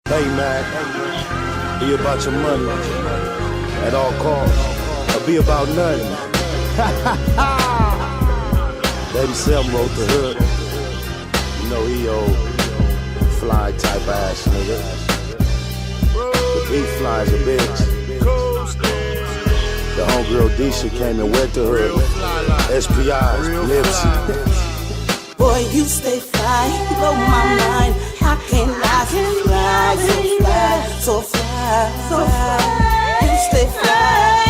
Hey man, be about your money at all costs, or be about nothing. Baby Selma wrote the hood. You know he old fly type ass nigga. But he flies a bitch. The homegirl Disha came and went to her. SPI's lips. Boy, you stay fly, you blow my mind. I can't lie, so fly, so fly, so fly, so fly. You stay fly,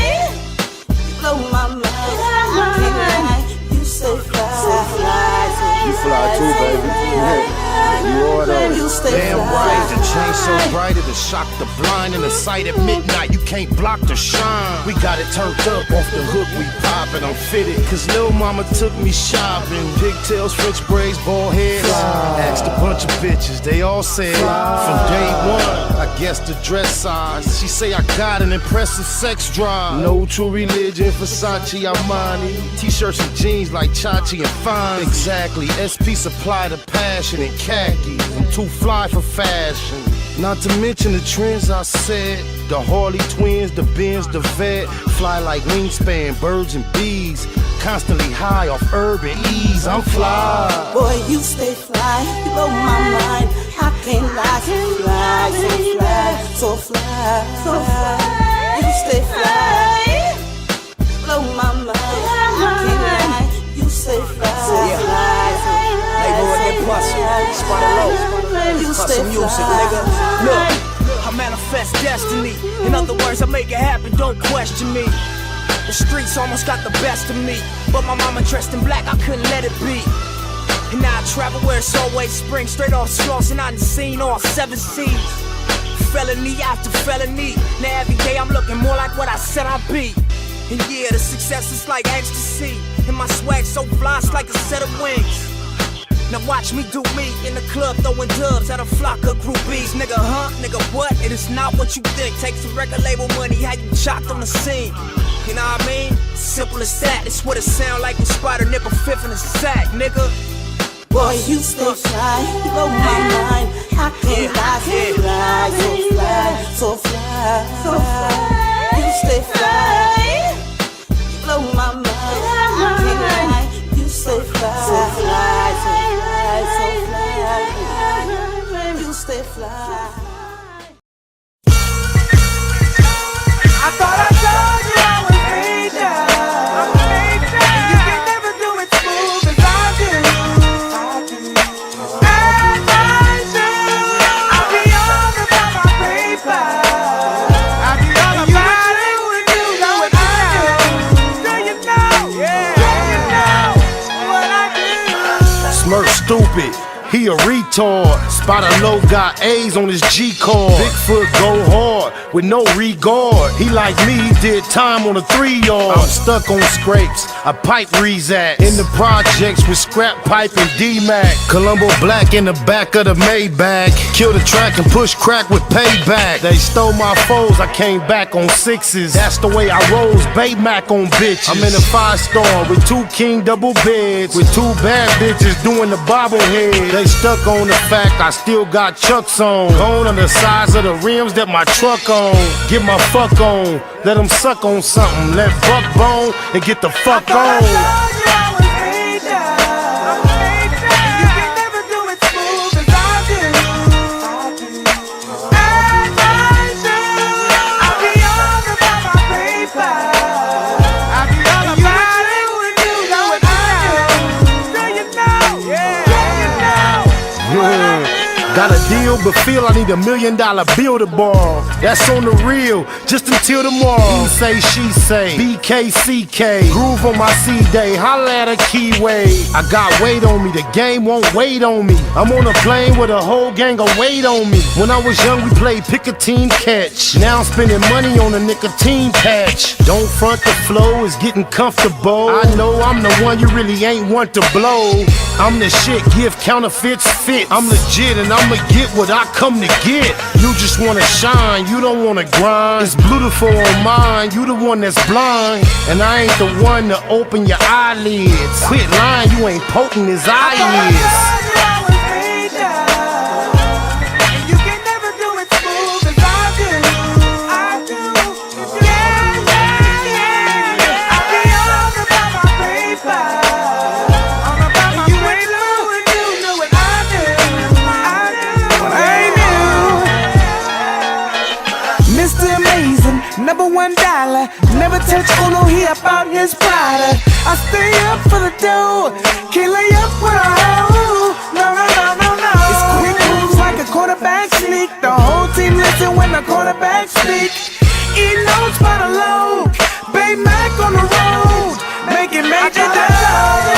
you blow my mind. I can't lie, you stay fly, so fly, so fly. You fly too, baby. You order. Damn right, the chain so bright it'll shock the blind. In the sight at midnight, you can't block the shine. We got it turned up off the hook, we poppin'. I'm fitted, cause lil' mama took me shopping. Pigtails, French braids, bald heads. Asked a bunch of bitches, they all said from day one, I guess the dress size. She say I got an impressive sex drive. No true religion, Versace, Armani. T-shirts and jeans like Chachi and Fine. Exactly, SP supply the passion and khakis. I'm too fly for fashion. Not to mention the trends I said. The Harley twins, the Benz, the Vet. Fly like wingspan, birds and bees. Constantly high off urban ease. I'm fly. Boy, you stay fly, you blow my mind. I can't lie, so fly, so fly, so fly, so fly. You stay fly, you blow my mind. I can't lie, you stay fly, so fly, so fly. You stay fly. Look, I manifest destiny. In other words, I make it happen, don't question me. The streets almost got the best of me, but my mama dressed in black, I couldn't let it be. And now I travel where it's always spring, straight off sloss, and I done seen all 7 seas. Felony after felony, now every day I'm looking more like what I said I'd be. And yeah, the success is like ecstasy, and my swag so fly, it's like a set of wings. Now watch me do me in the club, throwing dubs at a flock of groupies. Nigga, huh? Nigga, what? It is not what you think. Take some record label money, how you chopped on the scene. You know what I mean? Simple as that. It's what it sound like when Spider nip a fifth in a sack, nigga. Boy, you stay fly, you blow my mind. I can't lie, so fly, so fly, so fly. You stay fly, you blow my mind. I can't lie, you stay fly, so fly, so fly, you stay fly. I thought I told you I was major. And you can never do it smooth as I do. I'll be all about my paper. I'll be all about it when you know what I do. Do you know? Yeah. Do you know what I do? Smirk stupid, he a retard. Spotter low got A's on his G card. Bigfoot go hard with no regard. He like me, he did time on a 3-yard. I'm stuck on scrapes, I pipe rezats. In the projects with scrap pipe and D-Mac. Colombo black in the back of the Maybach. Kill the track and push crack with payback. They stole my foes, I came back on 6s. That's the way I rose, Baymac on bitches. I'm in a 5-star with 2 king double beds. With 2 bad bitches doing the bobblehead. They stuck on the fact I still got chucks on. Gone on the size of the rims that my truck on. Get my fuck on, let them suck on something. Let Buck bone and get the fuck on. Got a deal, but feel I need $1 million bill to borrow. That's on the real, just until tomorrow. He say, she say, BKCK. Groove on my C-Day, holla at a keyway. I got weight on me, the game won't wait on me. I'm on a plane with a whole gang of weight on me. When I was young, we played pick a team catch. Now I'm spending money on a nicotine patch. Don't front, the flow is getting comfortable. I know I'm the one you really ain't want to blow. I'm the shit, give counterfeits fit. I'm legit and I'ma get what I come to get. You just wanna shine, you don't wanna grind. It's beautiful on mine, you the one that's blind. And I ain't the one to open your eyelids. Quit lying, you ain't poking his eyelids. You can never do it #1 dollar. Never touch Uno, he about his product. I stay up for the dough, can't lay up with a hoe. No, no, no, no, no. It's quick moves like a quarterback sneak. The whole team listen when the quarterback speak. Eat notes by the load, Bay Mac on the road, making major dough.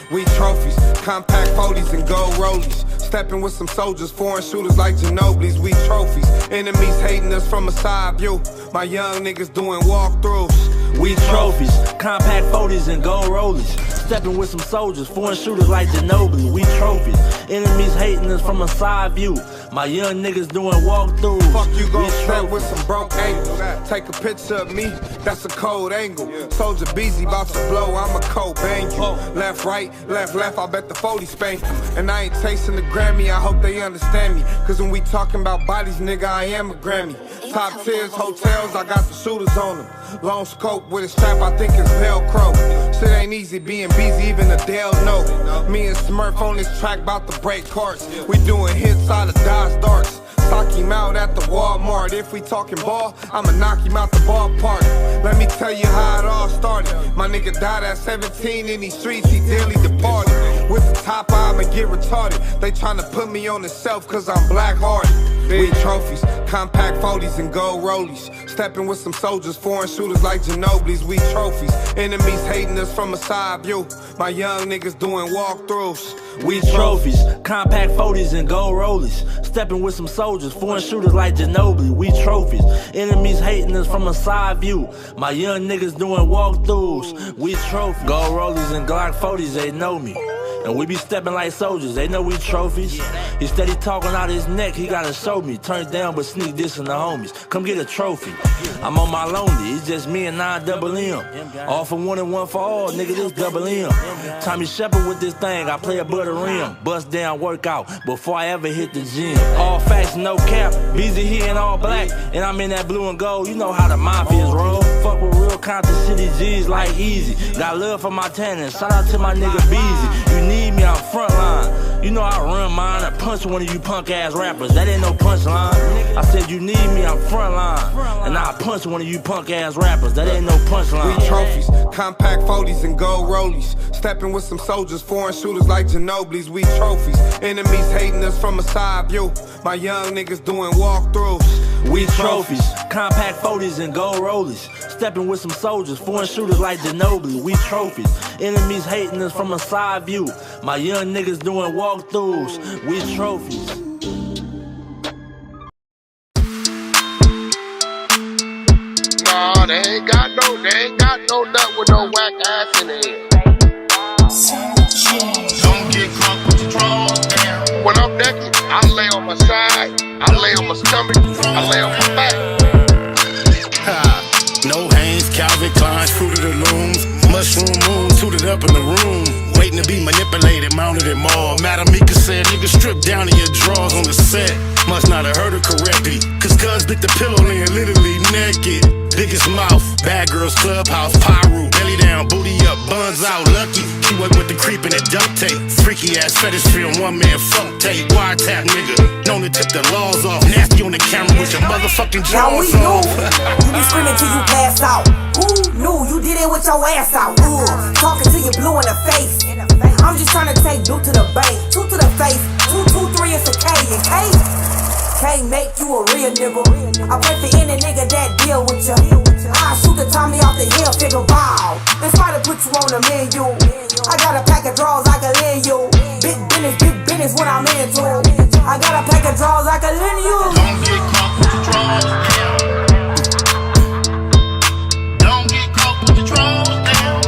We trophies, compact 40s and gold rollies. Stepping with some soldiers, foreign shooters like Ginobili's. We trophies, enemies hating us from a side view. My young niggas doing walkthroughs. We trophies, compact 40s and gold rollies. Stepping with some soldiers, foreign shooters like Ginobili. We trophies, enemies hating us from a side view. My young niggas doing walkthroughs. Fuck you gon' step with some broke ankles. Take a picture of me, that's a cold angle. Soldier busy, bout to blow, I'm a cold bang you. Left, right, left, I bet the 40 spank you. And I ain't tasting the Grammy, I hope they understand me. Cause when we talking about bodies, nigga, I am a Grammy. Top tiers, hotels, I got the shooters on them. Long scope with a strap, I think it's Velcro. Shit ain't easy being busy, even Adele know. Me and Smurf on this track, bout to break carts. We doing hits out of Dodge Darts. Sock him out at the Walmart. If we talking ball, I'ma knock him out the ballpark. Let me tell you how it all started. My nigga died at 17 in these streets, he daily departed. With the top eye, I'ma get retarded. They tryna put me on the shelf cause I'm black-hearted. We trophies, compact 40s and gold rollies. Stepping with some soldiers, foreign shooters like Ginobili's. We trophies, enemies hating us from a side view. My young niggas doing walkthroughs. We trophies, compact 40s and gold rollies. Stepping with some soldiers, foreign shooters like Ginobili. We trophies, enemies hating us from a side view. My young niggas doing walkthroughs. We trophies, gold rollies and Glock 40s, they know me. And we be stepping like soldiers, they know we trophies. He steady talking out his neck, he gotta show me. Turn it down but sneak this in the homies. Come get a trophy. I'm on my lonely, it's just me and 9 double M. All for one and one for all, nigga, this double M. Tommy Shepard with this thing, I play a butter rim. Bust down workout before I ever hit the gym. All facts, no cap, busy here in all black. And I'm in that blue and gold, you know how the mafias roll. Fuck with real Compton City G's like Easy. Got love for my tenants, shout out to my nigga Beezy. You need me, I'm frontline. You know I run mine and punch one of you punk ass rappers. That ain't no punchline. I said you need me, I'm frontline. And I punch one of you punk ass rappers. That ain't no punchline. We trophies, compact 40s and gold rollies. Stepping with some soldiers, foreign shooters like Ginobili's. We trophies, enemies hating us from a side view. My young niggas doing walkthroughs. We trophies, compact 40s and gold rollies. Stepping with some soldiers, foreign shooters like Ginobili. We trophies, enemies hating us from a side view. My young niggas doing walkthroughs. We trophies. Nah, they ain't got no nut with no whack ass in it. Don't get crunk with your drawers down. When I'm naked, I lay on my side, I lay on my stomach, I lay on my back. No Hanes, Calvin Klein's, Fruit of the Looms, mushroom moon, suited up in the room, waiting to be manipulated, mounted in mall. Madam Mika said, nigga, strip down to your drawers on the set. Must not have heard her correctly, cause cuz bit the pillow laying literally naked. Biggest mouth, bad girls clubhouse, pyro, belly down, booty up, buns out, lucky. She went with the creep and the duct tape. Freaky ass fetish film, one man funk tape. Wiretap nigga, known to tip the laws off. Nasty on the camera with your motherfucking jaws off. You be screaming till you pass out. Who knew you did it with your ass out? Talking to you blue in the face. I'm just trying to take blue to the bank, 2 to the face, 2, 2, 3 is a K. And K can't make you a real nigga. I pray for any nigga that deal with ya. I shoot the Tommy off the hill, figure wow. It's try to put you on the menu. I got a pack of draws I can lend you. draws I can lend you. Don't get caught with your drawers down. Don't get caught with your drawers down.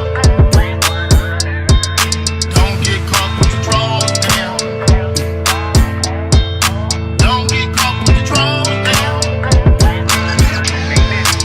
Don't get caught with your drawers down. Don't get caught with your drawers down.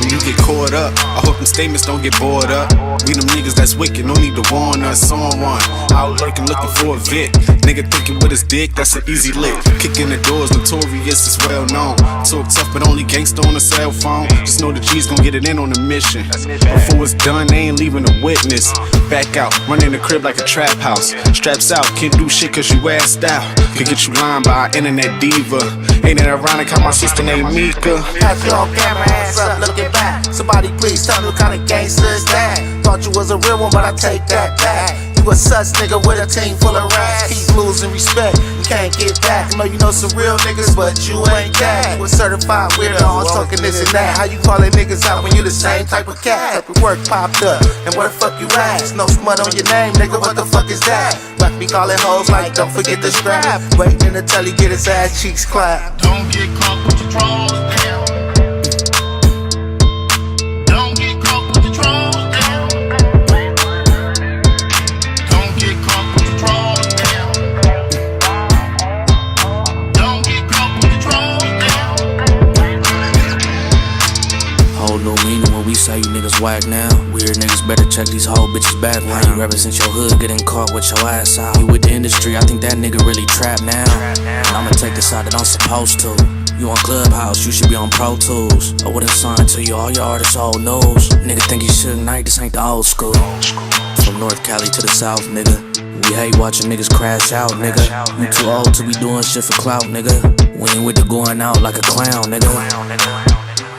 When you get caught up, I hope them statements don't get bored up. We them niggas that's wicked, no need to warn us on one. Out lurking looking for a Vic. Nigga thinking with his dick, that's an easy lick. Kicking the doors, notorious, is well known. Talk tough, but only gangsta on a cell phone. Just know the G's gon' get it in on the mission. Before it's done, they ain't leaving a witness. Back out, running the crib like a trap house. Straps out, can't do shit cause you assed out. Could get you lined by an internet diva. Ain't it ironic how my sister named Mika? Got you on camera, ass up, looking back. Somebody please tell me what kind of gangster is that? Thought you was a real one, but I take that back. You a sus nigga with a team full of rats. Keep losing respect, you can't get back. I know you know some real niggas, but you ain't that. You a certified weirdo, I'm talking this and that. How you callin' niggas out when you the same type of cat? Type of work popped up, and where the fuck you at? No smut on your name, nigga, what the fuck is that? But me callin' hoes like, don't forget the strap. Waiting until he get his ass cheeks clapped. Don't get caught with your drawers down. Don't get caught with your drawers down. Don't get caught with your drawers down. Don't get caught with your drawers down. Whole new meaning when we say you niggas whack now. Weird niggas better check these whole bitches back. Why you represent your hood, getting caught with your ass out? You with the industry, I think that nigga really trapped now. And I'ma take the side that I'm supposed to. You on Clubhouse, you should be on Pro Tools. I wouldn't sign to you, all your artists old news. Nigga think you should night, this ain't the old school. From North Cali to the South, nigga. We hate watching niggas crash out, nigga. You too old to be doing shit for clout, nigga. We ain't with the going out like a clown, nigga.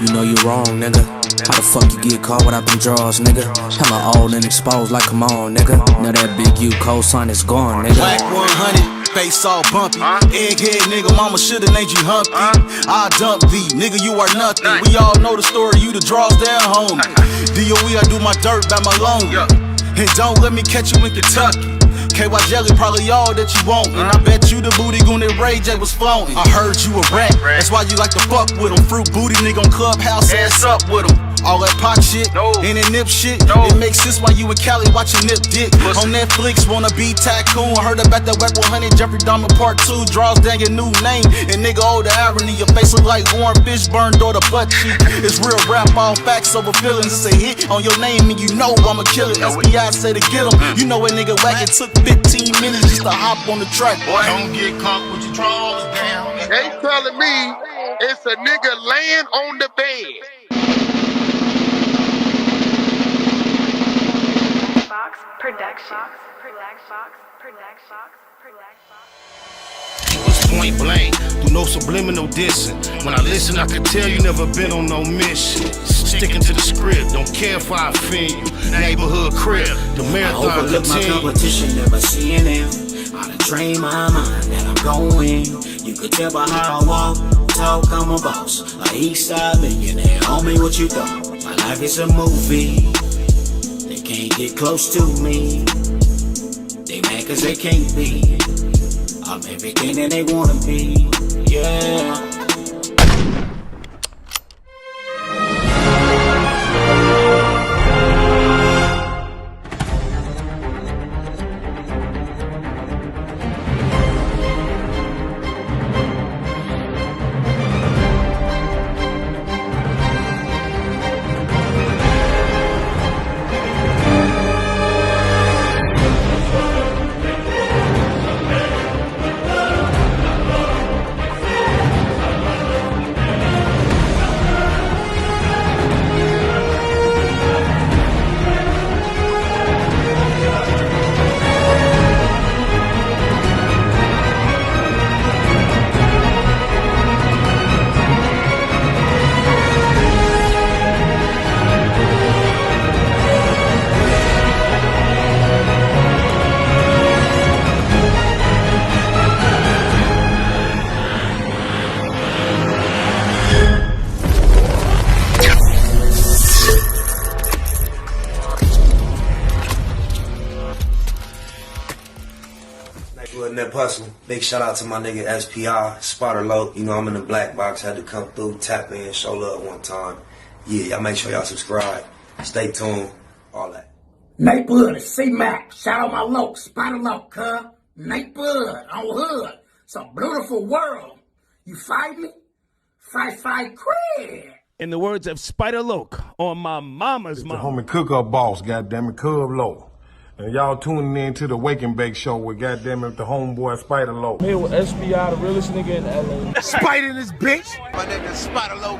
You know you wrong, nigga. How the fuck you get caught without them draws, nigga? Hella old and exposed like come on, nigga. Now that big U cosign is gone, nigga. Black 100, face all bumpy. Egghead nigga, mama shoulda named you Humpty. I dump thee, nigga, you are nothing. We all know the story, you the draws down, homie. DOE, I do my dirt by my loan. And don't let me catch you in Kentucky. KY Jelly probably all that you want. And I bet you the booty goon that Ray J was floating. I heard you a rat, that's why you like to fuck with him. Fruit booty nigga on Clubhouse, ass up with him. All that pot shit, and that nip shit. It makes sense why you and Cali watching Nip Dick. On Netflix, wanna be tycoon. Heard about that Whack 100, Jeffrey Dahmer Part 2. Draws down your new name, and nigga, oh the irony. Your face look like Warren Fishburne or the butt cheek. It's real rap, all facts over feelings. It's a hit on your name, and you know I'ma kill it. SBI say to get him. You know a nigga whack, it took 15 minutes just to hop on the track. Don't get caught with your drawers down. They telling me it's a nigga laying on the bed. It was point blank, through no subliminal dissing. When I listen, I could tell you never been on no mission. Sticking to the script, don't care if I offend you. Neighborhood crib, the marathon I overlook my competition, never seeing them. I done trained my mind that I'm going. You could tell by how I walk, talk, I'm a boss. A east side millionaire, homie, what you thought? My life is a movie. They can't get close to me. They mad cause they can't be. I'm everything that they wanna be, yeah. Well, Nip Hustle, big shout out to my nigga SPI, Spotter Low. You know, I'm in the black box, had to come through, tap in, show love one time. Yeah, y'all make sure y'all subscribe. Stay tuned, all that. Nate Bud, C-Mac, shout out my low, Spotter Low, cuz. Nate Bud, on Hood. It's a beautiful world. You fight me? Fight, crib. In the words of Spider Loke on my mama's The mama. homie cook-up boss, goddammit, Cub Low. And y'all tuning in to the Wake and Bake show with goddammit the homeboy Spider Low. Here with SPI, the realest nigga in LA. Spider this bitch. My nigga is Spider Low.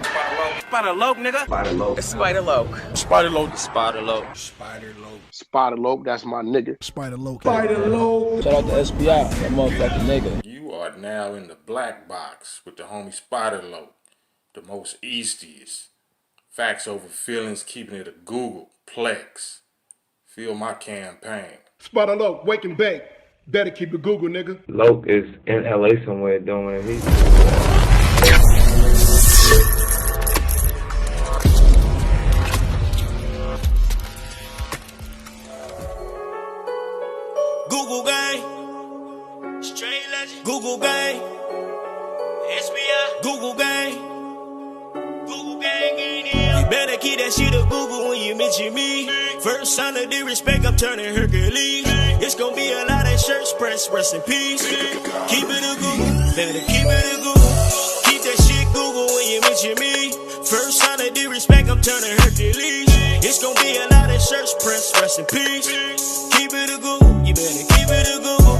Spider Loke, nigga. Spider Low. Spider Loke. Spider Low. Spider Loke. Spider Low. Spider Low, that's my nigga. Spider Low. Spider Loke. Shout out to SPI, that motherfucking nigga. You are now in the black box with the homie Spider Low, the most eastiest. Facts over feelings, keeping it a Google Plex. Feel my campaign. Spider Low, Wake and Bake. Better keep it Google, nigga. Loke is in LA somewhere doing it. Google gang, straight legend. Google gang, SBI. Google gang, Google gang in here. You better keep that shit a Google when you mention me. First sign of disrespect, I'm turning Hercules. It's gonna be a lot of shirts pressed, rest in peace. Keep it a Google, better keep it a Google. Keep that shit Google when you mention me. First sign of disrespect, I'm turning Hercules. It's gonna be a lot of shirts pressed, rest in peace. Keep it a Google, you better keep it a Google.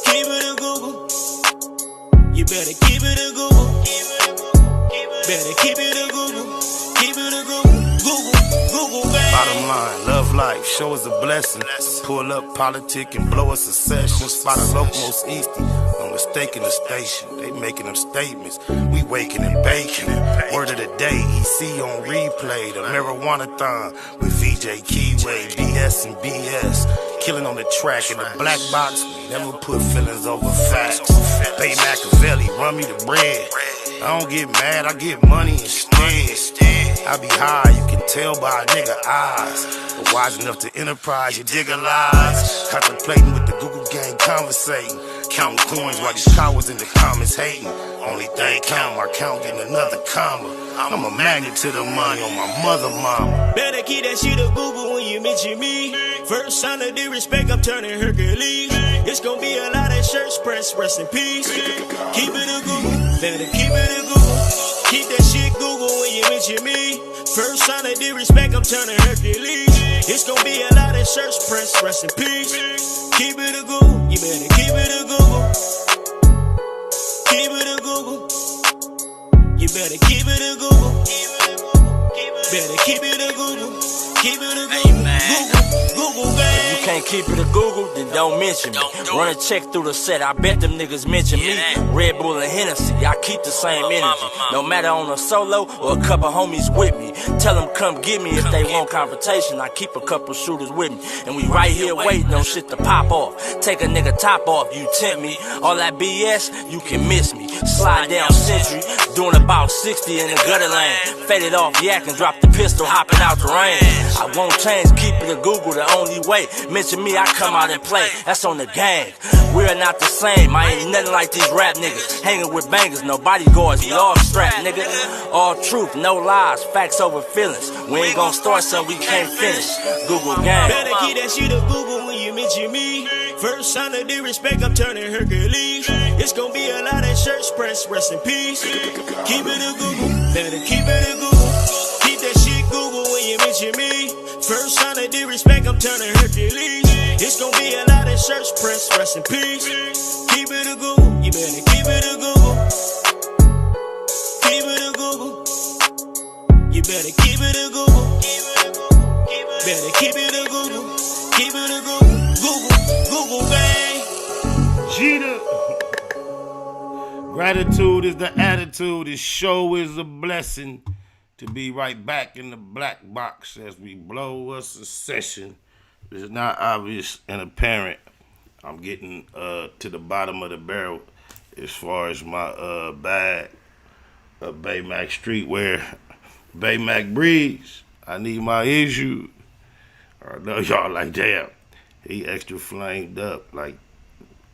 Keep it a Google. You better keep it a Google. Better keep it a Google. Keep it a Google. Google, baby. Bottom line, love life, show us a blessing. Pull up, politic, and blow us a session. Spot a local most easty. No mistake in the station. They making them statements. We waking and baking. Word of the day, EC on replay. The marijuana-thon with VJ Keyway, BS and BS. Killing on the track in the black box. We never put feelings over facts. Bay Machiavelli, run me the bread. I don't get mad, I get money instead. I be high, you can tell by a nigga eyes. But wise enough to enterprise, you dig a lies. Contemplating with the Google gang, conversating. Counting coins while these cowards in the comments hating. Only thing count, my count getting another comma. I'm a magnet to the money on my mother mama. Better keep that shit a Google when you mention me. First sign of disrespect, I'm turning Hercules. It's gonna be a lot of shirts pressed, rest in peace. Keep it a Google, better keep it a Google. Keep that shit Google when you mention me. First sign of disrespect, I'm turning Hercules. It's gonna be a lot of shirts pressed, rest in peace. Keep it a Google, you better keep it a Google. Keep it a Google. You better keep it a Google. Better keep it a Google. Keep it a Google. Google, baby. If you can't keep it a Google, then don't mention me. Run a check through the set, I bet them niggas mention me. Red Bull and Hennessy, I keep the same energy. No matter on a solo or a couple homies with me. Tell them come get me if they want confrontation. I keep a couple shooters with me. And we right here waiting on shit to pop off. Take a nigga top off, you tempt me. All that BS, you can miss me. Slide down Century, doing about 60 in the gutter lane. Faded off yak and drop the pistol, hopping out the rain. I won't change, keep it a Google, the only way. Mention me, I come out and play. That's on the gang. We are not the same. I ain't nothing like these rap niggas. Hanging with bangers, no bodyguards, we all strapped, nigga. All truth, no lies, facts over feelings. We ain't gonna start something we can't finish. Google gang. Better keep that shit a Google when you mention me. First sign of disrespect, I'm turning Hercules. It's gonna be a lot of shirts pressed, rest in peace. Keep it a Google, better keep it a Google. Keep that shit Google when you mention me. First sign of disrespect, I'm turning Hercules. It's gonna be a lot of shirts pressed, rest in peace. Keep it a Google, you better keep it a Google. Keep it a Google. You better keep it a Google. Better keep it a Google. Keep it a Google. Google, bang. Jeter. Gratitude is the attitude. This show is a blessing. To be right back in the black box as we blow us a session. It's not obvious and apparent. I'm getting to the bottom of the barrel as far as my bag of Baymax streetwear. Baymax Breeze. I need my issue. I know y'all like, damn. He extra flamed up like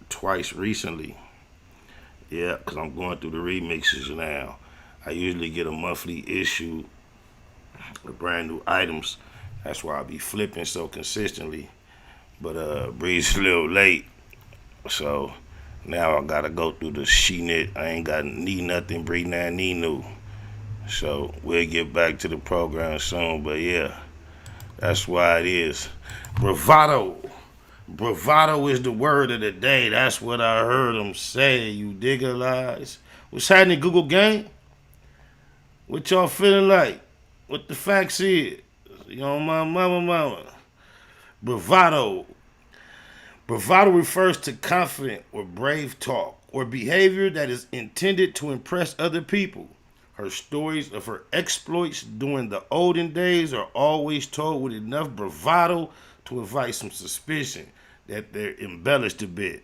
twice recently. Yeah, because I'm going through the remixes now. I usually get a monthly issue with brand new items. That's why I be flipping so consistently. But Bree's a little late. So now I gotta go through the she-knit. I ain't got need nothing, Britney need new. So we'll get back to the program soon. But yeah, that's why it is. Bravado. Bravado is the word of the day. That's what I heard him say. You diggerlize. What's happening, Google gang? What y'all feeling like? What the facts is? You know, my mama. Bravado. Bravado refers to confident or brave talk or behavior that is intended to impress other people. Her stories of her exploits during the olden days are always told with enough bravado to invite some suspicion that they're embellished a bit.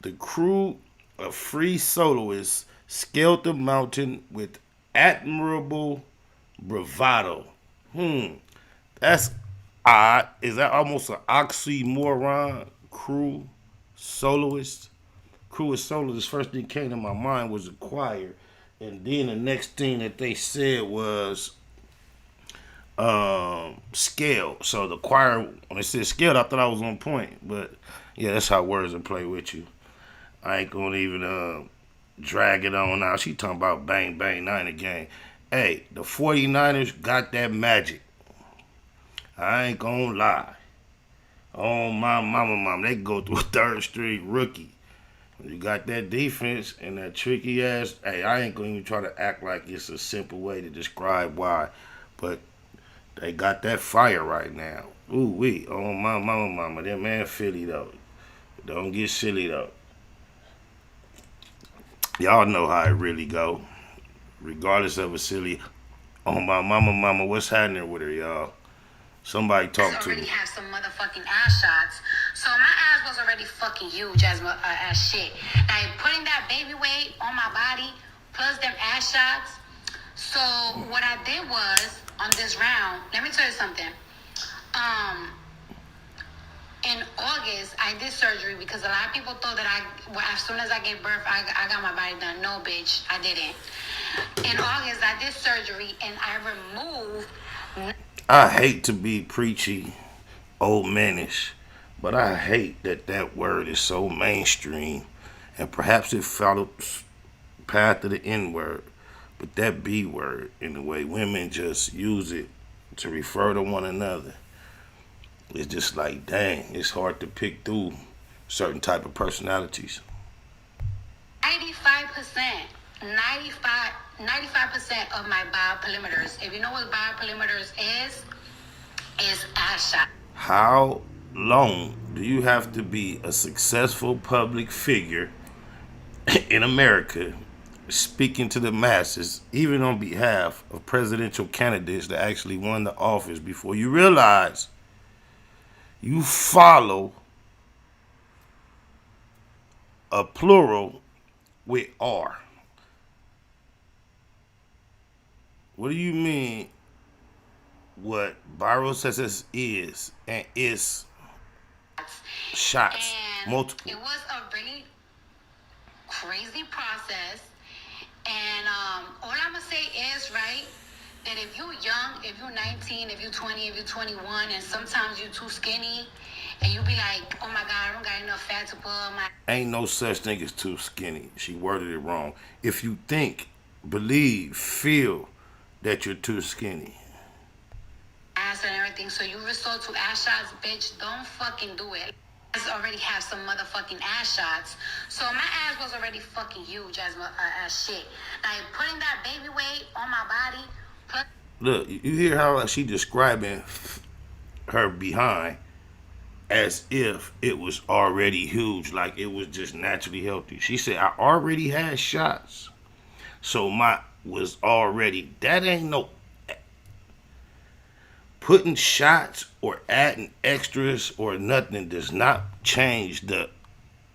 The crew of free soloists scaled the mountain with admirable bravado. That's odd. Is that almost an oxymoron? Crew, soloist. Crew of soloists. First thing came to my mind was a choir. And then the next thing that they said was scale. So the choir, when they said scale, I thought I was on point. But yeah, that's how words will play with you. I ain't gonna even drag it on now. She talking about bang, bang, nine again. Hey, the 49ers got that magic. I ain't gonna lie. Oh, my mama, they go through a third string rookie. You got that defense and that tricky ass. Hey, I ain't gonna even try to act like it's a simple way to describe why, but they got that fire right now. Ooh wee. Oh, my mama, that man Philly though. Don't get silly though. Y'all know how it really go. Regardless of a silly. Oh, my mama, what's happening with her, y'all? Somebody talk to me. Already have some motherfucking ass shots. So my ass was already fucking huge as shit. Like putting that baby weight on my body plus them ass shots. So what I did was on this round, let me tell you something. In August, I did surgery because a lot of people thought that as soon as I gave birth, I got my body done. No, bitch, I didn't. In August, I did surgery and I removed. I hate to be preachy, old manish, but I hate that word is so mainstream, and perhaps it follows path of the N word, but that B word, in the way women just use it to refer to one another, it's just like, dang, it's hard to pick through certain type of personalities. 95% of my bioperimeters. If you know what bioperimeters is ass shot. How long do you have to be a successful public figure in America, speaking to the masses, even on behalf of presidential candidates that actually won the office, before you realize you follow a plural with R? What do you mean what viral success is and is shots, and multiple? It was a really crazy process. And all I'm going to say is, right, that if you're young, if you're 19, if you're 20, if you're 21, and sometimes you're too skinny, and you be like, oh my God, I don't got enough fat to put on my... Ain't no such thing as too skinny. She worded it wrong. If you think, believe, feel that you're too skinny. Ass and everything, so you resort to ass shots, bitch, don't fucking do it. I already have some motherfucking ass shots, so my ass was already fucking huge as shit. Like putting that baby weight on my body. Look, you hear how she describing her behind as if it was already huge, like it was just naturally healthy. She said, I already had shots, so my was already, that ain't no, putting shots or adding extras or nothing does not change the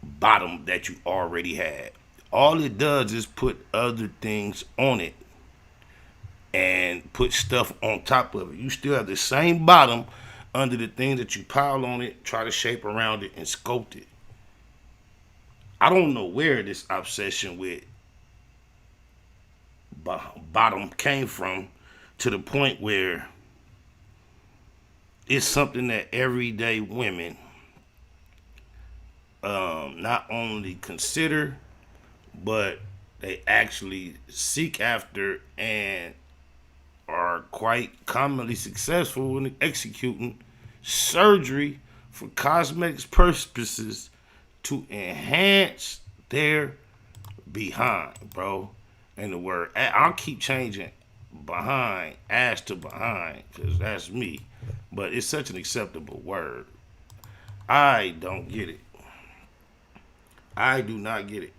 bottom that you already had. All it does is put other things on it and put stuff on top of it. You still have the same bottom, under the things that you pile on it, try to shape around it and sculpt it. I don't know where this obsession with bottom came from, to the point where it's something that everyday women not only consider, but they actually seek after and are quite commonly successful in executing surgery for cosmetics purposes to enhance their behind, bro. And the word, I'll keep changing behind, ass to behind, because that's me. But it's such an acceptable word. I don't get it. I do not get it.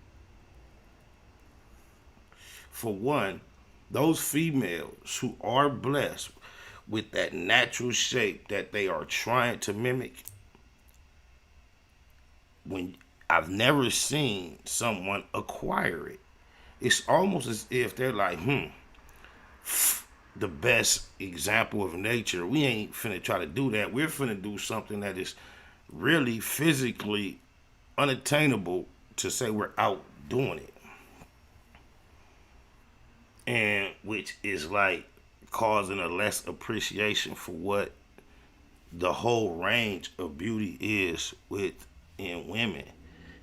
For one, those females who are blessed with that natural shape that they are trying to mimic, when I've never seen someone acquire it, it's almost as if they're like, the best example of nature. We ain't finna try to do that. We're finna do something that is really physically unattainable to say we're out doing it. And which is like causing a less appreciation for what the whole range of beauty is within women.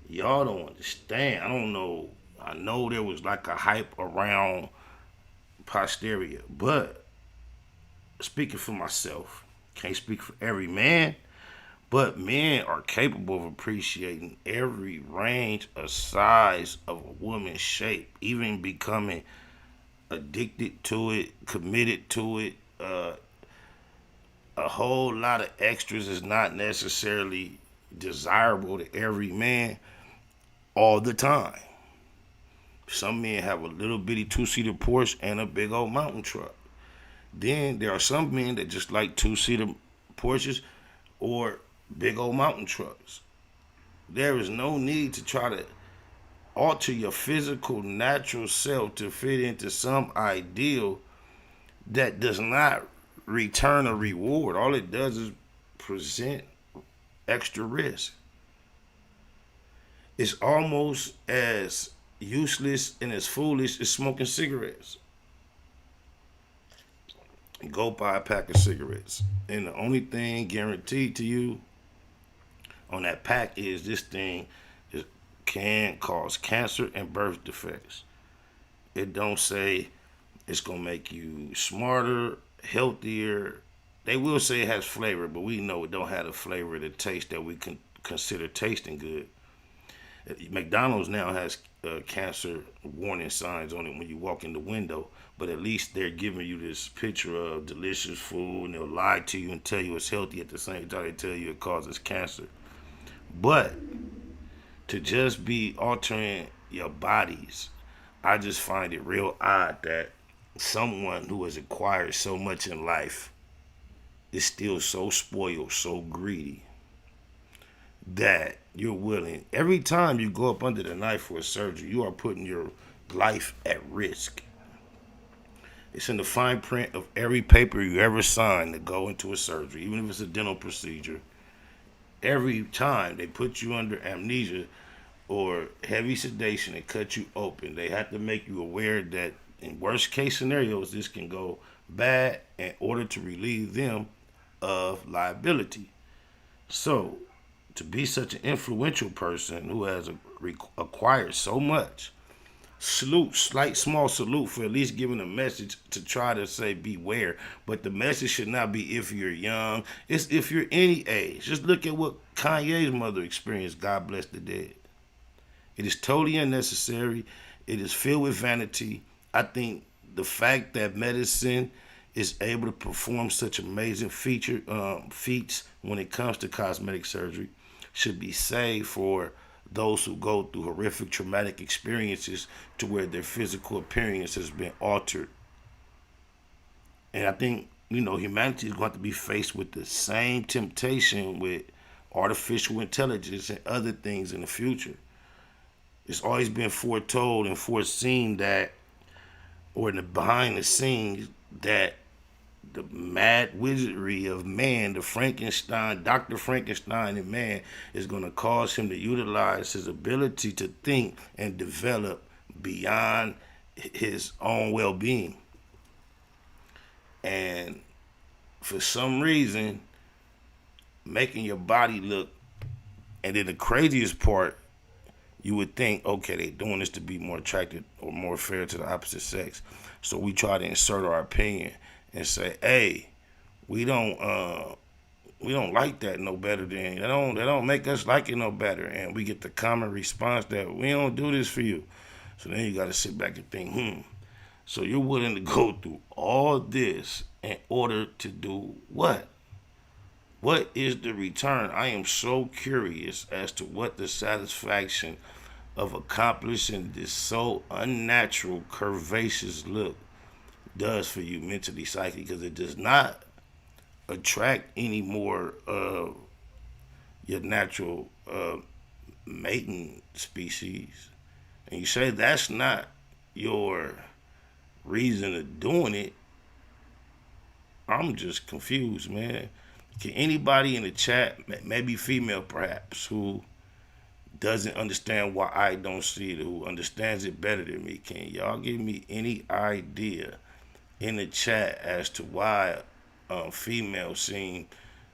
Y'all don't understand. I don't know. I know there was like a hype around posterior, but speaking for myself, can't speak for every man, but men are capable of appreciating every range of size of a woman's shape, even becoming addicted to it, committed to it. A whole lot of extras is not necessarily desirable to every man all the time. Some men have a little bitty two-seater Porsche and a big old mountain truck. Then there are some men that just like two-seater Porsches or big old mountain trucks. There is no need to try to alter your physical, natural self to fit into some ideal that does not return a reward. All it does is present extra risk. It's almost as useless and as foolish as smoking cigarettes. Go buy a pack of cigarettes, and the only thing guaranteed to you on that pack is this thing can cause cancer and birth defects. It don't say it's gonna make you smarter, healthier. They will say it has flavor, but we know it don't have the flavor, the taste that we can consider tasting good. McDonald's now has cancer warning signs on it when you walk in the window, but at least they're giving you this picture of delicious food, and they'll lie to you and tell you it's healthy at the same time they tell you it causes cancer. But to just be altering your bodies, I just find it real odd that someone who has acquired so much in life is still so spoiled, so greedy, that you're willing, every time you go up under the knife for a surgery, you are putting your life at risk. It's in the fine print of every paper you ever signed to go into a surgery, even if it's a dental procedure. Every time they put you under amnesia or heavy sedation and cut you open, they have to make you aware that in worst case scenarios, this can go bad in order to relieve them of liability. So, to be such an influential person who has acquired so much, small salute for at least giving a message to try to say beware. But the message should not be if you're young. It's if you're any age. Just look at what Kanye's mother experienced. God bless the dead. It is totally unnecessary. It is filled with vanity. I think the fact that medicine is able to perform such amazing feats when it comes to cosmetic surgery should be saved for those who go through horrific traumatic experiences to where their physical appearance has been altered. And I think, humanity is going to have to be faced with the same temptation with artificial intelligence and other things in the future. It's always been foretold and foreseen that, or in the behind the scenes, that the mad wizardry of man, the Frankenstein, Dr. Frankenstein in man, is going to cause him to utilize his ability to think and develop beyond his own well-being. And for some reason, making your body look, and then the craziest part, you would think, okay, they doing this to be more attracted or more fair to the opposite sex. So we try to insert our opinion and say, hey, we don't like that no better than, they don't make us like it no better. And we get the common response that we don't do this for you. So then you got to sit back and think, So you're willing to go through all this in order to do what? What is the return? I am so curious as to what the satisfaction of accomplishing this so unnatural, curvaceous look does for you mentally, psychically, because it does not attract any more of your natural mating species. And you say that's not your reason of doing it. I'm just confused, man. Can anybody in the chat, maybe female perhaps, who doesn't understand why I don't see it, who understands it better than me, can y'all give me any idea in the chat as to why females seem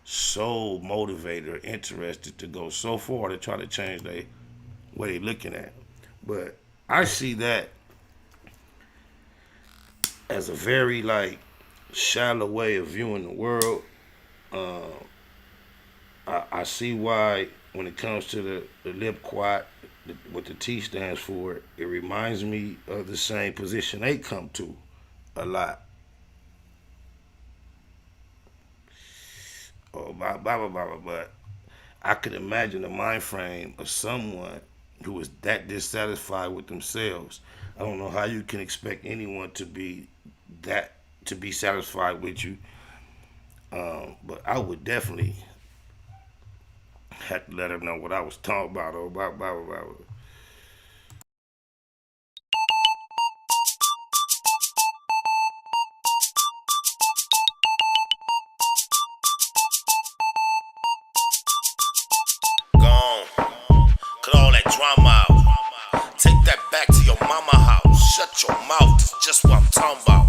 so motivated or interested to go so far to try to change their way they're looking at? But I see that as a very shallow way of viewing the world. I see why when it comes to the lip quad, what the T stands for, it reminds me of the same position they come to a lot. But I could imagine the mind frame of someone who is that dissatisfied with themselves. I don't know how you can expect anyone to be satisfied with you. But I would definitely have to let her know what I was talking about. Gone. Cut all that drama out. Take that back to your mama house. Shut your mouth, it's just what I'm talking about.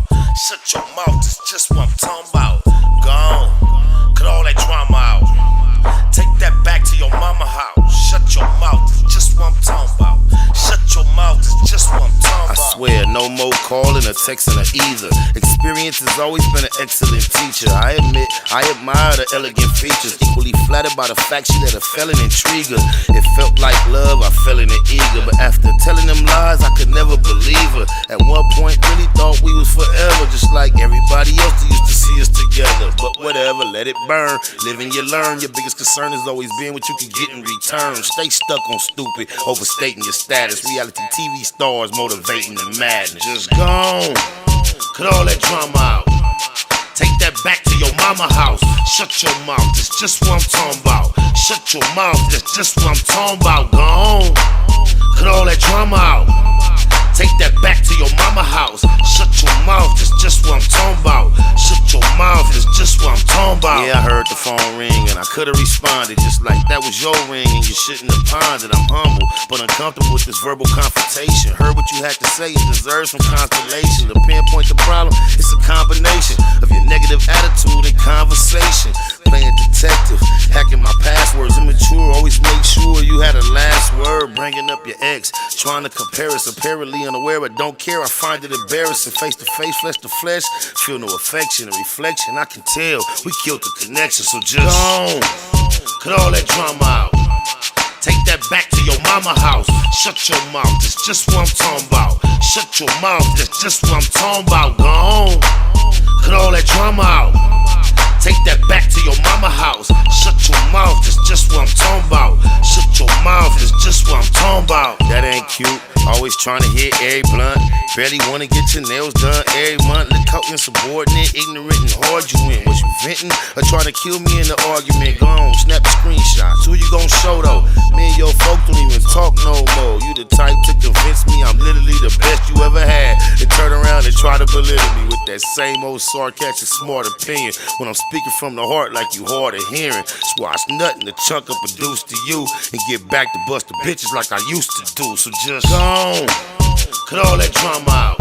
Shut your mouth, it's just what I'm talking about. Gone. Cut all that drama out. Take that back to your mama house. Shut your mouth, it's just what I'm talking about. Shut your mouth, it's just what I'm talking about. I swear, no more calling or texting or either. Experience has always been an excellent teacher. I admit, I admire the elegant features. Equally flattered by the fact she let a felon intriguer. It felt like love, I fell in it eager. But after telling them lies, I could never believe her. At one point, really thought we was forever. Just like everybody else that used to see us together. But whatever, let it burn. Live and you learn. Your biggest concern has always been what you can get in return. Stay stuck on stupid, overstating your status. Reality TV stars motivating the madness. Just gone. Cut all that drama out. Take that back to your mama house. Shut your mouth, that's just what I'm talking about. Shut your mouth, that's just what I'm talking about. Gone. Cut all that drama out. Take that back to your mama house. Shut your mouth, that's just what I'm talking about. Shut your mouth, that's just what I'm talking about. Yeah, I heard the phone ring and I could've responded just like that was your ring and you shouldn't have pondered. I'm humble, but uncomfortable with this verbal confrontation. Heard what you had to say and deserves some consolation. To pinpoint the problem, it's a combination of your negative attitude and conversation. Playing detective, hacking my passwords, immature, always make sure you had a last word. Bringing up your ex, trying to compare us, apparently unaware but don't care. I find it embarrassing, face to face, flesh to flesh. Feel no affection or reflection, I can tell we killed the connection. So just gone, cut all that drama out. Take that back to your mama house. Shut your mouth, that's just what I'm talking about. Shut your mouth, that's just what I'm talking about. Gone, cut all that drama out. Take that back to your mama house. Shut your mouth, that's just what I'm talking about. Shut your mouth, that's just what I'm talking about. That ain't cute, always trying to hit every blunt. Barely wanna get your nails done every month. Look how insubordinate, ignorant, and hard you in. Was you venting or trying to kill me in the argument? Go on, snap the screenshots. Who you gon' show though? Me and your folk don't even talk no more. You the type to convince me I'm literally the best you ever had, and turn around and try try to belittle me with that same old sarcastic smart opinion when I'm speaking from the heart like you hard of hearing. Squash nothing to chunk up a deuce to you and get back to bust the bitches like I used to do. So just go on, cut all that drama out.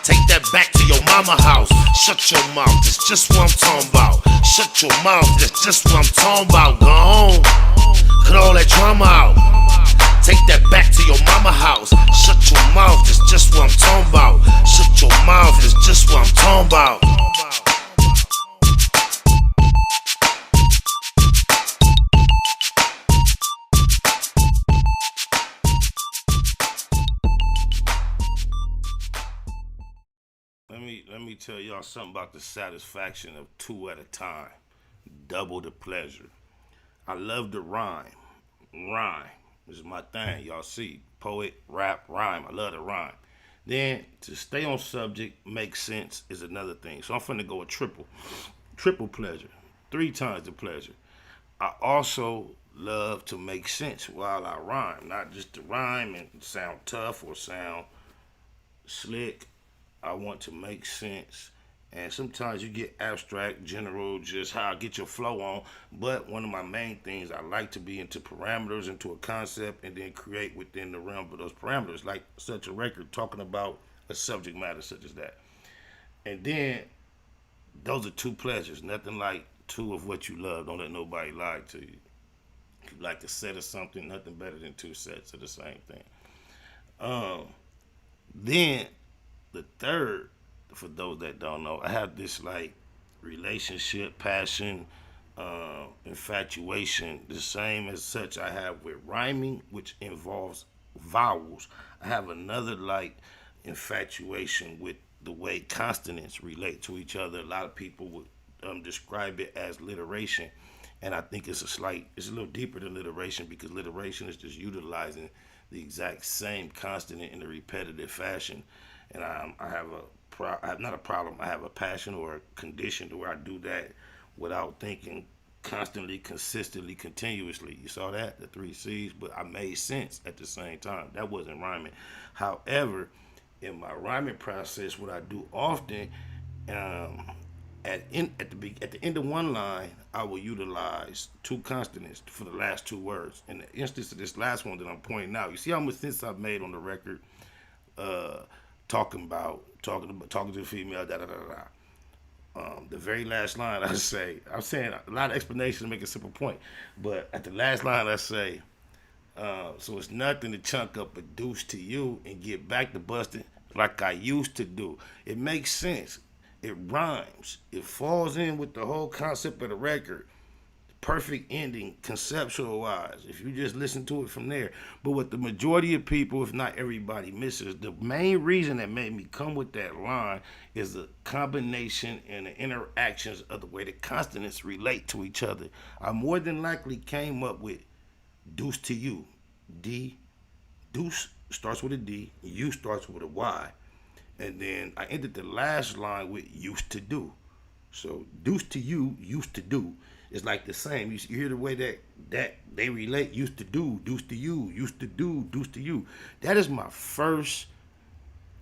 Take that back to your mama house. Shut your mouth, that's just what I'm talking about. Shut your mouth, that's just what I'm talking about. Go on, cut all that drama out. Take that back to your mama house. Shut your mouth, that's just what I'm talking about. Shut your mouth, that's just what I'm talking about. Let me tell y'all something about the satisfaction of two at a time. Double the pleasure. I love to rhyme. Rhyme. This is my thing. Y'all see. Poet, rap, rhyme. I love to rhyme. Then to stay on subject, make sense is another thing. So I'm finna go a triple. Triple pleasure. 3 times the pleasure. I also love to make sense while I rhyme. Not just to rhyme and sound tough or sound slick. I want to make sense. And sometimes you get abstract, general, just how I get your flow on. But one of my main things, I like to be into parameters, into a concept, and then create within the realm of those parameters, like such a record talking about a subject matter such as that. And then those are 2 pleasures. Nothing like 2 of what you love. Don't let nobody lie to you. If you like a set of something, nothing better than 2 sets of the same thing. Then the third, for those that don't know, I have this like relationship, passion, infatuation, the same as such I have with rhyming, which involves vowels. I have another like infatuation with the way consonants relate to each other. A lot of people would describe it as literation, and I think it's a little deeper than literation, because literation is just utilizing the exact same consonant in a repetitive fashion. And I have not a problem. I have a passion or a condition to where I do that without thinking constantly, consistently, continuously. You saw that, the 3 C's, but I made sense at the same time. That wasn't rhyming. However, in my rhyming process, what I do often, at the end of one line, I will utilize 2 consonants for the last 2 words. In the instance of this last one that I'm pointing out, you see how much sense I've made on the record. Talking to the female, da da da da. The very last line I'm saying a lot of explanation to make a simple point, but at the last line I say, so it's nothing to chunk up a deuce to you and get back to busting like I used to do. It makes sense. It rhymes. It falls in with the whole concept of the record. Perfect ending, conceptual wise, if you just listen to it from there. But what the majority of people, if not everybody, misses, the main reason that made me come with that line is the combination and the interactions of the way the consonants relate to each other. I more than likely came up with deuce to you. D, deuce starts with a D, you starts with a Y. And then I ended the last line with used to do. So deuce to you, used to do. It's like the same. You hear the way that they relate. Used to do, deuce to you, used to do, deuce to you. That is my first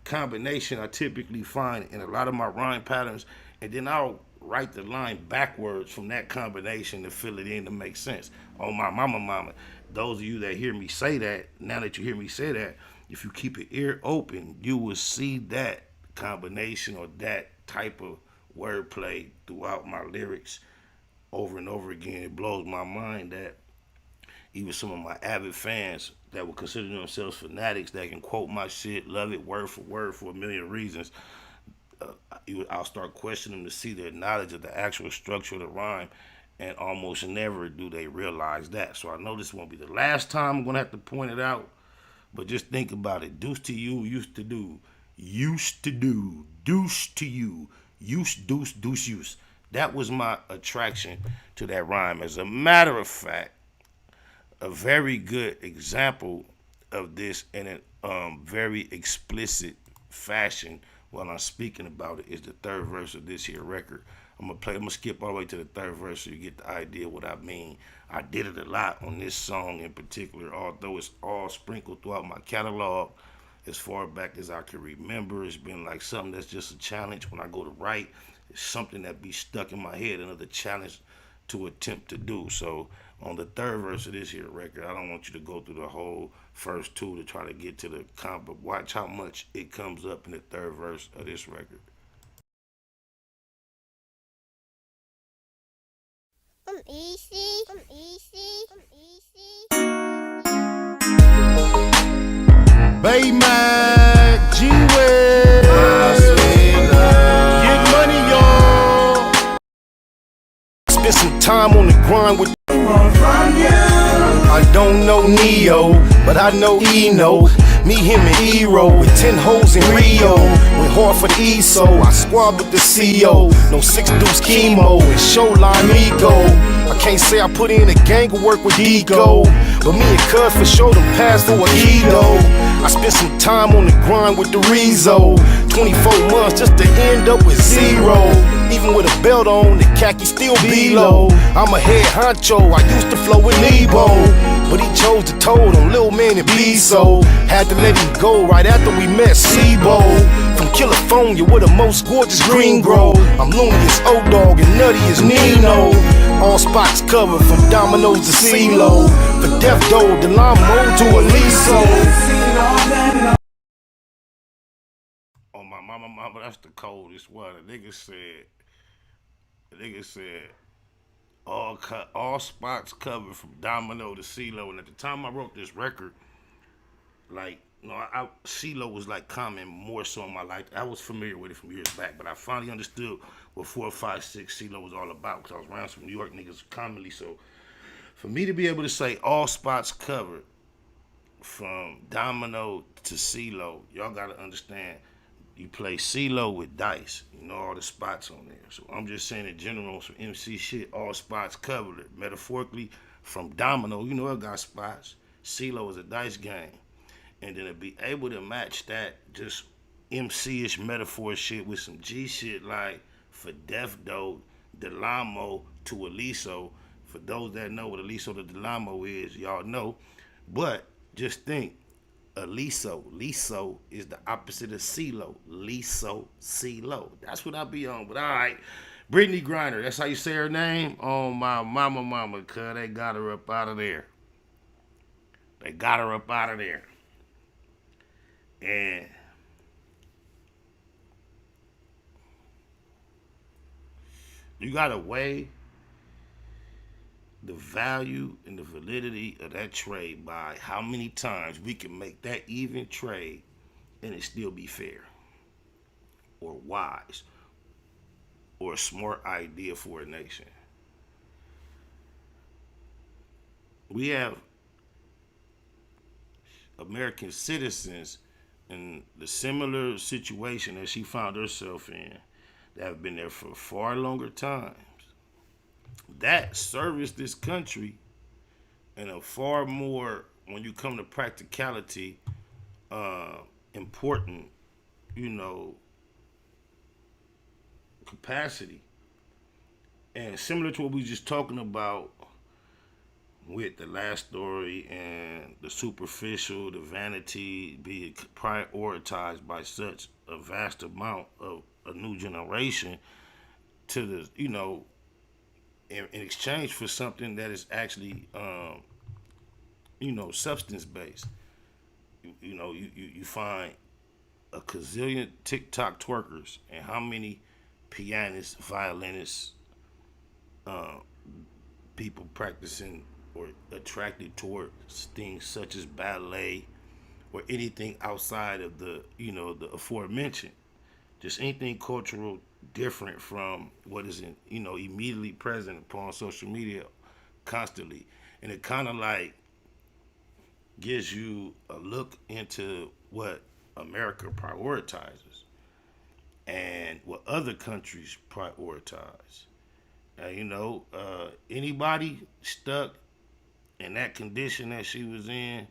combination I typically find in a lot of my rhyme patterns. And then I'll write the line backwards from that combination to fill it in to make sense. Oh, my mama. Those of you that hear me say that, now that you hear me say that, if you keep your ear open, you will see that combination or that type of wordplay throughout my lyrics over and over again. It blows my mind that even some of my avid fans that would consider themselves fanatics that can quote my shit, love it word for a million reasons, I'll start questioning them to see their knowledge of the actual structure of the rhyme, and almost never do they realize that. So I know this won't be the last time I'm going to have to point it out, but just think about it. Deuce to you, used to do, deuce to you, use, deuce, use. That was my attraction to that rhyme. As a matter of fact, a very good example of this in a very explicit fashion while I'm speaking about it is the 3rd verse of this here record. I'm gonna skip all the way to the 3rd verse so you get the idea what I mean. I did it a lot on this song in particular, although it's all sprinkled throughout my catalog. as far back as I can remember. It's been like something that's just a challenge when I go to write. It's something that be stuck in my head, another challenge to attempt to do. So on the third verse of this here record, I don't want you to go through the whole first two to try to get to the comp, but watch how much it comes up in the third verse of this record. Baymax, G-Way, get money, y'all. Spend some time on the grind with I don't know Neo, but I know Eno. Me, him, and Hero with 10 hoes in Rio. Went hard for the ESO, I squad with the CO. No 6 deuce chemo and showline ego. I can't say I put in a gang of work with Deco, but me and Cuz for sure them pass for a keto. I spent some time on the grind with the Rezo. 24 months just to end up with zero. Even with a belt on, the khaki still be low. I'm a head honcho, I used to flow with Nebo, but he chose to toad on Lil Man and Bezo. Had to let him go right after we met Sebo. From California with the most gorgeous green grow. I'm loony as O-Dog and nutty as Nino. All spots covered from Domino's to CeeLo. For Death Doe, Delamo to Aliso. Oh my mama, that's the coldest one. The nigga said all spots covered from Domino to CeeLo. And at the time I wrote this record, like, you know, CeeLo was like common more so in my life. I was familiar with it from years back, but I finally understood what 4, 5, 6 CeeLo was all about because I was around some New York niggas commonly. So for me to be able to say all spots covered from Domino to CeeLo, y'all gotta understand, you play CeeLo with dice, you know all the spots on there. So I'm just saying in general, some MC shit, all spots covered. Metaphorically, from Domino, you know it got spots. CeeLo is a dice game. And then to be able to match that just MC-ish metaphor shit with some G shit like for Death Doe, Delamo to Aliso. For those that know what Aliso to Delamo is, y'all know. But just think, Liso is the opposite of CeeLo. Liso, CeeLo. That's what I be on. But all right, Britney Griner, that's how you say her name? Oh, my mama, cuz they got her up out of there. They got her up out of there. And you gotta weigh the value and the validity of that trade by how many times we can make that even trade and it still be fair or wise or a smart idea for a nation. We have American citizens in the similar situation that she found herself in that have been there for far longer times that service this country in a far more, when you come to practicality, important, you know, capacity. And similar to what we were just talking about with the last story and the superficial, the vanity being prioritized by such a vast amount of a new generation to the, you know, in exchange for something that is actually, you know, substance based. You know, you find a gazillion TikTok twerkers and how many pianists, violinists, people practicing or attracted towards things such as ballet or anything outside of the, you know, the aforementioned. Just anything cultural different from what is in, you know, immediately present upon social media constantly. And it kind of like gives you a look into what America prioritizes and what other countries prioritize. You know, anybody stuck in that condition that she was in,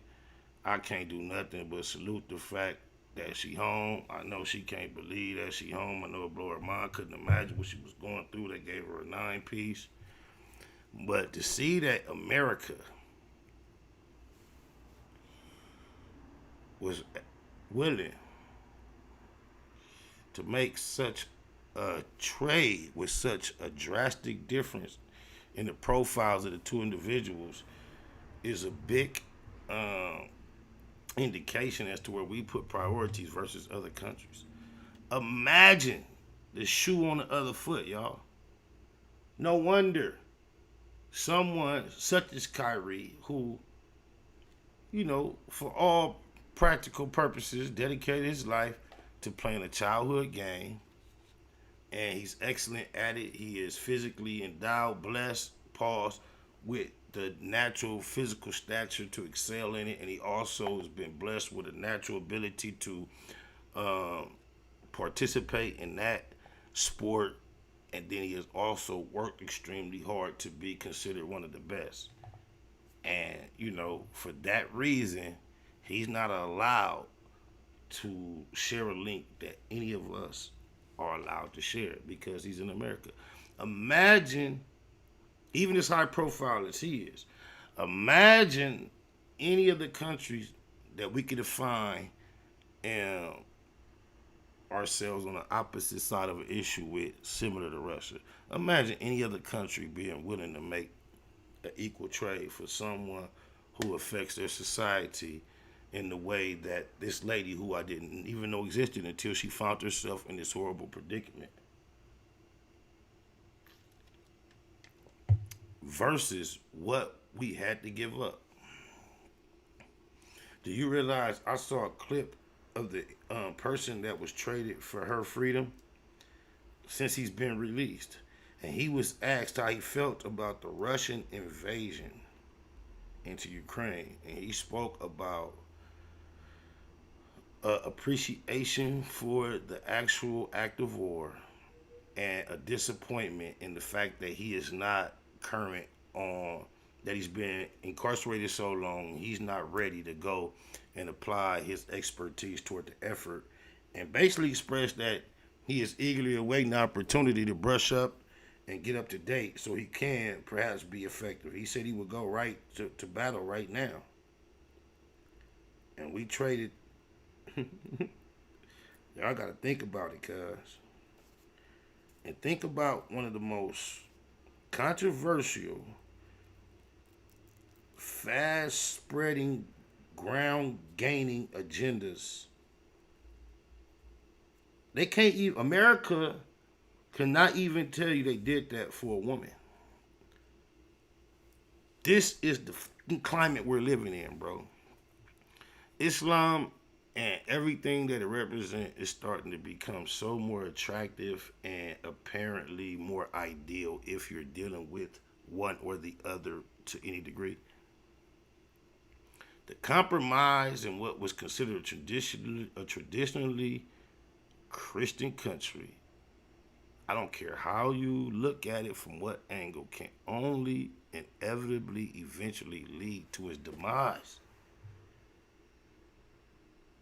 I can't do nothing but salute the fact that she home. I know she can't believe that she home. I know it blow her mind. Couldn't imagine what she was going through. They gave her a 9-piece. But to see that America was willing to make such a trade with such a drastic difference in the profiles of the two individuals is a big indication as to where we put priorities versus other countries. Imagine the shoe on the other foot, y'all. No wonder someone such as Kyrie, who, you know, for all practical purposes, dedicated his life to playing a childhood game, and he's excellent at it. He is physically endowed, blessed, pause, with the natural physical stature to excel in it, and he also has been blessed with a natural ability to participate in that sport, and then he has also worked extremely hard to be considered one of the best. And, you know, for that reason, he's not allowed to share a link that any of us are allowed to share because he's in America. Imagine, even as high profile as he is, imagine any of the countries that we could define ourselves on the opposite side of an issue with, similar to Russia. Imagine any other country being willing to make an equal trade for someone who affects their society in the way that this lady, who I didn't even know existed until she found herself in this horrible predicament, versus what we had to give up. Do you realize I saw a clip of the person that was traded for her freedom since he's been released? And he was asked how he felt about the Russian invasion into Ukraine. And he spoke about appreciation for the actual act of war and a disappointment in the fact that he is not current on, that he's been incarcerated so long, he's not ready to go and apply his expertise toward the effort, and basically expressed that he is eagerly awaiting the opportunity to brush up and get up to date so he can perhaps be effective. He said he would go right to battle right now. And we traded. Y'all got to think about it, cuz. And think about one of the most controversial, fast-spreading, ground-gaining agendas. They can't even, America cannot even tell you they did that for a woman. This is the climate we're living in, bro. Islam and everything that it represents is starting to become so more attractive and apparently more ideal if you're dealing with one or the other to any degree. The compromise in what was considered a traditionally Christian country, I don't care how you look at it from what angle, can only inevitably eventually lead to its demise.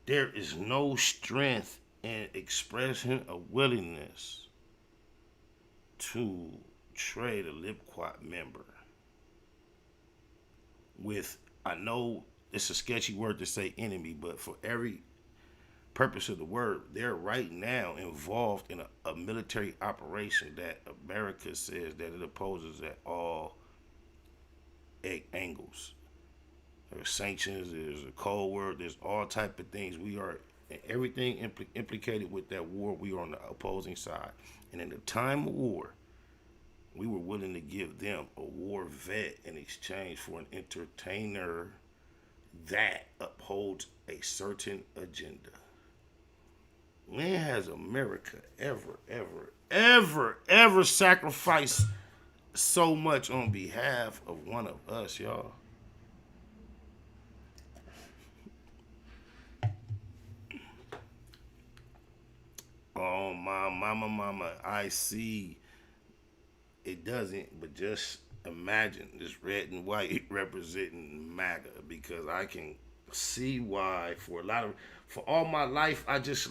There is no strength in expressing a willingness to trade a Lip-Quat member with, I know it's a sketchy word to say enemy, but for every purpose of the word, they're right now involved in a military operation that America says that it opposes at all angles. There's sanctions, there's a cold war, there's all type of things. We are, everything implicated with that war, we are on the opposing side. And in the time of war, we were willing to give them a war vet in exchange for an entertainer that upholds a certain agenda. When has America ever sacrificed so much on behalf of one of us, y'all? Oh, my mama, I see it doesn't, but just imagine this red and white representing MAGA, because I can see why for all my life, I just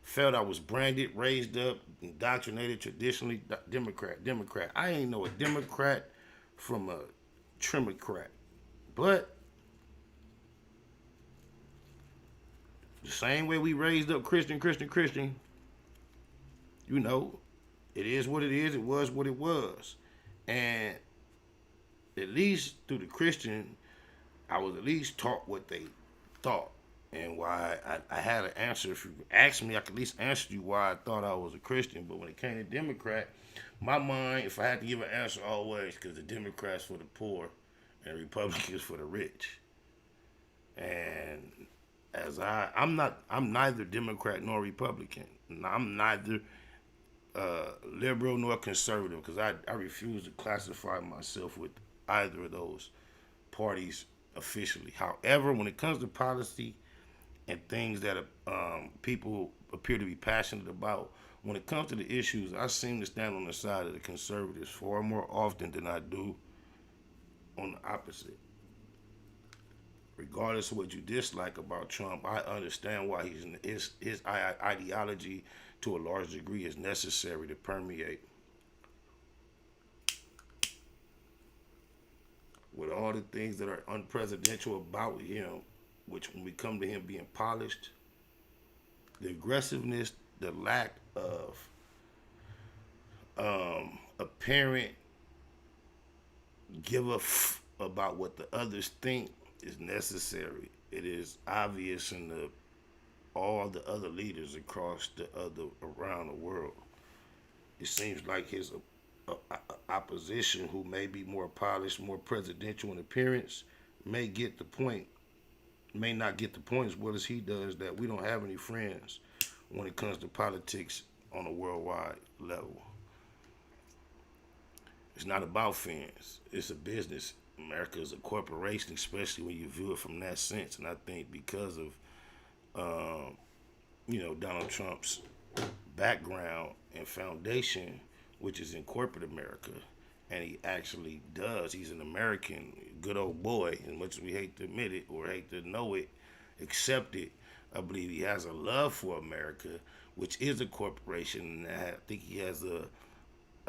felt I was branded, raised up, indoctrinated traditionally Democrat. I ain't know a Democrat from a Trimocrat. But same way we raised up Christian, you know, it is what it is. It was what it was. And at least through the Christian, I was at least taught what they thought. And why I had an answer. If you asked me, I could at least answer you why I thought I was a Christian. But when it came to Democrat, my mind, if I had to give an answer always, because the Democrats for the poor and Republicans for the rich. And I'm neither Democrat nor Republican. I'm neither liberal nor conservative, because I refuse to classify myself with either of those parties officially. However, when it comes to policy and things that people appear to be passionate about, when it comes to the issues, I seem to stand on the side of the conservatives far more often than I do on the opposite. Regardless of what you dislike about Trump, I understand why his ideology to a large degree is necessary to permeate. With all the things that are unpresidential about him, which when we come to him being polished, the aggressiveness, the lack of apparent give a about what the others think is necessary. It is obvious in all the other leaders across around the world. It seems like his opposition, who may be more polished, more presidential in appearance, may not get the point as well as he does, that we don't have any friends when it comes to politics on a worldwide level. It's not about friends. It's a business. America is a corporation, especially when you view it from that sense. And I think because of, Donald Trump's background and foundation, which is in corporate America, and he actually does. He's an American, good old boy, as much as we hate to admit it or hate to know it, accept it. I believe he has a love for America, which is a corporation, and I think he has a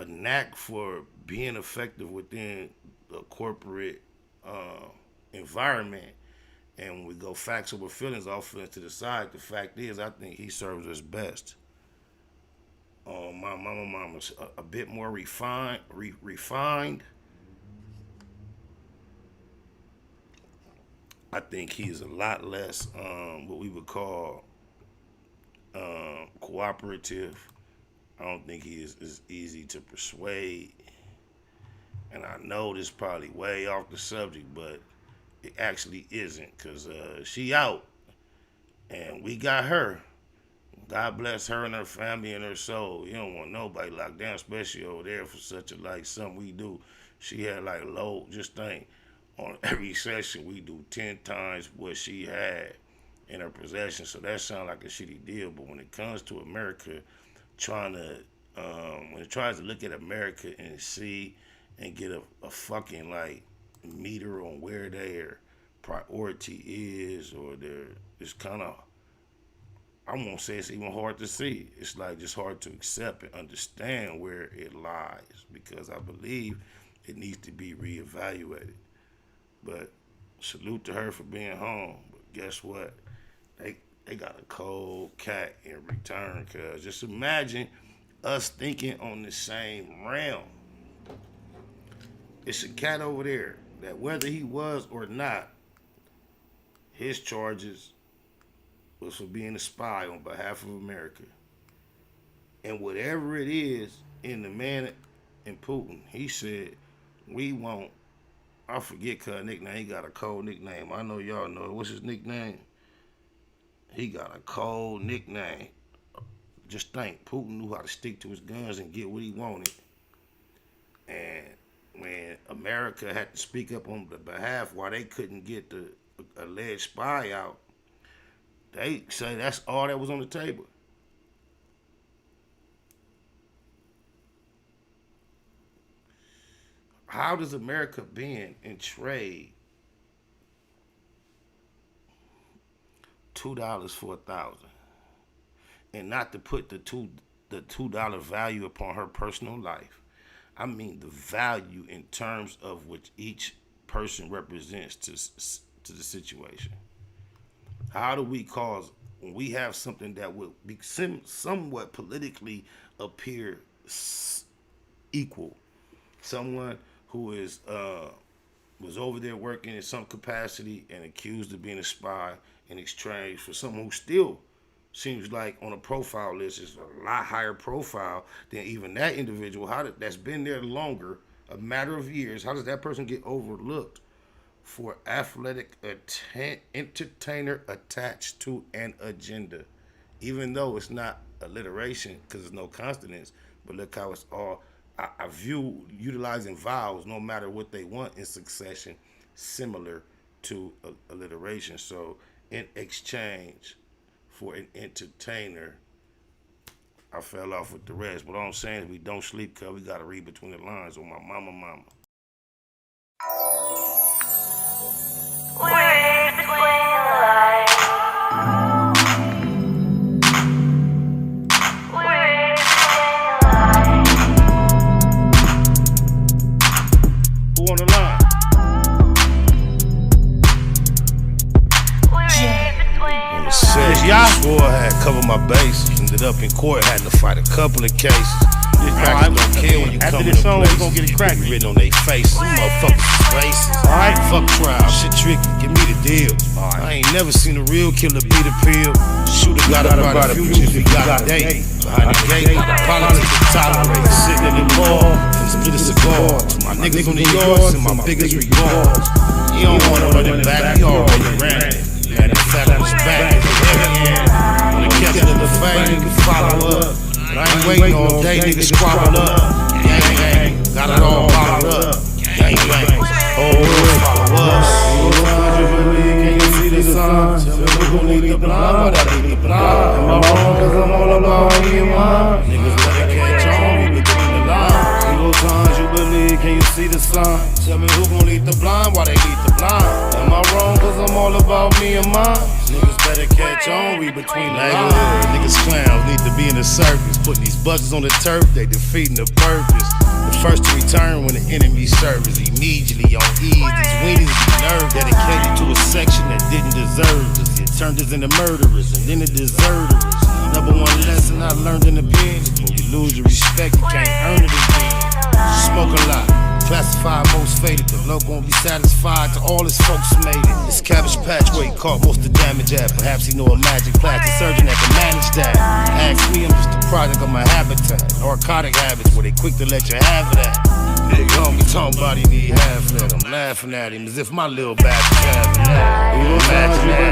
knack for being effective within the corporate environment. And when we go facts over feelings, all feelings to the side, the fact is, I think he serves us best. My mama's a bit more refined. I think he's a lot less what we would call cooperative. I don't think he is as easy to persuade. And I know this is probably way off the subject, but it actually isn't, because she out. And we got her. God bless her and her family and her soul. You don't want nobody locked down, especially over there for such something we do. She had just think, on every session we do 10 times what she had in her possession. So that sounds like a shitty deal. But when it comes to America, when it tries to look at America and see and get a fucking meter on where their priority is, or it's kind of, I won't say it's even hard to see. It's just hard to accept and understand where it lies, because I believe it needs to be reevaluated. But salute to her for being home. But guess what? They got a cold cat in return, cuz just imagine us thinking on the same realm. It's a cat over there that, whether he was or not, his charges was for being a spy on behalf of America. And whatever it is in the man in Putin, he said, we won't, I forget cuz nickname, he got a cold nickname. I know y'all know it. What's his nickname? He got a cold nickname. Just think, Putin knew how to stick to his guns and get what he wanted. And when America had to speak up on the behalf why they couldn't get the alleged spy out, they say that's all that was on the table. How does America bend and trade $2 for 1,000, and not to put the $2 value upon her personal life? I mean the value in terms of which each person represents to the situation. How do we cause when we have something that would be somewhat politically appear equal, someone who is was over there working in some capacity and accused of being a spy in exchange for someone who still seems like on a profile list is a lot higher profile than even that individual. That's been there longer, a matter of years. How does that person get overlooked for athletic entertainer attached to an agenda? Even though it's not alliteration because there's no consonants, but look how it's all. I view utilizing vowels, no matter what they want in succession, similar to alliteration. So in exchange for an entertainer, I fell off with the rest. But all I'm saying is we don't sleep because we got to read between the lines on my mama. Read between the lines. Read between the lines. Who on the line? On the set, swore I had covered my bases. Ended up in court, had to fight a couple of cases. I don't care when you come in the place. We gonna get it cracking. Written on their faces. Them motherfuckers is racist. Alright, fuck trial. Shit tricky. Give me the deal. I ain't never seen a real killer beat a pill. Shooter got about a future if he got a date. Behind the gate, politics to tolerate. Sitting in the bar, and split a cigar. My niggas on the yards and my biggest regards. He don't wanna run it back, he already ran it. Man, the fat on his back is heavy. When the catch of the fame, you can follow up. But I ain't waiting all day, niggas squabble up. Gang, gang, got it all bottled up. Gang, bang, whole world follow us. Can you see the sun? Tell me who gon' need the blind, but I need the blind. Am I wrong? Cause I'm all about me and mine. Niggas better catch on, we between the lines. Single times you believe, can you see the sun? Tell me who gon' lead the blind, why they lead the blind? Am I wrong? Cause I'm all about me and mine. Niggas better catch on, we between the lines. Niggas clowns need to be in the circus. Putting these buzzers on the turf, they defeating the purpose. The first to return when the enemy serves. Immediately on ease, these weenies be nerve. Dedicated to a section that didn't deserve us. It turned us into murderers and then the deserters. Number one lesson I learned in the pen. When you lose your respect, you can't earn it again. Smoke a lot. Classified most faded, the low gon' be satisfied to all his folks made it. This Cabbage Patch where he caught most of the damage at. Perhaps he know a magic plastic surgeon that can manage that. Ask me, I'm just a product of my habitat. Narcotic habits where they quick to let you have it at. Big homie talking about he need half of that. I'm laughing at him as if my little bastard's having that. You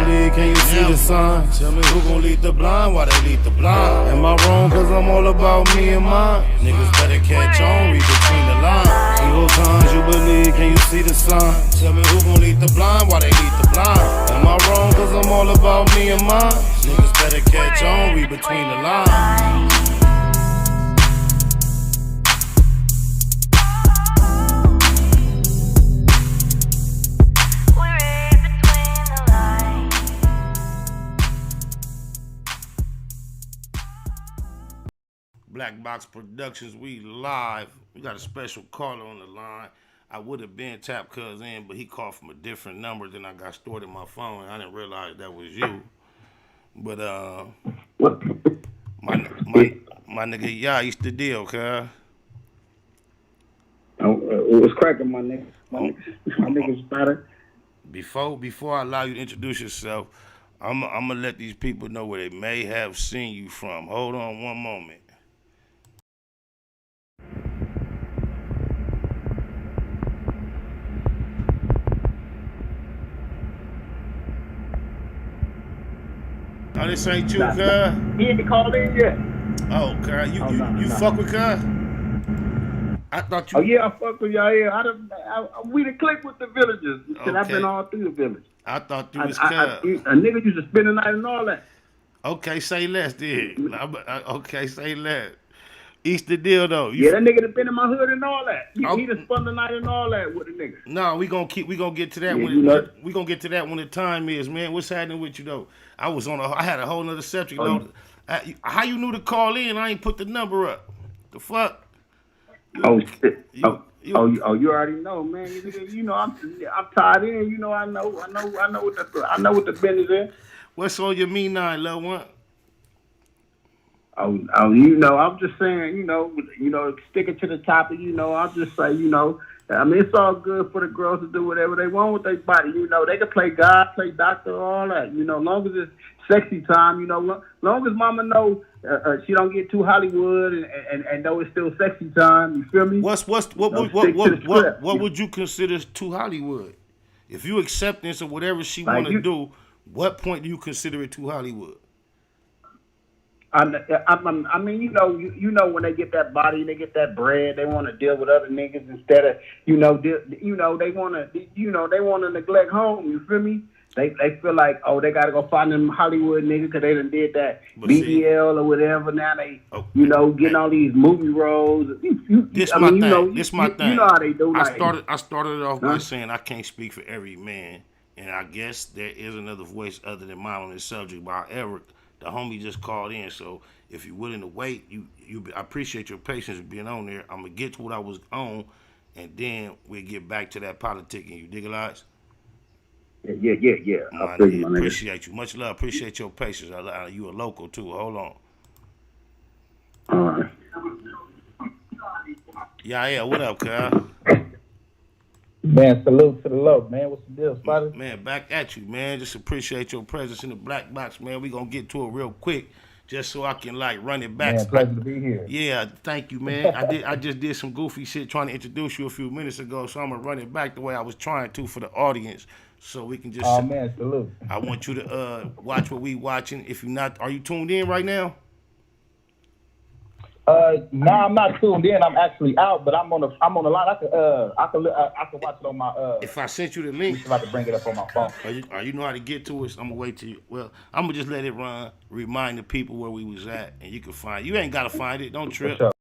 believe, can you see the sun? Tell me who gon' lead the blind, why they lead the blind? Am I wrong cause I'm all about me and mine? Niggas better catch on, read between the lines. Single times you believe, can you see the sun? Tell me who gon' lead the blind, why they lead the blind? Am I wrong cause I'm all about me and mine? Niggas better catch on, read between the lines. Black Box Productions, we live. We got a special caller on the line. I would have been tapped cuz in, but he called from a different number than I got stored in my phone. I didn't realize that was you. But my nigga YAH used to deal, cuz. What's cracking, my nigga? My nigga's better. Before I allow you to introduce yourself, I'm gonna let these people know where they may have seen you from. Hold on one moment. Oh, this ain't you, cuz? He ain't called in yet. Oh, cuz, you fuck with cuz? I thought you. Oh yeah, I fuck with y'all. Yeah, we done clicked with the villagers. Okay. I've been all through the village. I thought you was cuz. A nigga used to spend the night and all that. Okay, say less, then. Okay, say less. East the deal though. Yeah, that nigga done been in my hood and all that. He done spun the night and all that with the nigga. No, we gonna get to that we gonna get to that when the time is, man. What's happening with you though? I had a whole nother subject. How you knew to call in? I ain't put the number up. The fuck? Shit. You already know, man. You know I'm tied in. You know I know what the business is. What's on your me nine, little one? I'm just saying, sticking to the topic, I'll just say, I mean, it's all good for the girls to do whatever they want with their body. They can play God, play doctor, all that. Long as it's sexy time. Long as Mama know she don't get too Hollywood and know it's still sexy time. You feel me? What would you consider too Hollywood? If you acceptance of whatever she want to do, what point do you consider it too Hollywood? I mean, when they get that body, they get that bread, they want to deal with other niggas instead of, they want to neglect home. You feel me? They feel like, oh, they got to go find them Hollywood niggas because they done did that BBL or whatever. Now they, getting all these movie roles. This my thing. You know how they do. I started it off by saying I can't speak for every man, and I guess there is another voice other than mine on this subject. But however, the homie just called in, so if you're willing to wait, I appreciate your patience being on there. I'm gonna get to what I was on, and then we'll get back to that politicking. You dig, Elias? Yeah. I appreciate you. Much love. Appreciate your patience. You a local too. Hold on. All right. Yeah. What up, Kyle? Man, salute to the low, man. What's the deal, Spider? Man, back at you, man. Just appreciate your presence in the black box, man. We gonna get to it real quick, just so I can run it back. Man, pleasure to be here. Yeah, thank you, man. I just did some goofy shit trying to introduce you a few minutes ago, so I'm gonna run it back the way I was trying to for the audience, so we can just. Oh man, salute. I want you to watch what we watching. If you're not, are you tuned in right now? No, I'm not tuned in. I'm actually out, but I'm on the line. I can watch it on my. If I sent you the link, I'm about to bring it up on my phone. You know how to get to it. So I'm gonna wait till you. Well, I'm gonna just let it run. Remind the people where we was at, and you can find. You ain't gotta find it. Don't trip. Sure.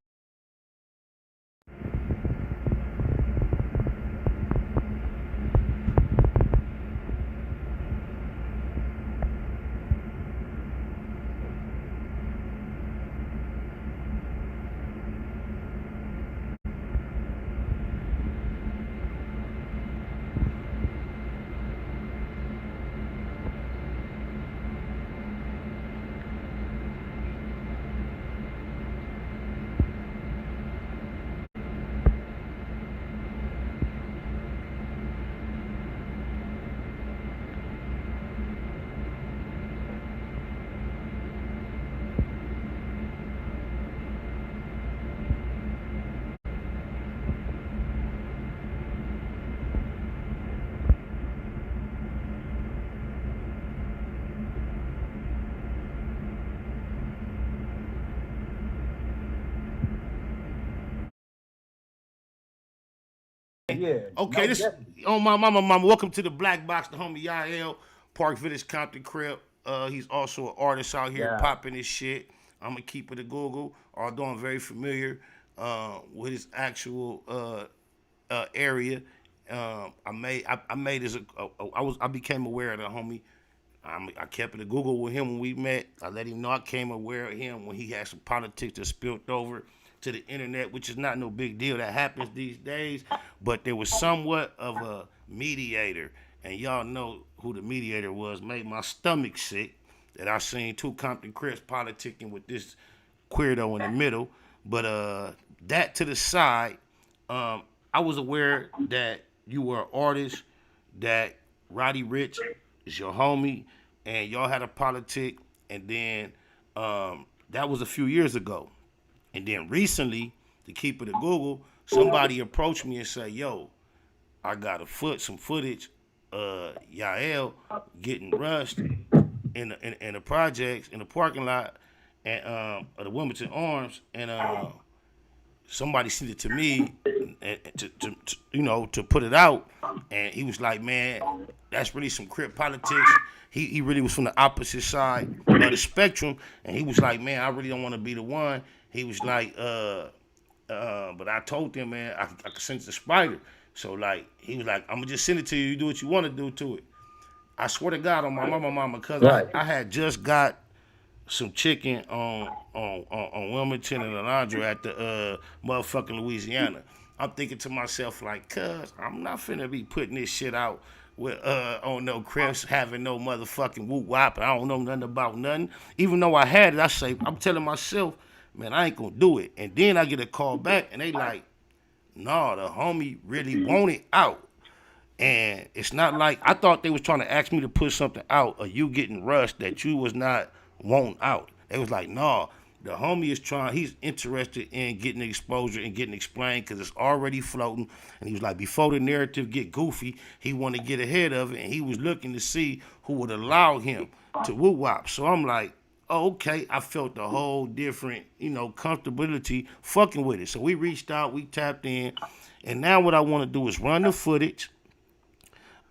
Yeah. Okay, this on my mama. Welcome to the Black Box, the homie YAH-L, Park Village, Compton Crib. He's also an artist out here popping his shit. I'm gonna keep it a Google, although I'm very familiar with his actual area. I became aware of the homie. I kept it a Google with him when we met. I let him know I came aware of him when he had some politics that spilled over to the internet, which is not no big deal. That happens these days. But there was somewhat of a mediator, and y'all know who the mediator was. Made my stomach sick that I seen two Compton Crips politicking with this queerdo in the middle. But that to the side, I was aware that you were an artist, that Roddy Ricch is your homie, and y'all had a politic, and then that was a few years ago. And then recently, to keep it at Google, somebody approached me and said, yo, I got some footage of YAH-L getting rushed in the projects, in the parking lot and of the Wilmington Arms, and somebody sent it to me to put it out, and he was like, man, that's really some Crip politics. He really was from the opposite side of the spectrum, and he was like, man, I really don't want to be the one. He was like, but I told him, man, I could send it to Spider. So like, he was like, I'm gonna just send it to you. You do what you want to do to it. I swear to God on my mama, because I had just got some chicken on Wilmington and Alondra at the motherfucking Louisiana. I'm thinking to myself like, cuz I'm not finna be putting this shit out with on no Crips having no motherfucking whoop wop. I don't know nothing about nothing. Even though I had it, I'm telling myself, man, I ain't gonna do it. And then I get a call back and they like, nah, the homie really want it out. And it's not like I thought they was trying to ask me to put something out or you getting rushed that you was not wanting out. They was like, nah, the homie is he's interested in getting exposure and getting explained because it's already floating. And he was like, before the narrative get goofy, he want to get ahead of it. And he was looking to see who would allow him to woo wop. So I'm like, oh, okay. I felt the whole different, comfortability fucking with it. So we reached out, we tapped in. And now what I want to do is run the footage.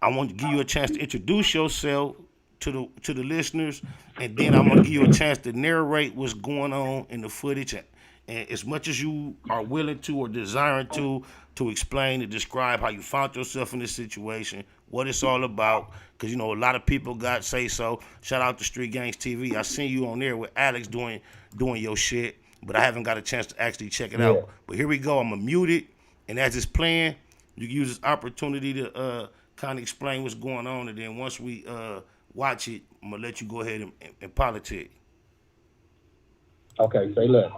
I want to give you a chance to introduce yourself to the listeners, and then I'm gonna give you a chance to narrate what's going on in the footage, and as much as you are willing to or desiring to explain and describe how you found yourself in this situation, what it's all about, because a lot of people got say so. Shout out to Street Gangs TV. I seen you on there with Alex doing your shit, but I haven't got a chance to actually check it out. But here we go. I'm gonna mute it, and as it's playing, you can use this opportunity to kind of explain what's going on, and then once we watch it, I'm gonna let you go ahead and politic. Okay, say less.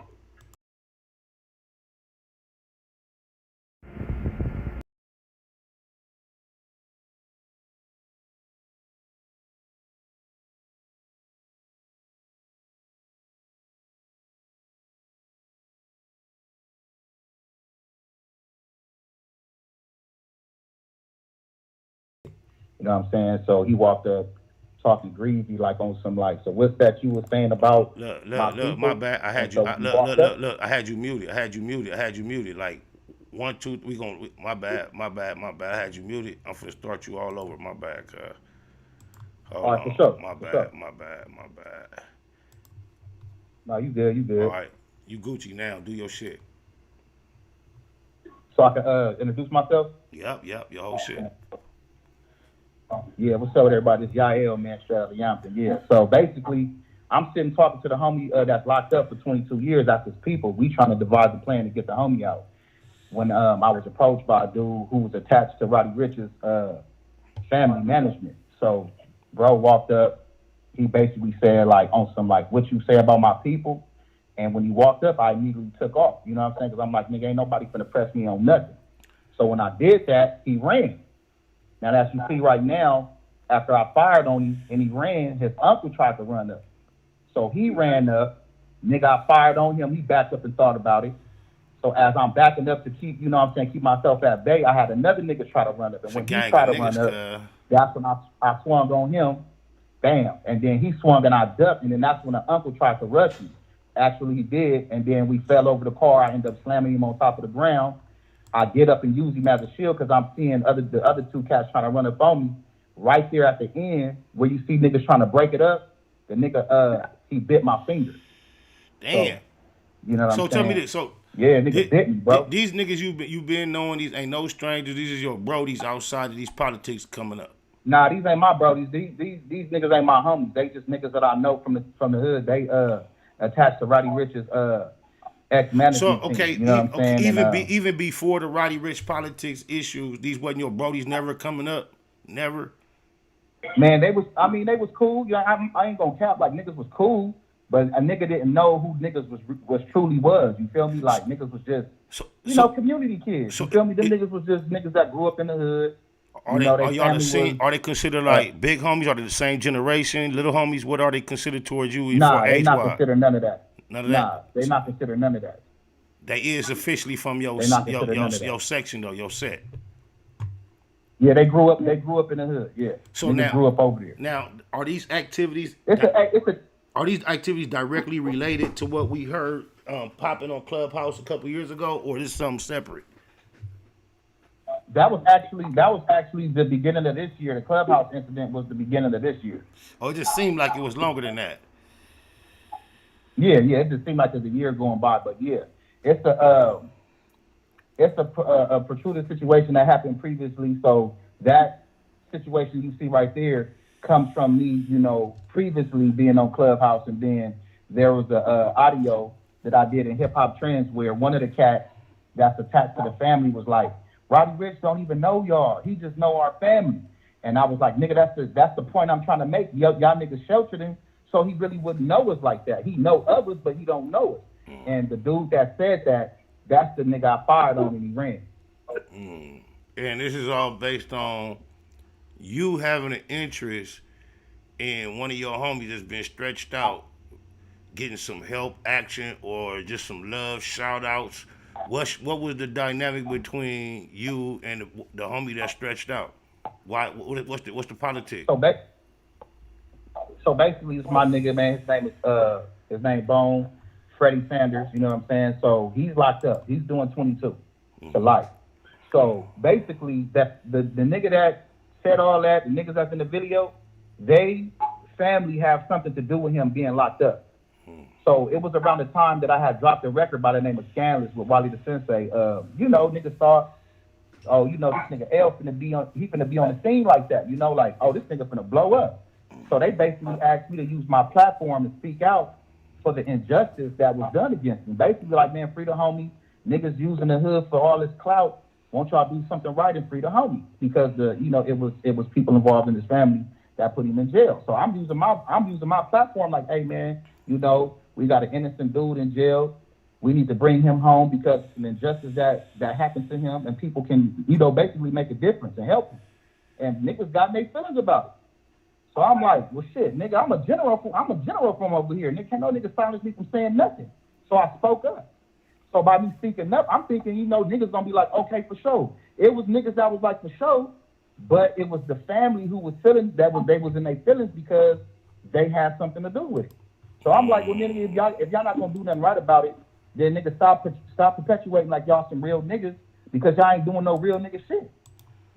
You know what I'm saying? So he walked up talking greasy, like on some so what's that you were saying about look, my bad. I had you. Look, I had you muted. Like 1, 2, my bad. I had you muted. I'm finna start you all over. My bad, cuz. All right, for sure. My bad. No, you good. All right, you Gucci now. Do your shit. So I can introduce myself? Yep, your whole shit. Yeah, what's up with everybody? This YAH-L, man, straight out of Yampton. Yeah, so basically, I'm sitting talking to the homie that's locked up for 22 years after his people. We trying to devise a plan to get the homie out. When I was approached by a dude who was attached to Roddy Rich's family management. So, bro walked up. He basically said, on some, what you say about my people? And when he walked up, I immediately took off. You know what I'm saying? Because I'm like, nigga, ain't nobody finna press me on nothing. So when I did that, he ran. Now, as you see right now, after I fired on him and he ran, his uncle tried to run up. So he ran up. Nigga, I fired on him. He backed up and thought about it. So as I'm backing up to keep, keep myself at bay, I had another nigga try to run up. And when he tried to run up, that's when I swung on him. Bam. And then he swung and I ducked. And then that's when the uncle tried to rush me. Actually, he did. And then we fell over the car. I ended up slamming him on top of the ground. I get up and use him as a shield because I'm seeing the other two cats trying to run up on me. Right there at the end, where you see niggas trying to break it up, the nigga, he bit my finger. Damn. So, you know what I'm saying? So tell me this. So yeah, niggas bit me, bro. These niggas you been knowing, these ain't no strangers. These is your brodies outside of these politics coming up. Nah, these ain't my brodies. These niggas ain't my homies. They just niggas that I know from the hood. They attached to Roddy Rich's ex-management. So okay, team, you know what I'm saying? Even before the Roddy Rich politics issues, these wasn't your brodies never coming up, never. Man, they was cool. You know, I ain't gonna cap, niggas was cool, but a nigga didn't know who niggas was truly was. You feel me? Niggas was just community kids. You feel me? Them niggas was just niggas that grew up in the hood. Are y'all the same? Are they considered big homies? Are they the same generation? Little homies? What are they considered towards you? Nah, they not considered none of that. None of that. Nah, they not considered none of that. They is officially from your section though, your set. Yeah, they grew up in the hood. Yeah. So niggas now grew up over there. Now, are these activities? Are these activities directly related to what we heard popping on Clubhouse a couple years ago, or is this something separate? That was actually the beginning of this year. The Clubhouse incident was the beginning of this year. Oh, it just seemed like it was longer than that. Yeah, it just seemed like there's a year going by, but yeah, it's a protruded situation that happened previously. So that situation you see right there comes from me, previously being on Clubhouse, and then there was a audio that I did in Hip Hop Trends where one of the cats that's attached to the family was like, Roddy Rich don't even know y'all. He just know our family. And I was like, nigga, that's the point I'm trying to make. Y'all niggas sheltered him, so he really wouldn't know us like that. He know of us, but he don't know us. And the dude that said that, that's the nigga I fired on and he ran. And this is all based on you having an interest in one of your homies that's been stretched out, getting some help, action, or just some love, shout outs. What was the dynamic between you and the homie that stretched out? Why? What's the politics? So basically, it's my nigga, man. His name Bone, Freddie Sanders. You know what I'm saying? So he's locked up. He's doing 22 to life. So basically, that the nigga that said all that, the niggas that's in the video, they family have something to do with him being locked up. So it was around the time that I had dropped a record by the name of Scandalous with Wally the Sensei. Niggas thought, oh, this nigga L finna be on the scene like that. Like, oh, this nigga finna blow up. So they basically asked me to use my platform to speak out for the injustice that was done against me. Basically, like, man, free the homie. Niggas using the hood for all this clout. Won't y'all do something right and free the homie? Because it was people involved in his family that put him in jail. So I'm using my platform like, hey man, we got an innocent dude in jail. We need to bring him home because an injustice that happened to him, and people can, basically make a difference and help him. And niggas got their feelings about it. So I'm like, well shit, nigga, I'm a general from over here. Nigga, can't no nigga silence me from saying nothing. So I spoke up. So by me speaking up, I'm thinking, niggas gonna be like, okay, for sure. It was niggas that was like, for sure, but it was the family who was feeling they was in their feelings because they had something to do with it. So I'm like, well, nigga, if y'all not gonna do nothing right about it, then nigga stop perpetuating like y'all some real niggas because y'all ain't doing no real nigga shit.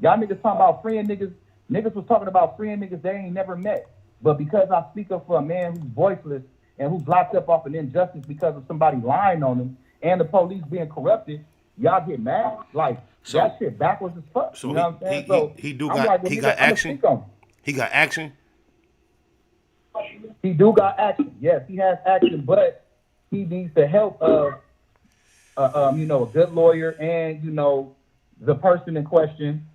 Y'all niggas talking about freeing niggas. Niggas was talking about freeing niggas they ain't never met. But because I speak up for a man who's voiceless and who's locked up off an injustice because of somebody lying on him and the police being corrupted, y'all get mad? Like, that shit backwards as fuck. So you know what I'm saying? he got action? He got action? He do got action. Yes, he has action, but he needs the help of, a good lawyer and, the person in question,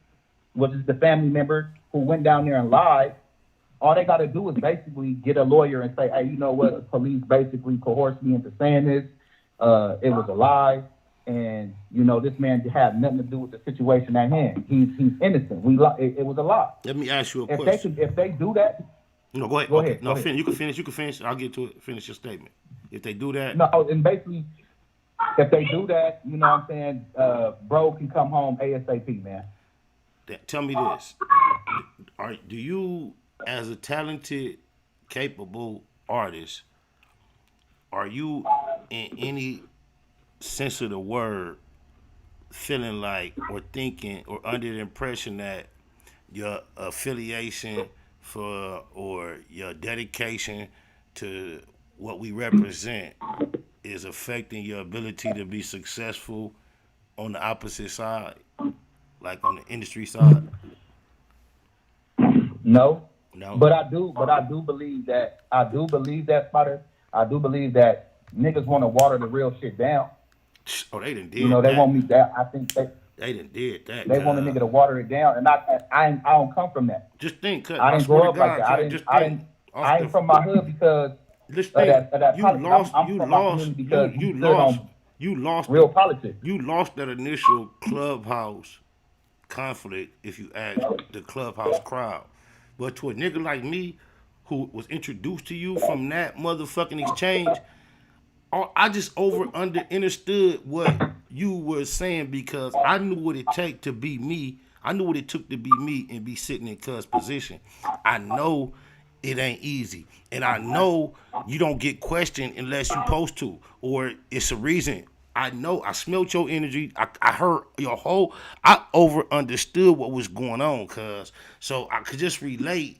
which is the family member who went down there and lied. All they got to do is basically get a lawyer and say, hey, you know what? The police basically coerced me into saying this. It was a lie. And, this man had nothing to do with the situation at hand. He's innocent. It was a lie. Let me ask you a question. If they do that. No, go ahead. Go ahead. No, finish. You can finish. I'll get to it. Finish your statement. If they do that. No, and basically, if they do that, you know what I'm saying, bro can come home ASAP, man. Tell me this. Do you, as a talented, capable artist, are you in any sense of the word feeling like or thinking or under the impression that your affiliation for or your dedication to what we represent is affecting your ability to be successful on the opposite side, like on the industry side? No. But I do believe that Spider. I do believe that niggas want to water the real shit down. Oh, they done did that. They want me that. I think they done did that. They want a nigga to water it down, and I don't come from that. Just think, I didn't grow up like that. I ain't from my hood because you lost real politics. You lost that initial clubhouse conflict if you ask the clubhouse crowd. But to a nigga like me who was introduced to you from that motherfucking exchange, I just understood what you were saying because I knew what it took to be me. I knew what it took to be me and be sitting in Cuz position. I know it ain't easy. And I know you don't get questioned unless you supposed to, or it's a reason. I know, I smelled your energy. I heard I understood what was going on, Cuz. So I could just relate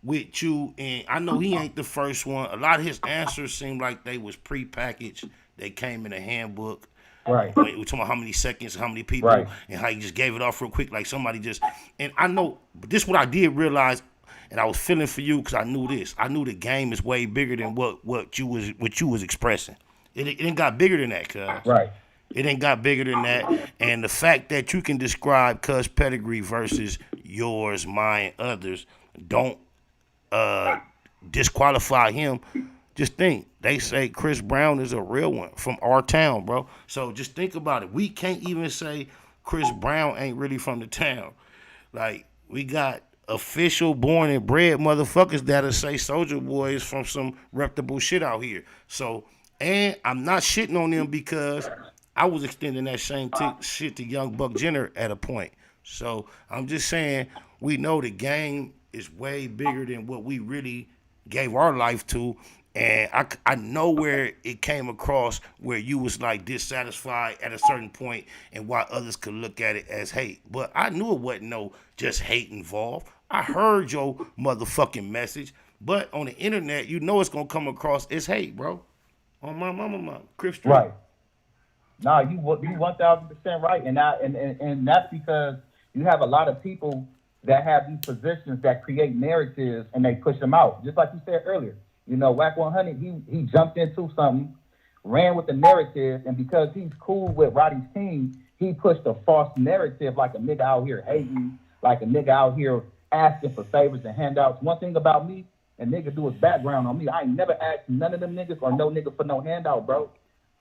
with you, and I know he ain't the first one. A lot of his answers seemed like they was prepackaged. They came in a handbook. Right. We're talking about how many seconds, how many people, right, and how you just gave it off real quick, like somebody just. And I know, but this is what I did realize, and I was feeling for you because I knew this. I knew the game is way bigger than what you was expressing. It got bigger than that, cuz. Right. It ain't got bigger than that. And the fact that you can describe Cuz pedigree versus yours, mine, others, don't disqualify him. Just think, they say Chris Brown is a real one from our town, bro. So just think about it. We can't even say Chris Brown ain't really from the town. Like, we got official born and bred motherfuckers that'll say Soulja Boy is from some reputable shit out here. So, and I'm not shitting on them because I was extending that same shit to Young Buck Jenner at a point. So I'm just saying, we know the game is way bigger than what we really gave our life to. And I know where it came across where you was like dissatisfied at a certain point and why others could look at it as hate. But I knew it wasn't no just hate involved. I heard your motherfucking message. But on the internet, you know it's going to come across as hate, bro. On my mama, Crip Street. Right. Nah, you 1,000% right. And that's because you have a lot of people that have these positions that create narratives and they push them out. Just like you said earlier. You know, Whack 100, he jumped into something, ran with the narrative, and because he's cool with Roddy's team, he pushed a false narrative like a nigga out here hating, like a nigga out here asking for favors and handouts. One thing about me, a nigga do his background on me. I ain't never asked none of them niggas or no nigga for no handout, bro.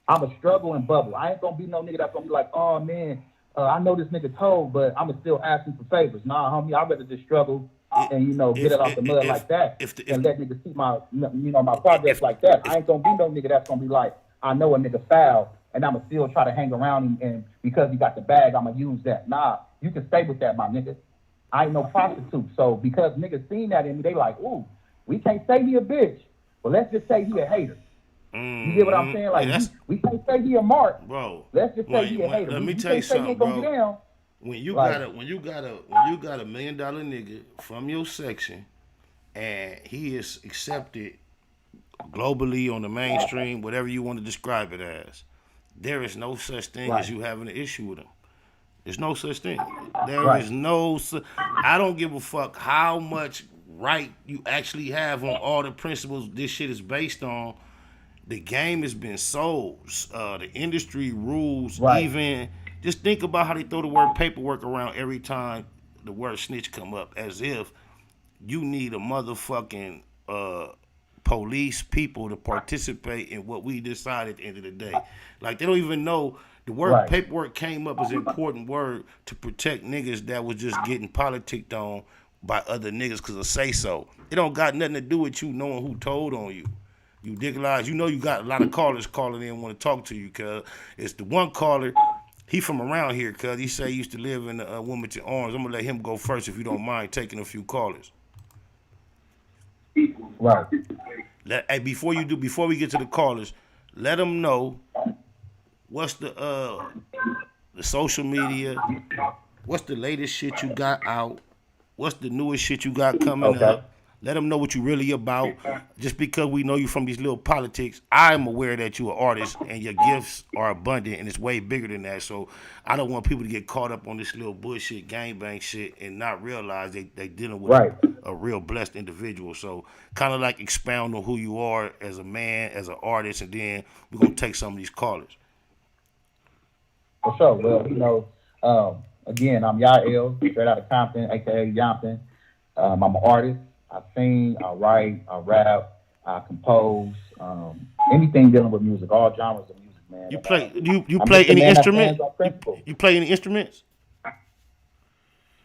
I'm a struggle and bubble. I ain't gonna be no nigga that's gonna be like, oh man, I know this nigga told, but I'm still asking for favors. Nah, homie, I'd rather just struggle and, you know, get it off the mud like that and let niggas see my, you know, my progress like that. I ain't gonna be no nigga that's gonna be like, I know a nigga foul and I'ma still try to hang around him and because he got the bag, I'ma use that. Nah, you can stay with that, my nigga. I ain't no prostitute. So because niggas seen that in me, they like, ooh, we can't say he a bitch, but let's just say he a hater. You get what I'm saying? Like, we can't say he a mark, bro. Let's just say he a hater. Let me tell you something, bro. When you got a $1 million nigga from your section, and he is accepted globally on the mainstream, whatever you want to describe it as, there is no such thing as you having an issue with him. There's no such thing. There is no. I don't give a fuck how much right you actually have on all the principles this shit is based on. The game has been sold. The industry rules. Even just think about how they throw the word paperwork around every time the word snitch come up, as if you need a motherfucking police people to participate in what we decide at the end of the day. Like, they don't even know the word paperwork came up as an important word to protect niggas that was just getting politicked on by other niggas because of say so. It don't got nothing to do with you knowing who told on you. You digitalize, you know you got a lot of callers calling in and want to talk to you, cuz it's the one caller, he from around here, cuz he say he used to live in the Wilmington Arms. I'm gonna let him go first if you don't mind taking a few callers. Right. Hey, before we get to the callers, let them know what's the social media, what's the latest shit you got out, what's the newest shit you got coming up. Let them know what you really about. Just because we know you from these little politics, I'm aware that you're an artist and your gifts are abundant and it's way bigger than that. So I don't want people to get caught up on this little bullshit gangbang shit and not realize they dealing with a real blessed individual. So kind of like expound on who you are as a man, as an artist, and then we're going to take some of these callers. For sure. Well, you know, again, I'm YAH-L, straight out of Compton, a.k.a. Yompton. I'm an artist. I sing, I write, I rap, I compose, anything dealing with music, all genres of music, man. You play you play any instruments? You play any instruments?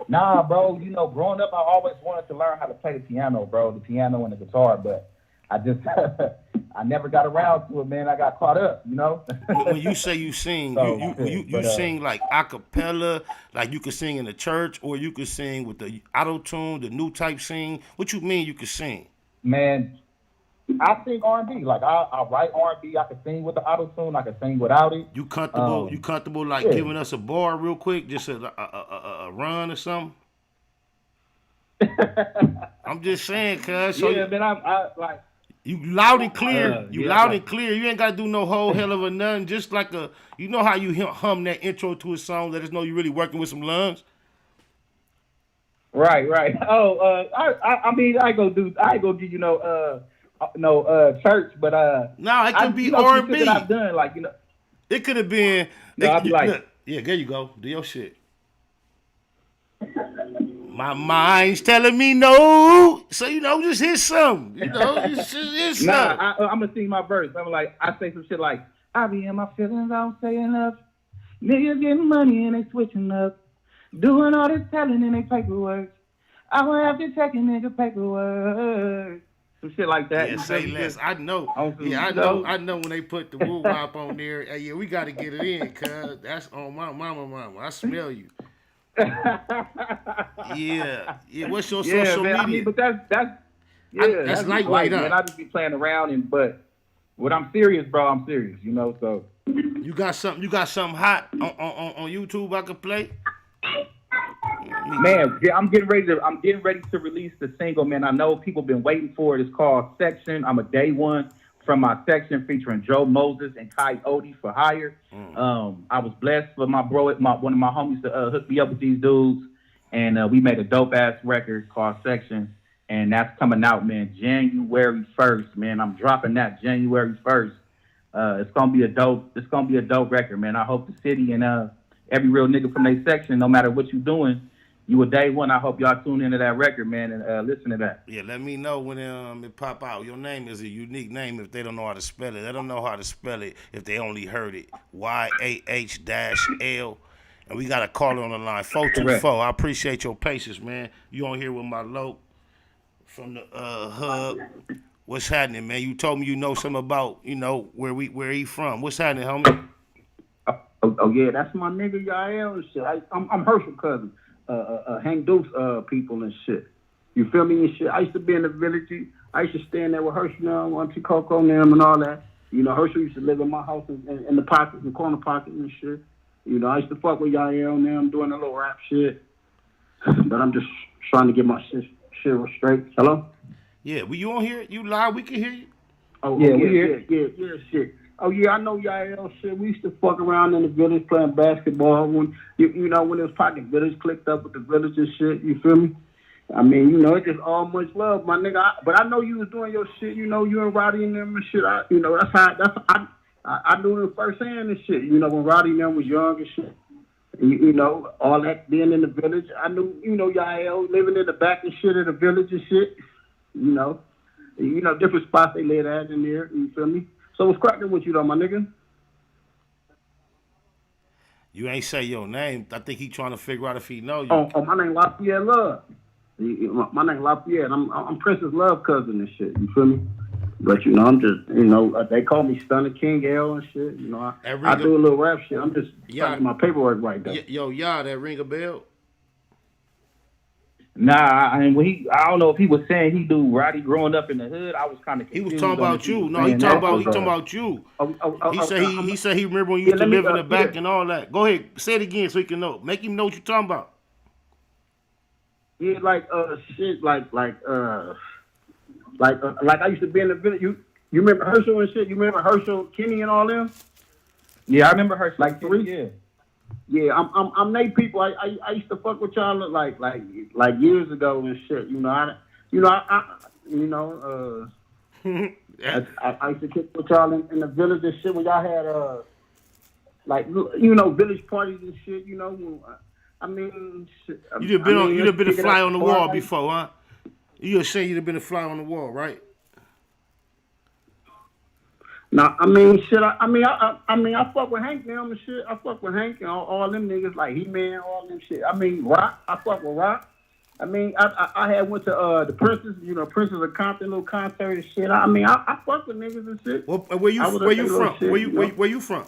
Nah, bro. You know, growing up, I always wanted to learn how to play the piano, bro, the piano and the guitar, but I just I never got around to it, man. I got caught up, you know. When you say you sing, you sing like a cappella, like you could sing in the church, or you could sing with the auto tune, the new type sing. What you mean you could sing? Man, I sing R&B. Like I write R&B. I can sing with the auto tune. I can sing without it. You comfortable? You comfortable like giving us a bar real quick, just a run or something? I'm just saying, cuz. So yeah, man. I like. You loud and clear. And clear. You ain't got to do no whole hell of a nothing. Just like you know how you hum that intro to a song, let us know you really working with some lungs. Right. Oh, I mean, I ain't gonna give you no church, but no, it could be R&B. I've done, like, you know. It could have been. No, I'll be like, look, yeah, there you go. Do your shit. My mind's telling me no. So, just hit some. Just hit some. Nah, I'm going to sing my verse. I'm like, I say some shit like, I be in my feelings, I don't say enough. Niggas getting money and they switching up. Doing all this telling in they paperwork. I will have to check a nigga paperwork. Some shit like that. Yeah, say less. I know. I know when they put the woo wop on there. Hey, yeah, we got to get it in, cuz. That's on my mama. I smell you. Yeah. What's your social media? I mean, but that's lightweight, man. I just be playing around, but when I'm serious, bro, I'm serious. So you got something hot on YouTube I could play? Man, yeah, I'm getting ready to release the single, man. I know people been waiting for it. It's called Section. I'm a day one from my section featuring Joe Moses and Coyote for Hire. I was blessed for my bro, one of my homies to hook me up with these dudes, and we made a dope ass record called Section, and that's coming out, man, January 1st, man. I'm dropping that January 1st. It's gonna be a dope record, man. I hope the city and every real nigga from their section, no matter what you doing, you a day one. I hope y'all tune into that record, man, and listen to that. Yeah, let me know when it pop out. Your name is a unique name if they don't know how to spell it. Let them know how to spell it if they only heard it. YAH-L. And we got a caller on the line, 424. I appreciate your patience, man. You on here with my loc from the hub. What's happening, man? You told me you know something about, where he from. What's happening, homie? Oh yeah, that's my nigga YAH-L and shit. I'm Herschel cousin. Hank Deuce people and shit. You feel me and shit? I used to be in the village. I used to stand there with Herschel now, Auntie Coco and them and all that. Herschel used to live in my house in the pockets, in the corner pocket and shit. I used to fuck with YAH-L and them doing a little rap shit. But I'm just trying to get my shit straight. Hello? Yeah, well, you on here? You live? We can hear you. Oh, yeah, we hear. Yeah, shit. Oh yeah, I know YAH-L shit. We used to fuck around in the village playing basketball when when it was pocket village clicked up with the village and shit. You feel me? I mean, it's just all much love, my nigga. But I know you was doing your shit. You and Roddy and them and shit. I knew it firsthand and shit. When Roddy and them was young and shit. And, all that being in the village. I knew YAH-L living in the back and shit of the village and shit. Different spots they laid at in there. You feel me? So what's cracking with you though, my nigga? You ain't say your name. I think he trying to figure out if he know you. Oh, my name Lafayette Love. My name Lafayette. I'm Princess Love cousin and shit. You feel me? But I'm just they call me Stunner King L and shit. I do a little rap shit. I'm just trying to get my paperwork right though. That ring a bell? Nah, I mean, I don't know if he was saying he do Roddy growing up in the hood. I was kind of confused. He was talking about you. No, he talking about you. He said he remember when you used to live in the back and all that. Go ahead, say it again so he can know. Make him know what you're talking about. Yeah, shit, like I used to be in the village. You remember Herschel and shit? You remember Herschel, Kenny and all them? Yeah, I remember Herschel. Like three. Yeah. Yeah, I'm they people. I used to fuck with y'all like years ago and shit. I used to kick with y'all in the village and shit when y'all had village parties and shit. I mean, shit. You've been a fly on the wall before, huh? You're saying you've been a fly on the wall, right? Nah, I mean, shit. I fuck with Hank now and shit. I fuck with Hank and all them niggas like He-Man, all them shit. I mean, Rock. I fuck with Rock. I mean, I had went to the Princess, Princess of Compton, little concert and shit. I mean, I fuck with niggas and shit. Well, where you from? Shit, where you from?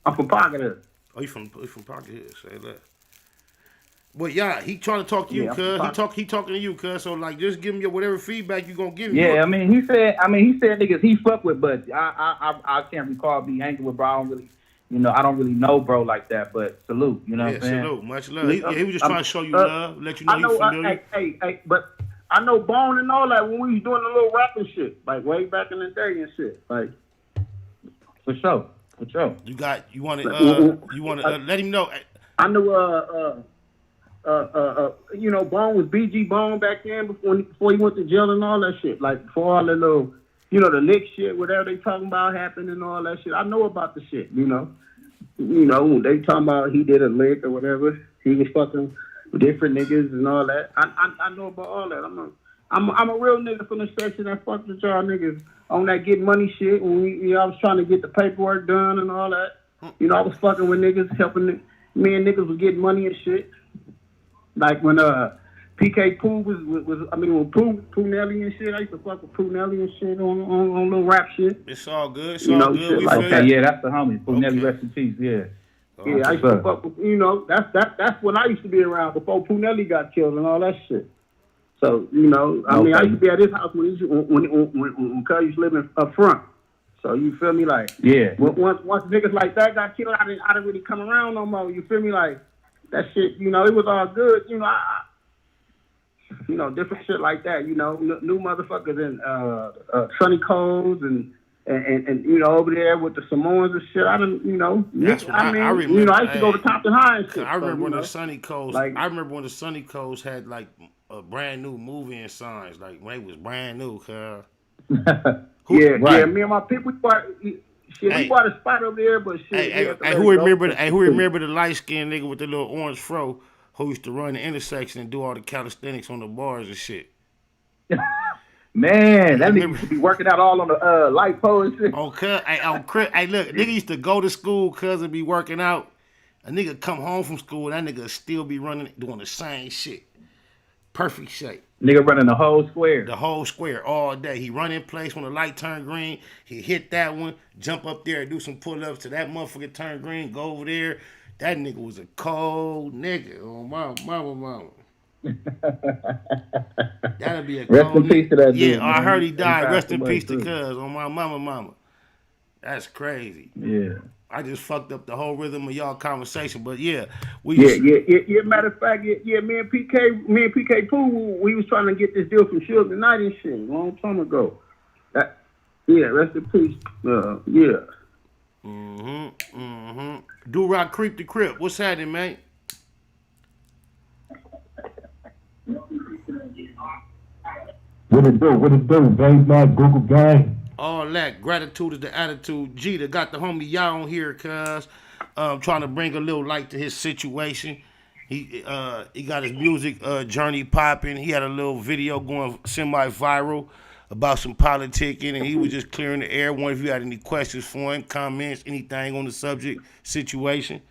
I'm from Pocket Hill. Oh, you from Pocket Hill? Say that. Well, yeah, he trying to talk to you, cuz. He talking to you, cuz. So, just give him your whatever feedback you gonna give him. Yeah, he said niggas he fuck with, but I can't recall be hanging with bro. I don't really know bro like that, but salute, what I'm saying? Salute, much love. He was just trying to show you love, let you know you familiar. Hey, but I know Bone and all that when we was doing the little rapping shit, like way back in the day and shit, like for sure. You want to let him know. I know Bone was BG Bone back then before he went to jail and all that shit. Like before all the little you know, the lick shit, whatever they talking about happened and all that shit. I know about the shit, you know. You know, they talking about he did a lick or whatever. He was fucking with different niggas and all that. I know about all that. I'm a real nigga from the section that fucked with y'all niggas on that get money shit. When I was trying to get the paperwork done and all that. You know, I was fucking with niggas, helping me and niggas was getting money and shit. Like when PK Pooh when Pooh Nelly and shit, I used to fuck with Pooh Nelly and shit on little rap shit. It's all good. It's You all know, good. shit We like feel that. you. Yeah, that's the homie. Pooh Nelly, rest in peace. Yeah. Yeah, I used to fuck with, you know, that's when I used to be around before Pooh Nelly got killed and all that shit. So, you know, I mean, I used to be at his house when Cuz used to live up front. So you feel me, like once niggas like that got killed, I didn't really come around no more. You feel me, like that shit. You know, it was all good. You know, you know, different shit like that. You know, new motherfuckers and Sonny Coles and you know, over there with the Samoans and shit. I didn't, you know, That's what I remember. You know, I used to go to Compton High and shit. I remember when the Sonny Coles. like, I remember when the Sonny Coles had like a brand new movie and signs, like when it was brand new. Yeah, me and my people, we bought a spot over there, but shit. Who remember the light skinned nigga with the little orange fro who used to run the intersection and do all the calisthenics on the bars and shit? Man, that nigga used to be working out all on the light pole and shit. Hey, look, nigga used to go to school, cuz, and be working out. A nigga come home from school, that nigga still be running, doing the same shit. Perfect shape. Nigga running the whole square. The whole square all day. He run in place when the light turn green. He hit that one, jump up there, do some pull-ups till that motherfucker turn green, go over there. That nigga was a cold nigga. Oh, mama. That'll be a Rest cold in peace to that dude. Yeah, I man. heard he died. Rest in away, peace to too. Cuz. On my mama. That's crazy. Yeah. I just fucked up the whole rhythm of y'all conversation, but yeah, Matter of fact, me and PK Pooh, we was trying to get this deal from Suge Knight and shit a long time ago. Rest in peace. Do Rock Creep the Crip. What's happening, man? What it do, Babe Mac, Google Gang? All that. Gratitude is the attitude. Jeter got the homie YAH on here, cuz. Trying to bring a little light to his situation. He got his music journey popping. He had a little video going semi-viral about some politicking, and he was just clearing the air. One, if you had any questions for him, comments, anything on the subject, situation.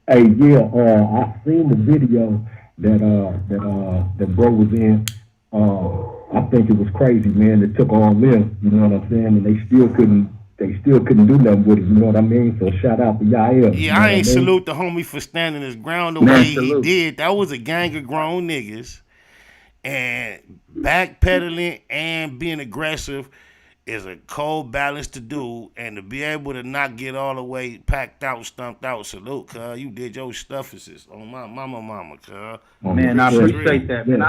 Hey, I seen the video that bro was in. I think it was crazy, man. It took all them, you know what I'm saying, and they still couldn't do nothing with it, you know what I mean? So shout out to YAH-L. Yeah, I ain't salute the homie for standing his ground the way he did. That was a gang of grown niggas, and backpedaling and being aggressive is a cold balance to do, and to be able to not get all the way packed out, stumped out, salute, cuz you did your stuffuses on my mama, cuz. Man, I appreciate that, man.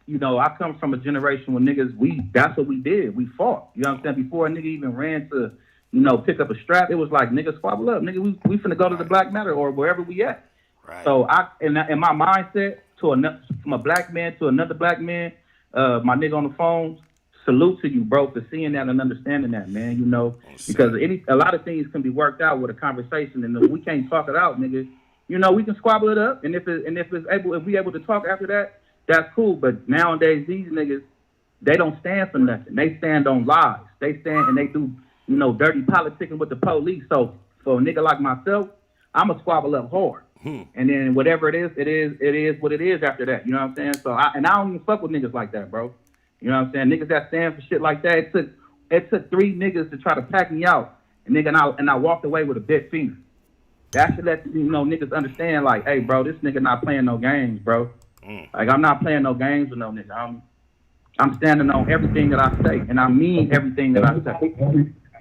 You know, I come from a generation when niggas, that's what we did. We fought. You know what I'm saying? Before a nigga even ran to, you know, pick up a strap, it was like, nigga, squabble up. Nigga, we finna go to the Black Matter or wherever we at. Right. So in my mindset, from a black man to another black man, my nigga on the phone, salute to you, bro, for seeing that and understanding that, man, you know, because a lot of things can be worked out with a conversation, and if we can't talk it out, nigga, you know, we can squabble it up, and if we able to talk after that, that's cool. But nowadays, these niggas, they don't stand for nothing. They stand on lies. They stand and they do, you know, dirty politicking with the police. So for a nigga like myself, I'ma squabble up hard. And then whatever it is what it is after that. You know what I'm saying? So I don't even fuck with niggas like that, bro. You know what I'm saying? Niggas that stand for shit like that. It took 3 niggas to try to pack me out, and nigga, and I walked away with a big finger. That should let niggas understand, like, hey, bro, this nigga not playing no games, bro. Like, I'm not playing no games with no nigga. I'm standing on everything that I say, and I mean everything that I say.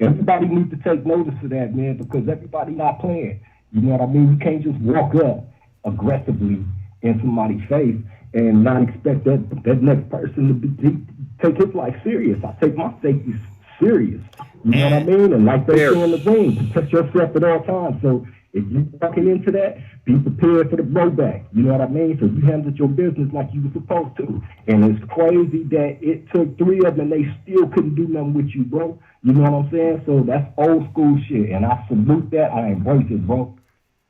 Everybody needs to take notice of that, man, because everybody not playing. You know what I mean? You can't just walk up aggressively in somebody's face and not expect that next person to take his life serious. I take my safety serious. You know what I mean? And like they say in the game, protect yourself at all times. So If you walking into that, be prepared for the blowback. You know what I mean? So you handled your business like you were supposed to. And it's crazy that it took 3 of them and they still couldn't do nothing with you, bro. You know what I'm saying? So that's old school shit. And I salute that. I embrace it, bro.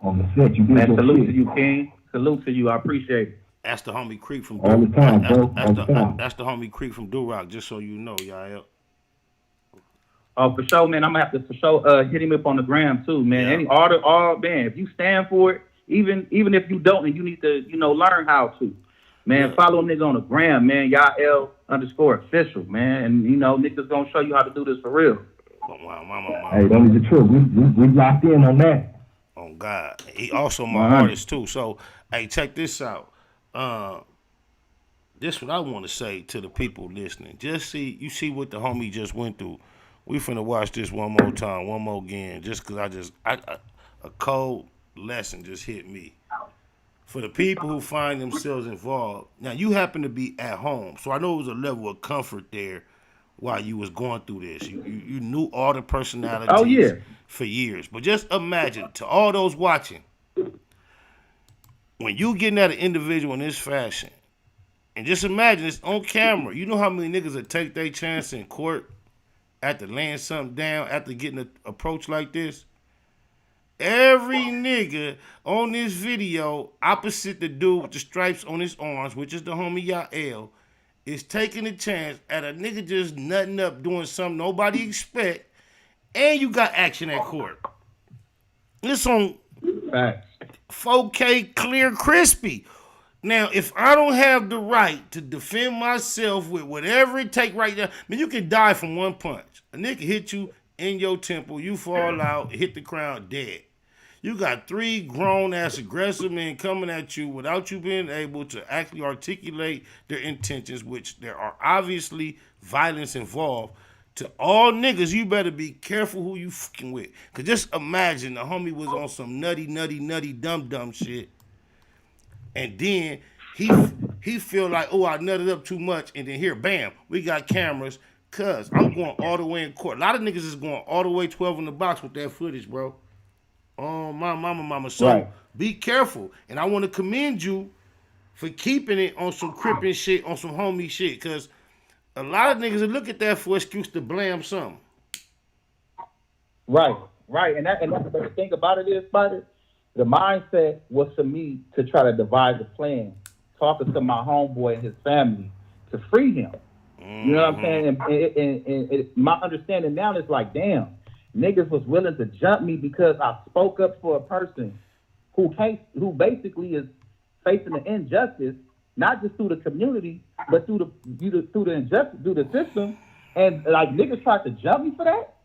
On the set, you did Man, your salute shit. to you, King. Salute to you. I appreciate it. That's the homie Creek from All the time, bro. All the time. That's the homie Creek from Do-Rock, just so you know, YAH-L. Oh, for sure, man. I'm gonna have to for sure hit him up on the gram too, man. Yeah. All man, if you stand for it, even if you don't and you need to, learn how to. Man, follow a nigga on the gram, man, YAH-L_official, man. And niggas gonna show you how to do this for real. Hey, that was the truth. We locked in on that. On God. He also my artist too. So, hey, check this out. This what I want to say to the people listening. You see what the homie just went through. We finna watch this one more time, one more again, just because a cold lesson just hit me. For the people who find themselves involved, now you happen to be at home, so I know it was a level of comfort there while you was going through this. You knew all the personalities for years. But just imagine, to all those watching, when you getting at an individual in this fashion, and just imagine it's on camera. You know how many niggas would take their chance in court after laying something down, after getting an approach like this? Every nigga on this video, opposite the dude with the stripes on his arms, which is the homie YAH-L, is taking a chance at a nigga just nutting up doing something nobody expect, and you got action at court. It's on 4K clear crispy. Now, if I don't have the right to defend myself with whatever it take right now, I mean, you can die from one punch. A nigga hit you in your temple, you fall out, hit the ground, dead. You got 3 grown-ass aggressive men coming at you without you being able to actually articulate their intentions, which there are obviously violence involved. To all niggas, you better be careful who you fucking with. Because just imagine the homie was on some nutty, dumb shit. And then he feel like, oh, I nutted up too much. And then here, bam, we got cameras. Cuz I'm going all the way in court. A lot of niggas is going all the way 12 in the box with that footage, bro. Oh, my mama. So be careful. And I want to commend you for keeping it on some crippin' shit, on some homie shit. Because a lot of niggas will look at that for excuse to blame something. Right. And the thing about it is, Spider, the mindset was for me to try to devise a plan, talking to my homeboy and his family to free him. You know what I'm saying? And my understanding now is like, damn, niggas was willing to jump me because I spoke up for a person who basically is facing the injustice, not just through the community, but through the injustice, through the system. And like niggas tried to jump me for that,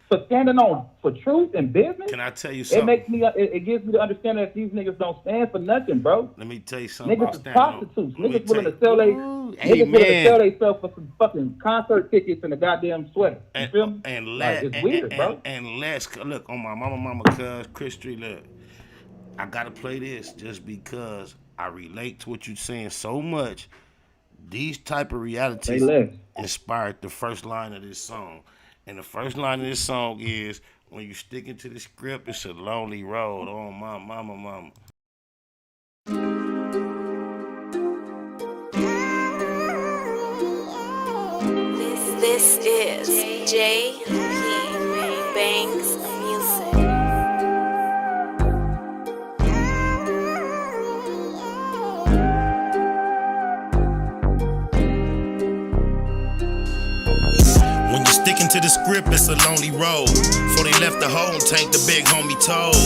for standing on for truth and business. Can I tell you something? It gives me the understanding that these niggas don't stand for nothing, bro. Let me tell you something. Niggas is prostitutes. Niggas willing to sell themselves for some fucking concert tickets and a goddamn sweater. You feel me? It's weird, bro. And look, on my mama, cuz, Chris Street, look, I gotta play this just because I relate to what you're saying so much. These type of realities inspired the first line of this song. And the first line of this song is, when you sticking to the script, it's a lonely road. Oh, my mama. This is J.P. Banks Music. When you're sticking to the script, it's a lonely road. Before they left the hole and tanked the big homie told.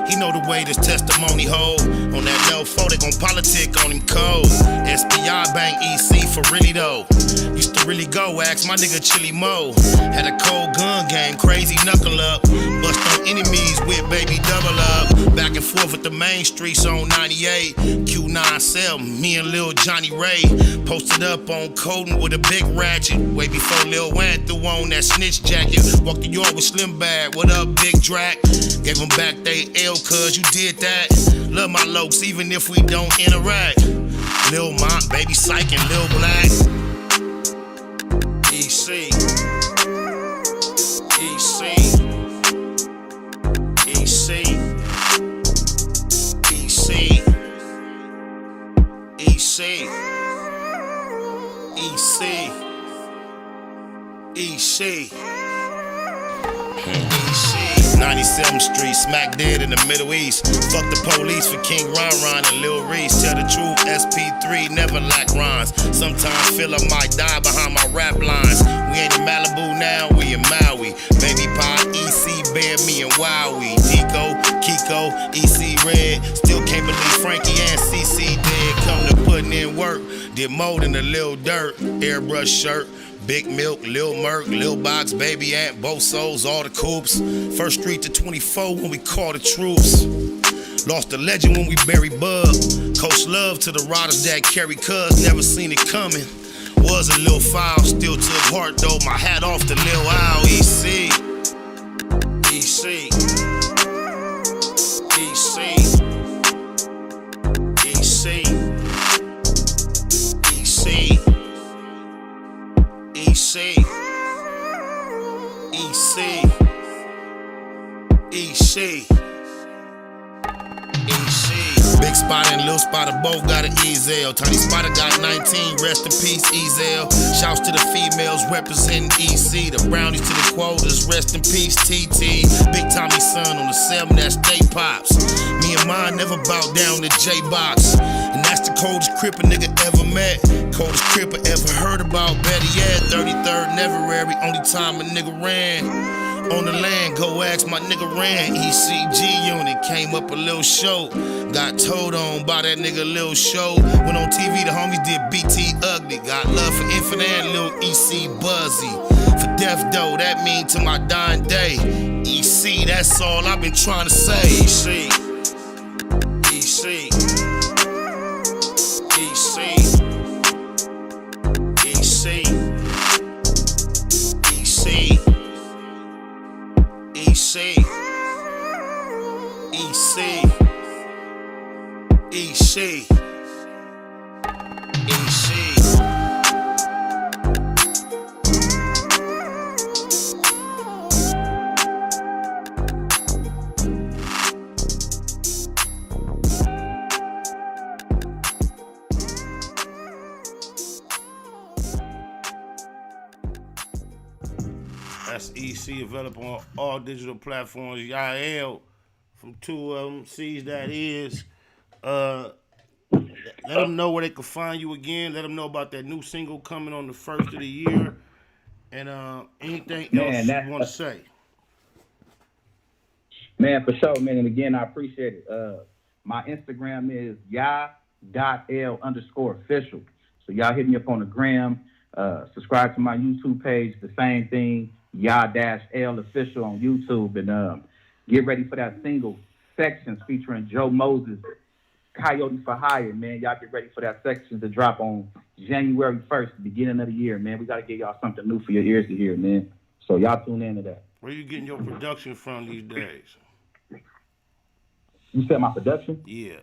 He know the way this testimony hold. On that low 4, they gon' politic on him cold. SPI Bank EC for really though. Used to really go, ask my nigga Chili Mo. Had a cold gun game, crazy knuckle up. Bust on enemies with baby double up. Back and forth with the main streets on 98. Q9 cell, me and Lil Johnny Ray. Posted up on Colton with a big ratchet. Way before Lil Wayne threw on that snitch jacket. Walked to York with Slim Bad, what up Big Drac? Gave them back they L cuz you did that. Love my lokes even if we don't interact. Lil Mont, Baby Psych and Lil Black. EC. EC. EC. 97th Street, smack dead in the Middle East. Fuck the police for King Ron and Lil Reese. Tell the truth, SP3 never lack rhymes. Sometimes feel I might die behind my rap lines. We ain't in Malibu now, we in Maui. Baby Pie, EC, Bear, me and Wowie. Dico, Kiko, EC Red. Still can't believe Frankie and CC dead. Come to putting in work. Did more than a little dirt. Airbrush shirt. Big Milk, Lil Merc, Lil Box, Baby Ant, both souls, all the coops. First Street to 24 when we call the troops. Lost a legend when we buried Bug. Coach love to the riders that carry cuz, never seen it coming. Was a little foul, still took heart though. My hat off to Lil Al, EC. EC. EC. EC. EC. EC, EC, EC, EC. Big Spider and Lil Spider both got an Ezel. Tiny Spider got 19, rest in peace, Ezel. Shouts to the females representing EC. The brownies to the quotas, rest in peace, TT. Big Tommy's son on the 7, that's Stay Pops. Me and mine never bow down to J-Box. And that's the coldest crip a nigga ever met. Coldest crip I ever heard about, better yet. 33rd Neverary, only time a nigga ran. On the land, go ask my nigga Ran. ECG unit, came up a little show. Got told on by that nigga Lil Show. Went on TV, the homies did BT Ugly. Got love for Infinite and Lil EC Buzzy. For death though, that mean to my dying day. EC, that's all I've been trying to say. EC. EC. EC. EC. EC. EC. EC. EC. EC. That's EC, available on all digital platforms. YAH-L from 2 of them. C's that is. Let them know where they can find you again. Let them know about that new single coming on the 1st of the year. And anything else you want to say? Man, for sure, man. And again, I appreciate it. My Instagram is YAH.L_official. So y'all hit me up on the gram. Subscribe to my YouTube page. The same thing. YAH-L official on YouTube. And get ready for that single, Sections, featuring Joe Moses, Coyote for Hire, man. Y'all get ready for that section to drop on January 1st, the beginning of the year, man. We got to give y'all something new for your ears to hear, man. So y'all tune into that. Where you getting your production from these days? You said my production? Yeah.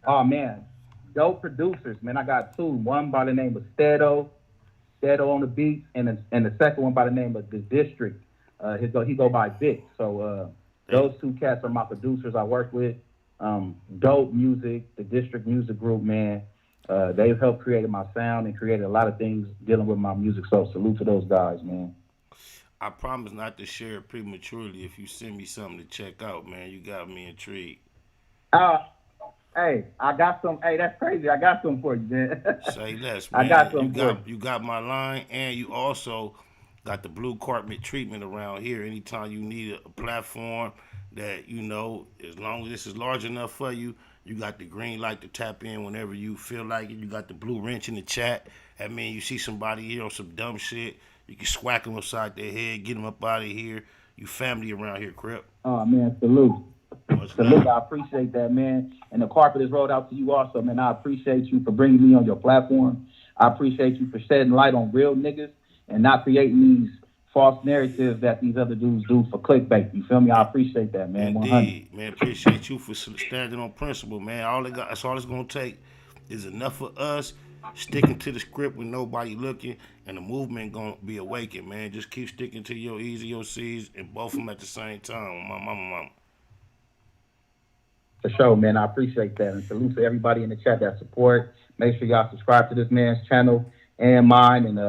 Oh, man. Dope producers, man. I got 2. One by the name of Stedo on the beats, and the second one by the name of The District. He go by Vic. So those 2 cats are my producers I work with. Dope Music, the District Music Group, man. They've helped create my sound and created a lot of things dealing with my music. So salute to those guys, man. I promise not to share it prematurely. If you send me something to check out, man, you got me intrigued. Hey, I got some. Hey, that's crazy. I got some for you, man. Say less, man. I got some for you. You got my line, and you also got the blue carpet treatment around here. Anytime you need a platform that, you know, as long as this is large enough for you, you got the green light to tap in whenever you feel like it. You got the blue wrench in the chat. I mean, you see somebody here on some dumb shit, you can swack them upside their head, get them up out of here. You family around here, Crip. Oh, man, salute. Salute, I appreciate that, man. And the carpet is rolled out to you also, man. I appreciate you for bringing me on your platform. I appreciate you for shedding light on real niggas and not creating these false narratives that these other dudes do for clickbait. You feel me? I appreciate that, man. Indeed, 100. man. Appreciate you for standing on principle, man. That's all it's gonna take is enough of us sticking to the script with nobody looking, and the movement gonna be awakened, man. Just keep sticking to your Easy OCs and both of them at the same time. My mama. For sure, man. I appreciate that. And salute to everybody in the chat that support. Make sure y'all subscribe to this man's channel and mine. And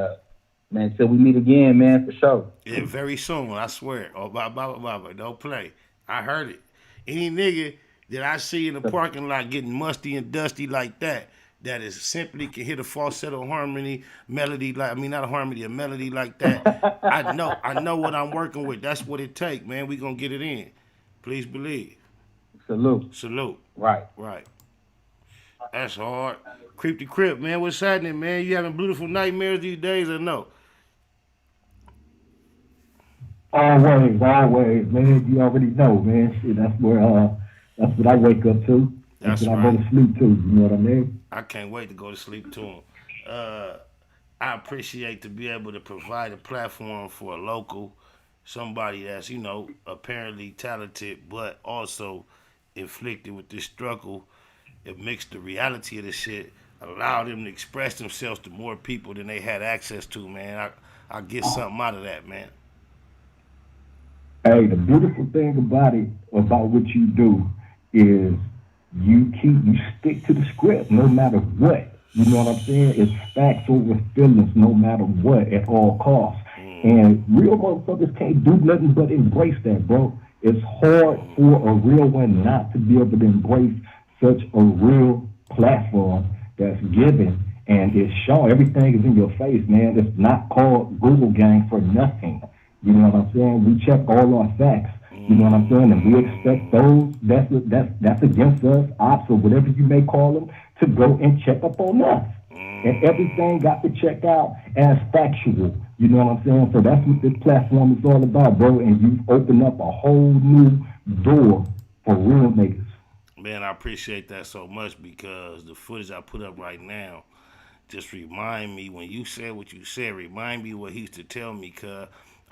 Man, till we meet again, man, for sure. Yeah, very soon, I swear. Oh, blah, blah, blah, blah. Don't play. I heard it. Any nigga that I see in the parking lot getting musty and dusty like that is simply can hit a falsetto harmony, melody, not a harmony, a melody like that. I know what I'm working with. That's what it take, man. We gonna get it in. Please believe. Salute. Right. That's hard. Creep the Crip, man. What's happening, man? You having beautiful nightmares these days or no? Always, man. You already know, man. Shit, that's what I wake up to. That's what I go to sleep to. You know what I mean? I can't wait to go to sleep to him. I appreciate to be able to provide a platform for a local, somebody that's, apparently talented, but also inflicted with this struggle. It makes the reality of the shit allow them to express themselves to more people than they had access to, man. I get something out of that, man. Hey, the beautiful thing about what you do is you stick to the script no matter what. You know what I'm saying? It's facts over feelings no matter what at all costs. And real motherfuckers can't do nothing but embrace that, bro. It's hard for a real one not to be able to embrace such a real platform that's given and it's shown. Everything is in your face, man. It's not called Google Gang for nothing. You know what I'm saying? We check all our facts. You know what I'm saying? And we expect those that's against us, ops or whatever you may call them, to go and check up on us. And everything got to check out as factual. You know what I'm saying? So that's what this platform is all about, bro. And you've opened up a whole new door for real niggas. Man, I appreciate that so much because the footage I put up right now just remind me, when you said what you said, remind me what he used to tell me, cuz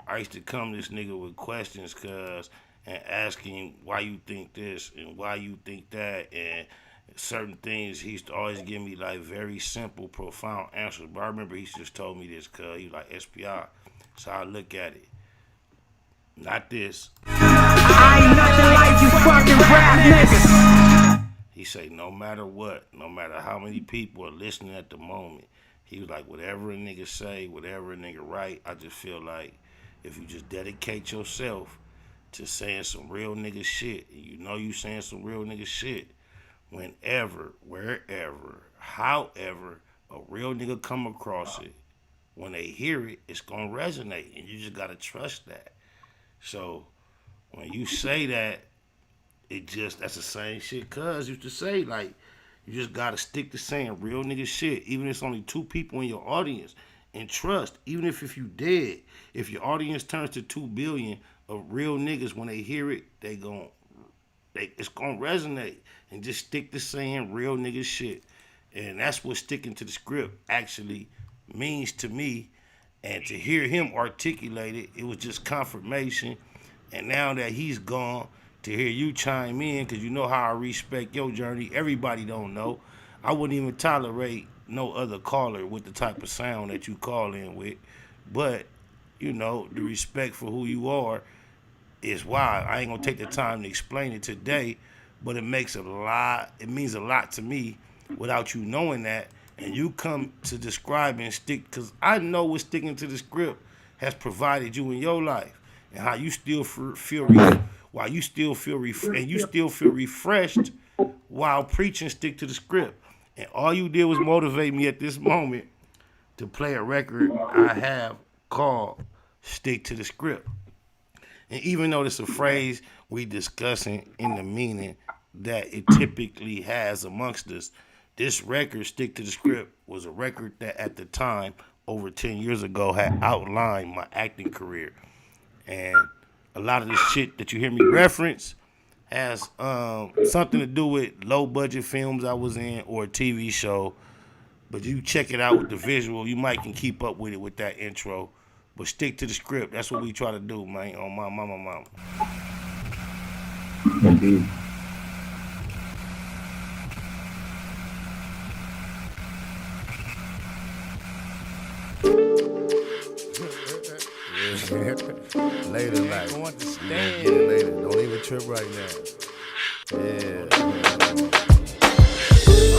I used to come to this nigga with questions, cuz, and ask him why you think this and why you think that, and certain things. He used to always give me like very simple, profound answers. But I remember he just told me this, cuz he was like, SPI. So I look at it. Not this. I ain't nothing like you fucking rap niggas. He say, no matter what, no matter how many people are listening at the moment, he was like, whatever a nigga say, whatever a nigga write, I just feel like if you just dedicate yourself to saying some real nigga shit, and you saying some real nigga shit, whenever, wherever, however, a real nigga come across it, when they hear it, it's gonna resonate, and you just gotta trust that. So when you say that, that's the same shit cuz used to say, like, you just gotta stick to saying real nigga shit, even if it's only 2 people in your audience, and trust, even if you dead, if your audience turns to 2 billion of real niggas, when they hear it, it's gonna resonate, and just stick to saying real nigga shit. And that's what sticking to the script actually means to me. And to hear him articulate it, it was just confirmation. And now that he's gone, to hear you chime in, because you know how I respect your journey. Everybody don't know. I wouldn't even tolerate no other caller with the type of sound that you call in with. But, the respect for who you are is why. I ain't going to take the time to explain it today, but it means a lot to me without you knowing that. And you come to describe and stick, because I know what sticking to the script has provided you in your life, and how you still feel refreshed while preaching stick to the script. And all you did was motivate me at this moment to play a record I have called Stick to the Script. And even though it's a phrase we discussing in the meaning that it typically has amongst us, this record, Stick to the Script, was a record that at the time, over 10 years ago, had outlined my acting career. And a lot of this shit that you hear me reference has something to do with low-budget films I was in or a TV show. But you check it out with the visual, you might can keep up with it with that intro. But stick to the script. That's what we try to do, man, on my mama. Indeed. Later, like, you want to get it later. Don't even trip right now. Yeah.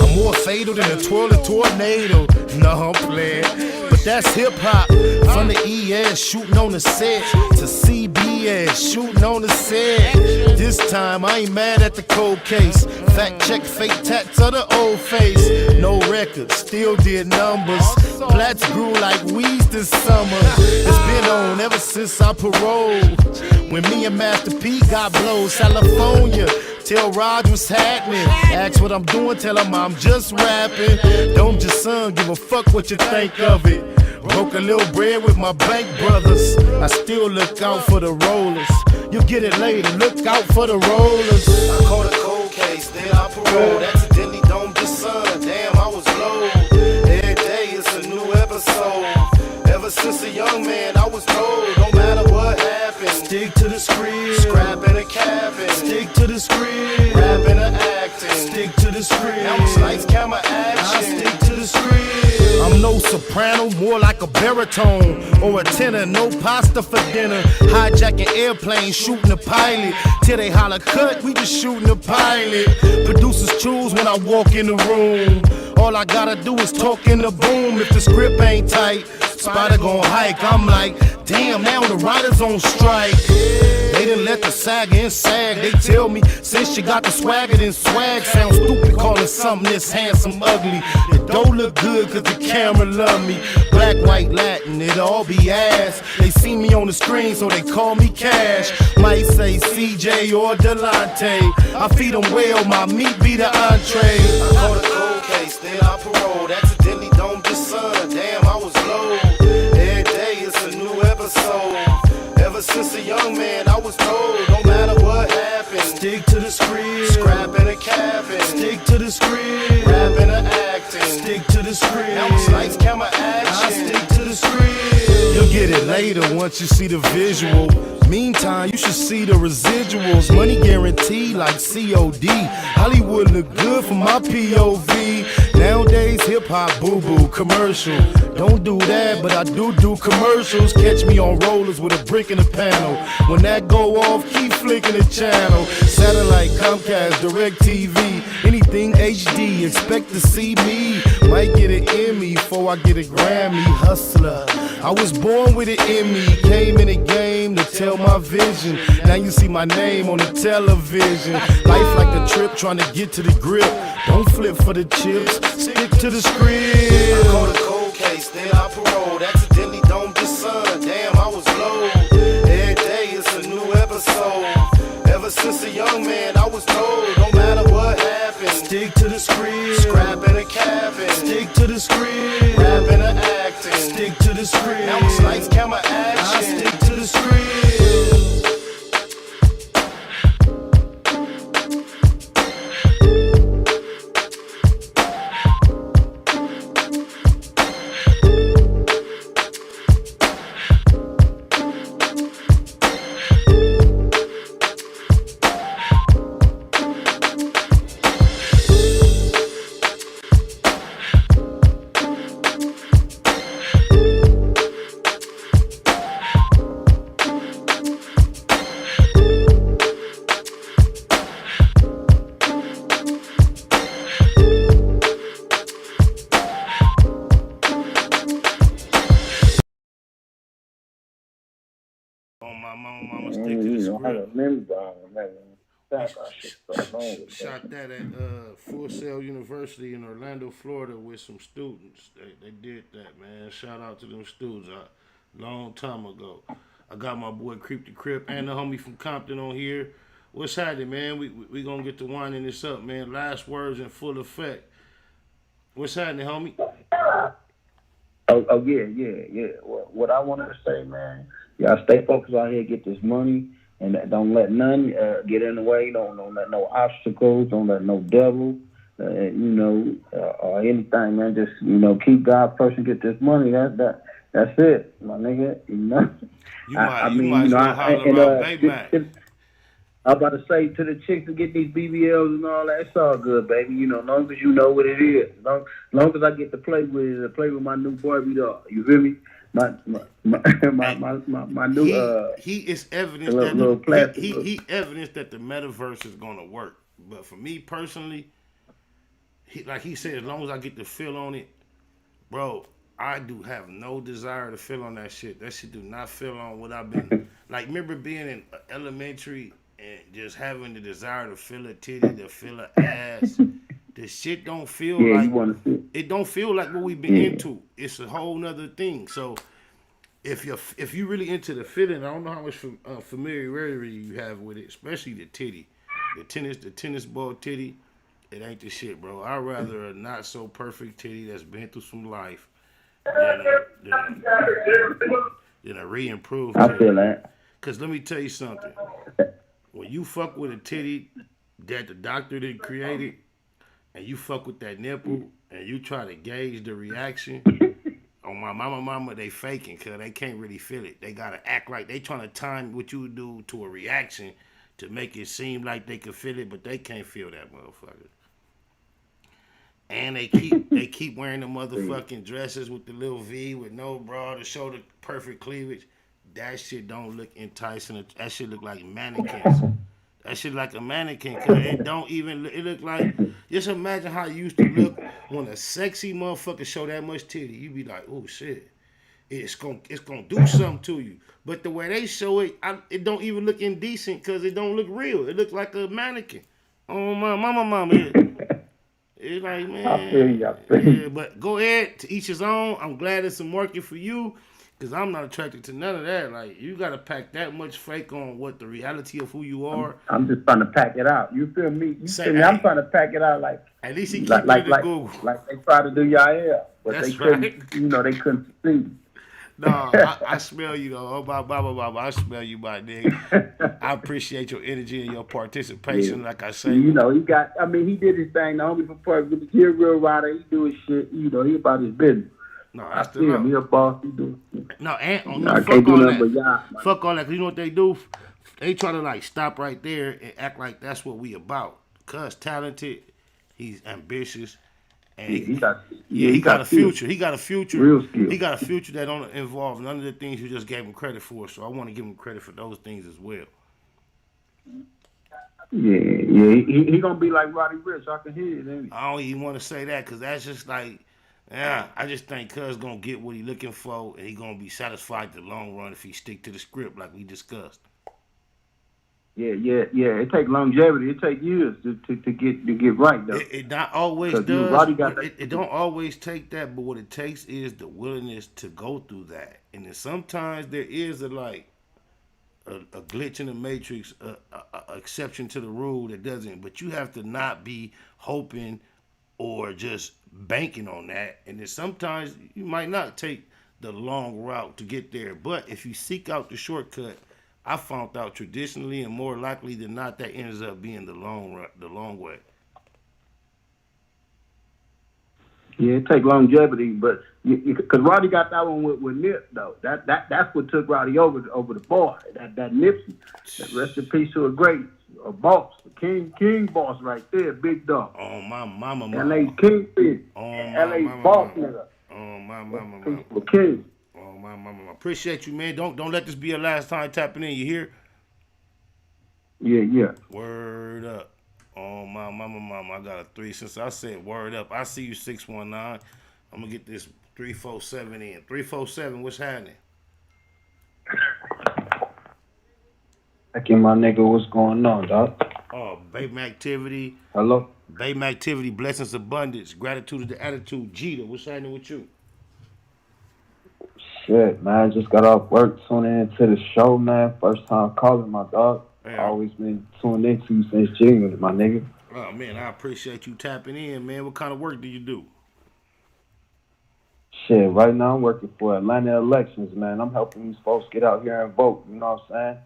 I'm more fatal than a twirling tornado. No, I'm playing. But that's hip hop. From the ES shooting on the set to CBS shooting on the set. This time I ain't mad at the cold case. Fact check fake tats of the old face. No records, still did numbers. Plats grew like weeds this summer. It's been on ever since I paroled. When me and Master P got blows, California. Tell Raj what's happening. Ask what I'm doing, tell him I'm just rapping. Don't just son, give a fuck what you think of it. Broke a little bread with my bank brothers. I still look out for the rollers. You'll get it later, look out for the rollers. I caught a cold case, then I paroled. Accidentally domed the sun, damn I was low. Every day it's a new episode. Ever since a young man I was told, no matter what happens, stick to the script. Scrapping a cabin, stick to the script. Rapping or acting, stick to the script. Now it's lights, camera, action, I stick to the script. I'm no soprano, more like a baritone or a tenor. No pasta for dinner. Hijacking airplanes, shooting a pilot. Till they holler cut, we just shooting a pilot. Producers choose when I walk in the room. All I gotta do is talk in the boom. If the script ain't tight, Spider gon' hike. I'm like, damn, now the writers on strike. They didn't let the sagger and sag. They tell me, since you got the swagger, then swag sounds stupid. Calling something this handsome ugly. It don't look good cause the camera love me. Black, white, Latin, it all be ass. They see me on the screen so they call me Cash. Might say CJ or Delante. I feed them well, my meat be the entree. I caught a cold case, then I paroled. Accidentally domed the sun, damn I was low. Every day it's a new episode. Ever since a young man I was told, no matter what happens, stick to the script. Scrapping a cabin, stick to the script. Rapping or acting, stick to the script. Now it's lights, camera, action, I stick to the script. You'll get it later once you see the visual. Meantime, you should see the residuals. Money guaranteed like COD. Hollywood look good for my POV. Nowadays, hip-hop boo-boo commercial. Don't do that, but I do commercials. Catch me on rollers with a brick in the panel. When that go off, keep flicking the channel. Satellite, Comcast, Direct TV, anything HD, expect to see me. Might get an Emmy before I get a Grammy. Hustler, I was born with an Emmy. Came in the game to tell my vision. Now you see my name on the television. Life like a trip, trying to get to the grip. Don't flip for the chips, stick to the script. I caught a cold case, then I paroled. Accidentally domed the sun, damn I was low. Every day it's a new episode. Ever since a young man I was told, no matter what happens, stick to the script. Scrapping a cabin, stick to the script. Rapping or acting, stick to the script. Now it's lights, camera, action, I stick to the script. Mama stick to the script. Shot that at Full Sail University in Orlando, Florida with some students. They did that, man. Shout out to them students. Long time ago. I got my boy Creep the Crip and the homie from Compton on here. What's happening, man? We gonna get to winding this up, man. Last words in full effect. What's happening, homie? Oh yeah. What I wanted to say, man, y'all stay focused out here, get this money, and don't let none get in the way. Don't let no obstacles. Don't let no devil, or anything, man. Just keep God first and get this money. That's it, my nigga. I'm about to say to the chicks to get these BBLs and all that, it's all good, baby. As long as you know what it is. As long as I get to play with my new Barbie doll. You feel me? My new he is evidence that he evidence that the metaverse is gonna work. But for me personally, like he said, as long as I get the feel on it, bro, I do have no desire to feel on that shit. That shit do not feel on what I've been like. Remember being in elementary and just having the desire to feel a titty, to feel a ass. The shit don't feel Yeah, like you want to see. it. Don't feel like what we've been into. It's a whole nother thing. So if you really into the feeling, I don't know how much familiarity you have with it, especially the titty, the tennis ball titty. It ain't the shit, bro. I'd rather a not so perfect titty that's been through some life than a re-improved titty. I feel that. Cause let me tell you something. When you fuck with a titty that the doctor didn't create it, and you fuck with that nipple, and you try to gauge the reaction, on my mama, they faking, cause they can't really feel it. They gotta act like they trying to time what you do to a reaction to make it seem like they can feel it, but they can't feel that motherfucker. And they keep wearing the motherfucking dresses with the little V with no bra to show the perfect cleavage. That shit don't look enticing. That shit look like mannequins. That shit like a mannequin. Cause it don't even. It look like. Just imagine how it used to look when a sexy motherfucker show that much titty. You be like, oh shit, it's gonna do something to you. But the way they show it, it don't even look indecent because it don't look real. It looks like a mannequin. Oh my mama. It's like, man. I feel you. Yeah, but go ahead, to each his own. I'm glad it's some working for you. Cause I'm not attracted to none of that. Like, you gotta pack that much fake on what the reality of who you are. I'm just trying to pack it out. You feel me? I'm trying to pack it out like. At least he keep like, it in Google. Like they tried to do YAH-L, but That's they couldn't. right. They couldn't succeed. No, I smell you though. Oh, blah. I smell you, my nigga. I appreciate your energy and your participation. Yeah. Like I say, he got. I mean, he did his thing. The homie before with the real rider, he do his shit. He about his business. No, I see him. He a boss. He do. No, and I fuck can't do all nothing that. but YAH. Fuck all that. Cause you know what they do? They try to like stop right there and act like that's what we about. Cuz talented, he's ambitious, and he got a future. He got a future. Real skill. He got a future that don't involve none of the things you just gave him credit for. So I want to give him credit for those things as well. Yeah. He gonna be like Roddy Ricch. I can hear it. Ain't he? I don't even want to say that because that's just like, yeah. I just think Cuz gonna get what he looking for, and he gonna be satisfied in the long run if he stick to the script like we discussed. Yeah. It take longevity. It take years to get right though. It not always does. It don't always take that, but what it takes is the willingness to go through that. And then sometimes there is a glitch in the matrix, a exception to the rule that doesn't. But you have to not be hoping or just banking on that. And then sometimes you might not take the long route to get there. But if you seek out the shortcut, I found out traditionally and more likely than not that ends up being the long way. Yeah, it take longevity, but because Roddy got that one with Nip though. That's what took Roddy over the boy. That Nipsey. That rest in peace to a great boss, a king boss right there, big dog. Oh my mama. LA's kingpin. Oh LA's boss nigga. Oh my mama. King. Oh my mama. Appreciate you, man. Don't let this be your last time tapping in. You hear? Yeah. Word up. Oh my mama. I got a 3. Since I said word up, I see you 619. I'm gonna get this 347 in. 347. What's happening? My nigga, what's going on, dog? Oh, Babe Activity. Hello? Babe Activity, blessings, abundance, gratitude is the attitude. Jeter, what's happening with you? Shit, man, just got off work, tuning into the show, man. First time calling, my dog. Man. Always been tuned into you since January, my nigga. Oh, man, I appreciate you tapping in, man. What kind of work do you do? Shit, right now I'm working for Atlanta elections, man. I'm helping these folks get out here and vote, you know what I'm saying?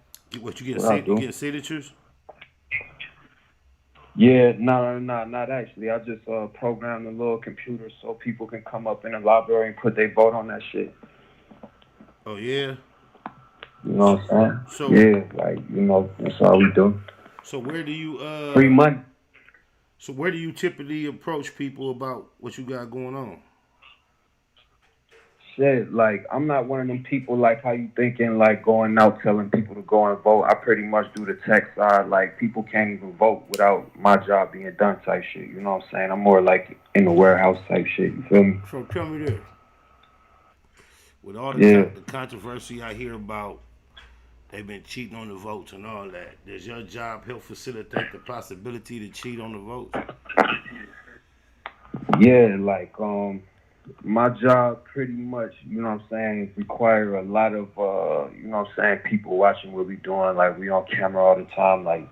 What, you get signatures? Yeah, not actually. I just programmed a little computer so people can come up in the library and put their vote on that shit. Oh, yeah? You know what I'm saying? Yeah, that's all we do. So where do you... free money. So where do you typically approach people about what you got going on? Shit, I'm not one of them people how you thinking, going out telling people to go and vote. I pretty much do the tech side. People can't even vote without my job being done type shit. You know what I'm saying? I'm more in the warehouse type shit. You feel me? So tell me this. With all the controversy I hear about, they've been cheating on the votes and all that. Does your job help facilitate the possibility to cheat on the votes? Yeah, like my job pretty much, you know what I'm saying, require a lot of you know what I'm saying, people watching what we doing. Like we on camera all the time, like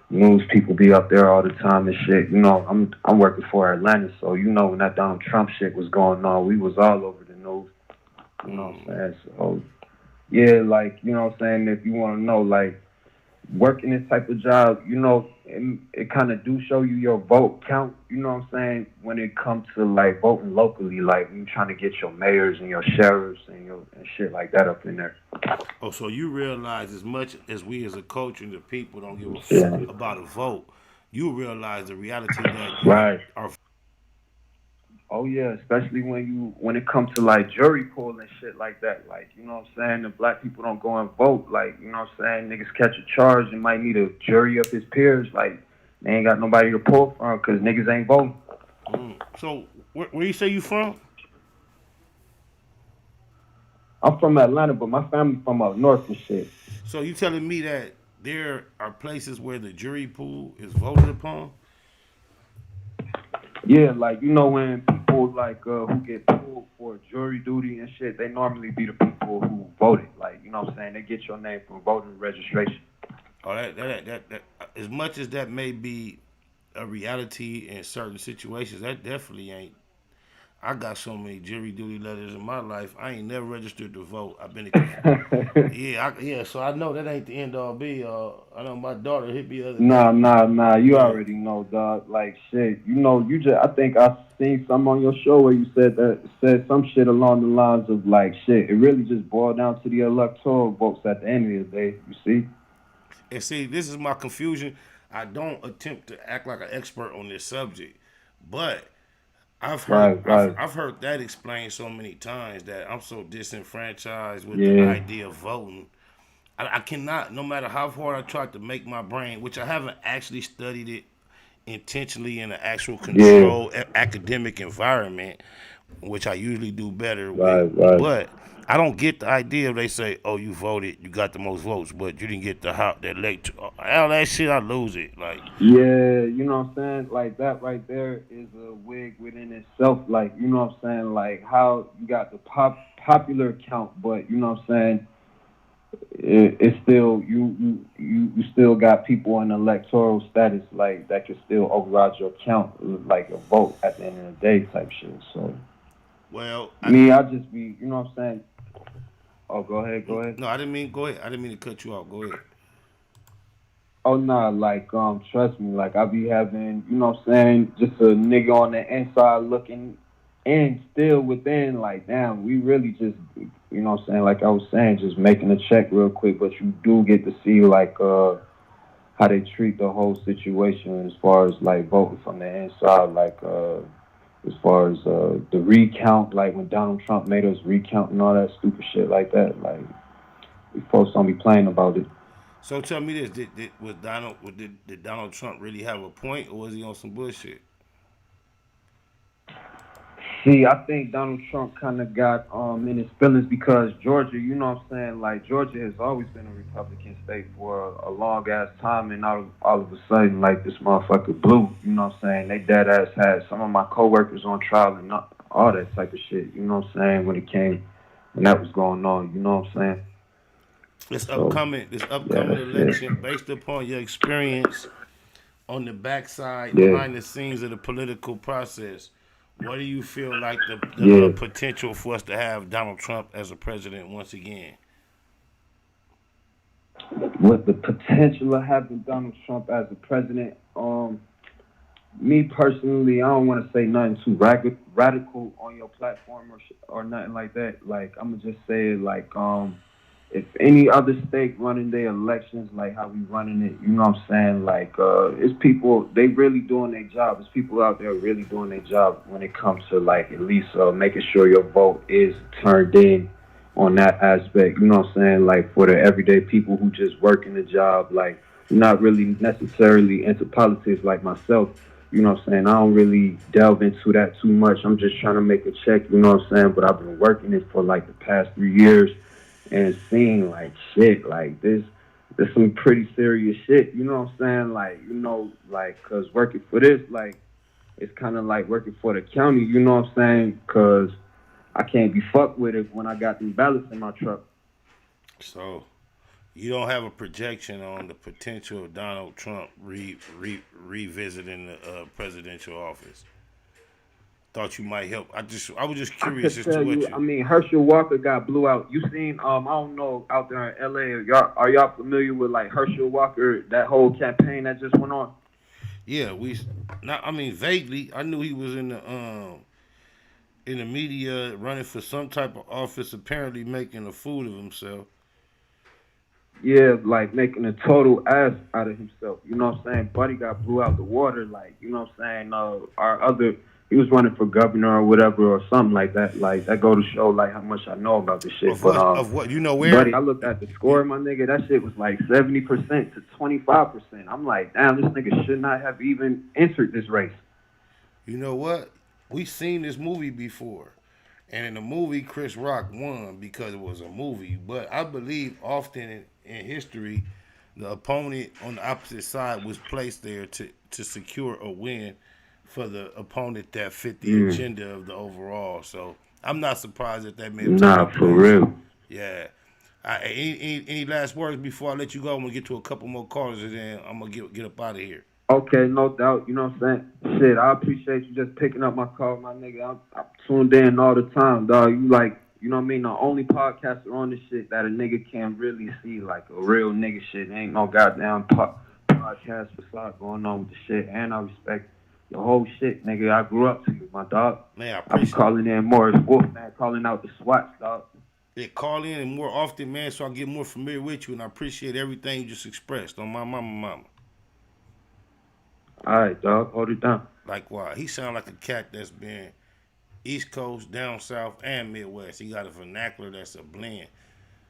news people be up there all the time and shit. You know, I'm working for Atlanta, so you know when that Donald Trump shit was going on, we was all over the news. You know what I'm saying? So yeah, like, you know what I'm saying, if you wanna know, like working this type of job, you know, it kind of do show you your vote count, you know what I'm saying, when it comes to like voting locally, like you trying to get your mayors and your sheriffs and shit like that up in there. Oh, so you realize as much as we as a culture and the people don't give a fuck about a vote, you realize the reality that our Oh yeah, especially when it comes to like jury pool and shit like that. Like, you know what I'm saying, if black people don't go and vote, like, you know what I'm saying, niggas catch a charge and might need a jury up his peers, like they ain't got nobody to pull from because niggas ain't voting. So where you say you from? I'm from Atlanta, but my family from up north and shit. So you telling me that there are places where the jury pool is voted upon? Yeah, like, you know, when people like who get pulled for jury duty and shit, they normally be the people who voted. Like, you know what I'm saying, they get your name from voting registration. Oh, that as much as that may be a reality in certain situations, that definitely ain't. I got so many jury duty letters in my life. I ain't never registered to vote. I've been so I know that ain't the end all be all. I know my daughter hit me the other day. Nah. You already know, dog. Like shit. You know, I think I seen some on your show where you said some shit along the lines of like shit. It really just boiled down to the electoral votes at the end of the day. You see? And see, this is my confusion. I don't attempt to act like an expert on this subject, but I've heard that explained so many times that I'm so disenfranchised with the idea of voting. I cannot, no matter how hard I try to make my brain, which I haven't actually studied it intentionally in an actual controlled academic environment, which I usually do better with. But I don't get the idea if they say, "Oh, you voted, you got the most votes, but you didn't get the electoral." All that shit, I lose it. Like, yeah, you know what I'm saying? Like that right there is a wig within itself. Like, you know what I'm saying? Like how you got the popular count, but you know what I'm saying? It's still you still got people in electoral status like that can still override your count like a vote at the end of the day type shit. So, well, I just be, you know what I'm saying? Oh, go ahead. No, I didn't mean go ahead. I didn't mean to cut you off. Go ahead. Oh nah, like trust me, like I be having, you know what I'm saying, just a nigga on the inside looking and still within, like damn, we really just, you know what I'm saying, like I was saying, just making a check real quick, but you do get to see like how they treat the whole situation as far as like voting from the inside, like as far as the recount, like when Donald Trump made us recount and all that stupid shit like that, like we folks don't be playing about it. So tell me this: did Donald Trump really have a point, or was he on some bullshit? See, I think Donald Trump kind of got in his feelings because Georgia, you know what I'm saying, like Georgia has always been a Republican state for a long ass time, and all of a sudden, like this motherfucker blew. You know what I'm saying? They dead ass had some of my coworkers on trial and all that type of shit. You know what I'm saying? When that was going on, you know what I'm saying? This upcoming election, based upon your experience on the backside, behind the scenes of the political process, what do you feel like the potential for us to have Donald Trump as a president once again? With the potential of having Donald Trump as a president, me personally, I don't want to say nothing too radical on your platform or nothing like that. Like I'm gonna just say like if any other state running their elections like how we running it, you know what I'm saying? Like, it's people, they really doing their job. It's people out there really doing their job when it comes to like at least making sure your vote is turned in on that aspect. You know what I'm saying? Like for the everyday people who just work in the job, like not really necessarily into politics like myself. you know what I'm saying, I don't really delve into that too much. I'm just trying to make a check, you know what I'm saying? But I've been working it for like the past 3 years and seeing like shit, like there's some pretty serious shit, you know what I'm saying? Like, you know, like, cause working for this, like, it's kind of like working for the county, you know what I'm saying? Cause I can't be fucked with it when I got these ballots in my truck. So, you don't have a projection on the potential of Donald Trump revisiting the presidential office. Thought you might help. I was just curious as to what you. I mean, Herschel Walker got blew out. You seen? I don't know, out there in LA. Are y'all familiar with like Herschel Walker? That whole campaign that just went on. Yeah, vaguely. I knew he was in the media running for some type of office, apparently making a fool of himself. Yeah, like making a total ass out of himself. You know what I'm saying? Buddy got blew out the water. Like, you know what I'm saying? He was running for governor or whatever or something like that. Like, that go to show like how much I know about this shit. Of what? You know where? Buddy, I looked at the score, my nigga. That shit was like 70% to 25%. I'm like, damn, this nigga should not have even entered this race. You know what? We seen this movie before. And in the movie, Chris Rock won because it was a movie. But I believe often in history, the opponent on the opposite side was placed there to secure a win for the opponent that fit the agenda of the overall. So I'm not surprised that may have taken for real. Yeah. Any last words before I let you go? I'm going to get to a couple more callers and then I'm going to get up out of here. Okay, no doubt. You know what I'm saying? Shit, I appreciate you just picking up my call, my nigga. I'm tuned in all the time, dog. You like, you know what I mean? The only podcaster on this shit that a nigga can really see like a real nigga shit. Ain't no goddamn podcast facade going on with the shit. And I respect the whole shit, nigga. I grew up to you, my dog. Man, I appreciate I'm calling in more as Wolfman, calling out the SWAT, dog. Yeah, call in and more often, man, so I get more familiar with you. And I appreciate everything you just expressed on my mama. All right, dog. Hold it down. Likewise. He sound like a cat that's been East Coast, down South, and Midwest. He got a vernacular that's a blend.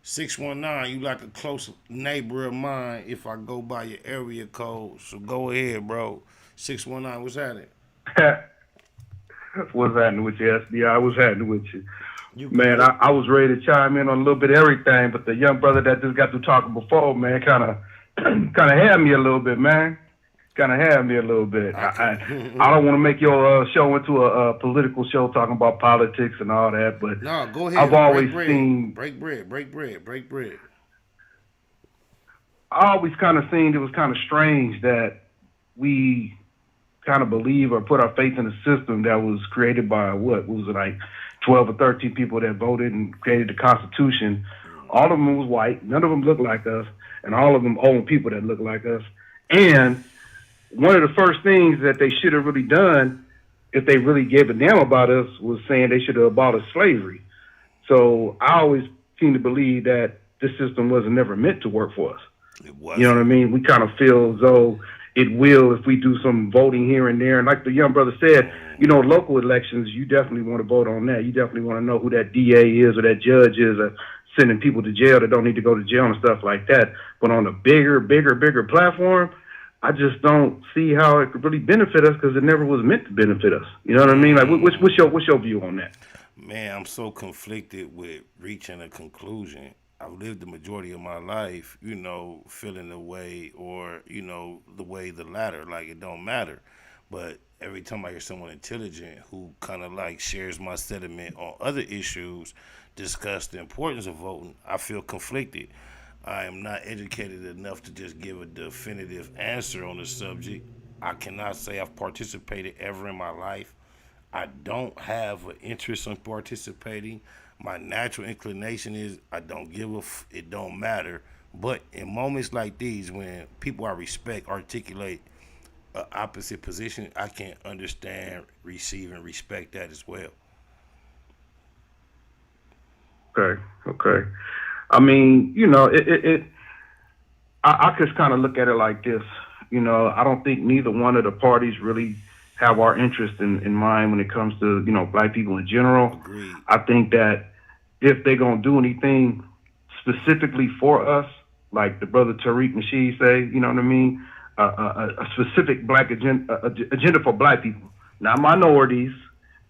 619, you like a close neighbor of mine if I go by your area code. So go ahead, bro. 619, what's happening? What's happening with you, SBI? What's happening with you? Man, I was ready to chime in on a little bit of everything, but the young brother that just got through talking before, man, kind of had me a little bit, man. I don't want to make your show into a political show talking about politics and all that, but no, go ahead. I've always seen break bread. I always kind of seen it was kind of strange that we kind of believe or put our faith in a system that was created by what was it, like 12 or 13 people that voted and created the Constitution. All of them was white, none of them looked like us, and all of them own people that look like us. And one of the first things that they should have really done, if they really gave a damn about us, was saying they should have abolished slavery. So I always seem to believe that this system wasn't never meant to work for us. It was. You know what I mean? We kind of feel as though it will if we do some voting here and there. And like the young brother said, you know, local elections, you definitely want to vote on that. You definitely want to know who that DA is or that judge is, or sending people to jail that don't need to go to jail and stuff like that. But on a bigger platform, I just don't see how it could really benefit us because it never was meant to benefit us. You know what I mean? Like, what's your view on that? Man, I'm so conflicted with reaching a conclusion. I've lived the majority of my life, you know, feeling the way or, you know, the way the latter, like it don't matter. But every time I hear someone intelligent who kind of like shares my sentiment on other issues, discuss the importance of voting, I feel conflicted. I am not educated enough to just give a definitive answer on the subject. I cannot say I've participated ever in my life. I don't have an interest in participating. My natural inclination is I don't give it don't matter. But in moments like these, when people I respect articulate an opposite position, I can understand, receive, and respect that as well. Okay. I mean, you know, I just kind of look at it like this. You know, I don't think neither one of the parties really have our interest in mind when it comes to, you know, black people in general. Agreed. I think that if they're going to do anything specifically for us, like the brother Tariq Nasheed say, you know what I mean? a specific black agenda for black people, not minorities,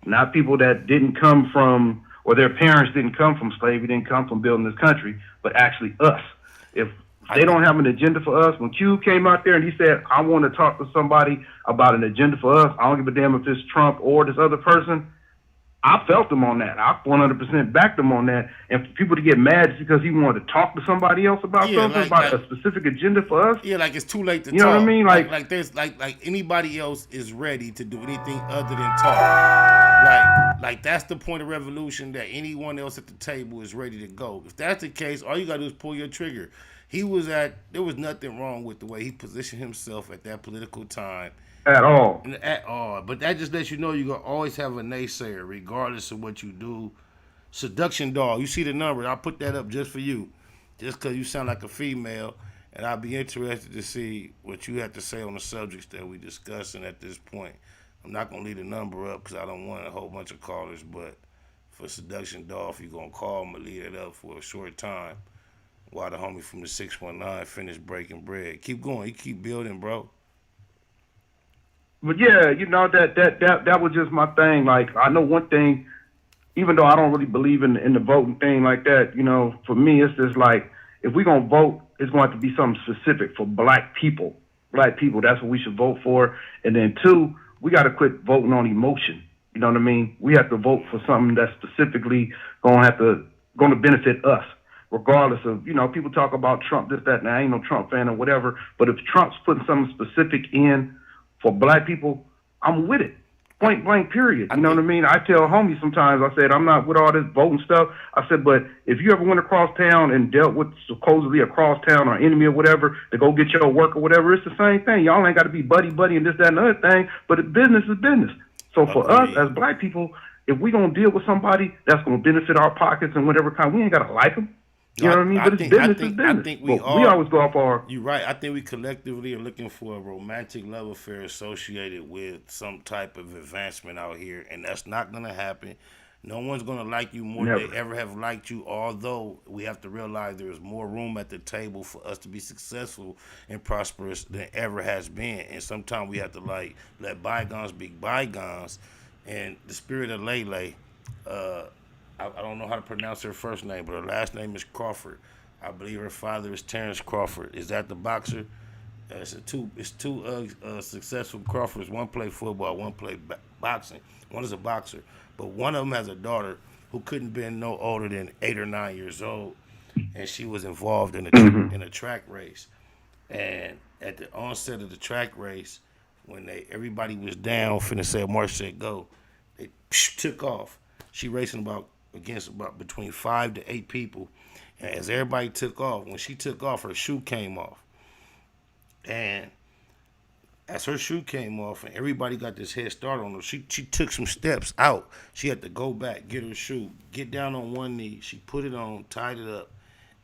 not people that didn't come from, or their parents didn't come from slavery, didn't come from building this country, but actually us. If they don't have an agenda for us, when Q came out there and he said, I want to talk to somebody about an agenda for us, I don't give a damn if it's Trump or this other person, I felt him on that. I 100% backed him on that. And for people to get mad just because he wanted to talk to somebody else about something, about a specific agenda for us. Yeah, like it's too late to talk. You know what I mean? Like there's like anybody else is ready to do anything other than talk. Like that's the point of revolution, that anyone else at the table is ready to go. If that's the case, all you gotta do is pull your trigger. There was nothing wrong with the way he positioned himself at that political time. At all. But that just lets you know you're going to always have a naysayer, regardless of what you do. Seduction doll. You see the number. I'll put that up just for you. Just because you sound like a female. And I'll be interested to see what you have to say on the subjects that we're discussing at this point. I'm not going to leave the number up because I don't want a whole bunch of callers. But for Seduction doll, if you're going to call, I'm going to leave it up for a short time while the homie from the 619 finish breaking bread. Keep going. You keep building, bro. But yeah, you know, that was just my thing. Like, I know one thing, even though I don't really believe in the voting thing like that, you know, for me, it's just like, if we're going to vote, it's going to have to be something specific for black people. Black people, that's what we should vote for. And then two, we got to quit voting on emotion. You know what I mean? We have to vote for something that's specifically going to benefit us, regardless of, you know, people talk about Trump, this, that, and I ain't no Trump fan or whatever. But if Trump's putting something specific in for black people, I'm with it. Point blank, period. You know what I mean? I tell homies sometimes, I said, I'm not with all this voting stuff. I said, but if you ever went across town and dealt with supposedly across town or enemy or whatever to go get your work or whatever, it's the same thing. Y'all ain't got to be buddy and this, that, and the other thing, but business is business. So for us as black people, if we going to deal with somebody that's going to benefit our pockets and whatever kind, we ain't got to like them. You know what I mean? But it's business is business. I think we always go off our... You're right. I think we collectively are looking for a romantic love affair associated with some type of advancement out here, and that's not going to happen. No one's going to like you more than they ever have liked you, although we have to realize there is more room at the table for us to be successful and prosperous than ever has been. And sometimes we have to let bygones be bygones. And the spirit of Lele, I don't know how to pronounce her first name, but her last name is Crawford. I believe her father is Terrence Crawford. Is that the boxer? It's two successful Crawfords. One play football, one play boxing. One is a boxer, but one of them has a daughter who couldn't been no older than 8 or 9 years old, and she was involved in a track race. And at the onset of the track race, when everybody was down, finna say march said go, they took off. She racing against about between 5 to 8 people. And as everybody took off, when she took off, her shoe came off. And as her shoe came off and everybody got this head start on her, she took some steps out. She had to go back, get her shoe, get down on one knee. She put it on, tied it up,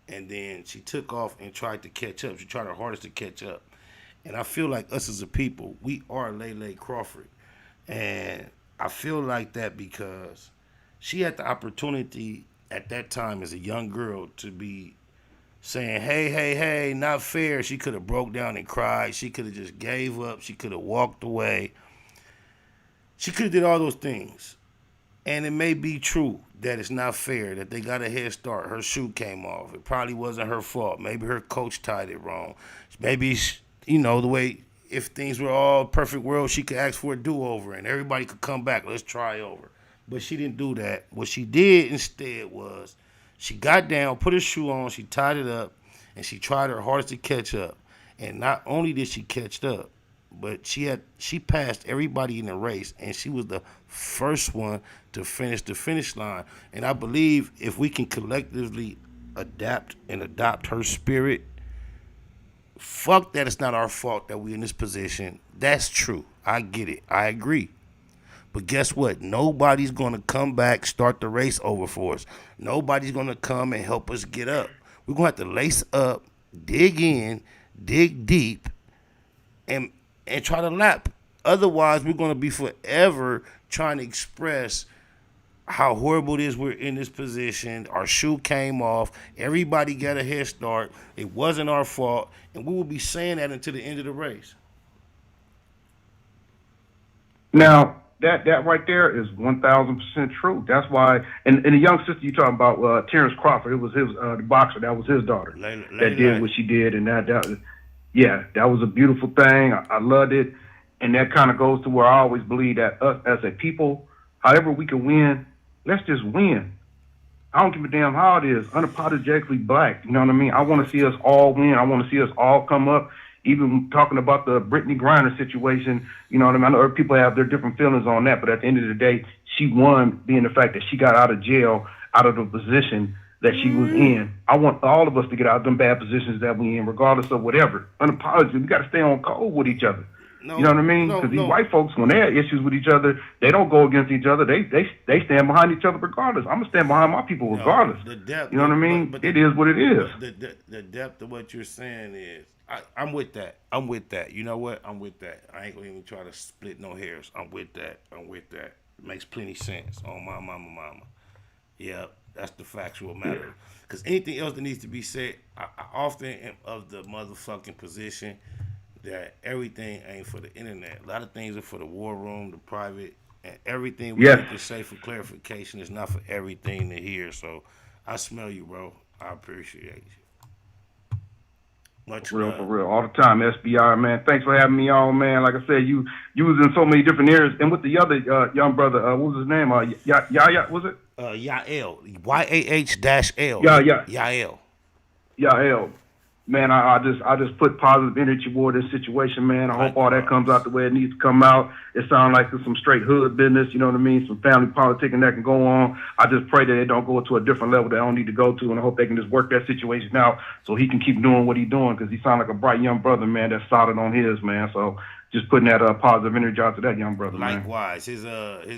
and then she took off and tried to catch up. She tried her hardest to catch up. And I feel like us as a people, we are Lele Crawford. And I feel like that because she had the opportunity at that time as a young girl to be saying, hey, not fair. She could have broke down and cried. She could have just gave up. She could have walked away. She could have did all those things. And it may be true that it's not fair, that they got a head start. Her shoe came off. It probably wasn't her fault. Maybe her coach tied it wrong. Maybe, you know, the way, if things were all perfect world, she could ask for a do-over and everybody could come back. Let's try over. But she didn't do that. What she did instead was she got down, put her shoe on, she tied it up, and she tried her hardest to catch up. And not only did she catch up, but she passed everybody in the race, and she was the first one to finish the finish line. And I believe if we can collectively adapt and adopt her spirit, fuck that it's not our fault that we're in this position. That's true. I get it. I agree. But guess what? Nobody's going to come back, start the race over for us. Nobody's going to come and help us get up. We're going to have to lace up, dig in, dig deep, and try to lap. Otherwise, we're going to be forever trying to express how horrible it is we're in this position. Our shoe came off. Everybody got a head start. It wasn't our fault. And we will be saying that until the end of the race. Now, that right there is 1,000% true. That's why, and the young sister you talking about, Terrence Crawford, it was his, the boxer, that was his daughter that did what she did. And that was a beautiful thing. I loved it. And that kind of goes to where I always believe that us as a people, however we can win, let's just win. I don't give a damn how it is. Unapologetically black. You know what I mean? I want to see us all win. I want to see us all come up. Even talking about the Britney Griner situation, you know what I mean? I know other people have their different feelings on that, but at the end of the day, she won being the fact that she got out of jail, out of the position that she was in. I want all of us to get out of them bad positions that we in, regardless of whatever. Unapologetically, we got to stay on code with each other. You know what I mean? Because these white folks, when they have issues with each other, they don't go against each other. They stand behind each other regardless. I'm gonna stand behind my people regardless. You know what I mean? But it is what it is. The depth of what you're saying is, I'm with that. I'm with that. You know what? I'm with that. I ain't gonna even try to split no hairs. I'm with that. I'm with that. It makes plenty sense. On my mama. Yeah, that's the factual matter. Because anything else that needs to be said, I often am of the motherfucking position that everything ain't for the internet. A lot of things are for the war room, the private, and everything we need to say for clarification is not for everything to hear. So I smell you, bro. I appreciate you. Much For real, love. for real. All the time, SBR, man. Thanks for having me on, man. Like I said, you was in so many different areas. And with the other young brother, what was his name? YAH, was it? YAH-L. YAH-L. YAH-L. YAH-L. Man, I just put positive energy toward this situation, man. I hope all that comes out the way it needs to come out. It sounds like there's some straight hood business, you know what I mean? Some family politicking that can go on. I just pray that it don't go to a different level that I don't need to go to, and I hope they can just work that situation out so he can keep doing what he's doing, because he sounds like a bright young brother, man, that's solid on his, man. So just putting that positive energy out to that young brother, man. Likewise, his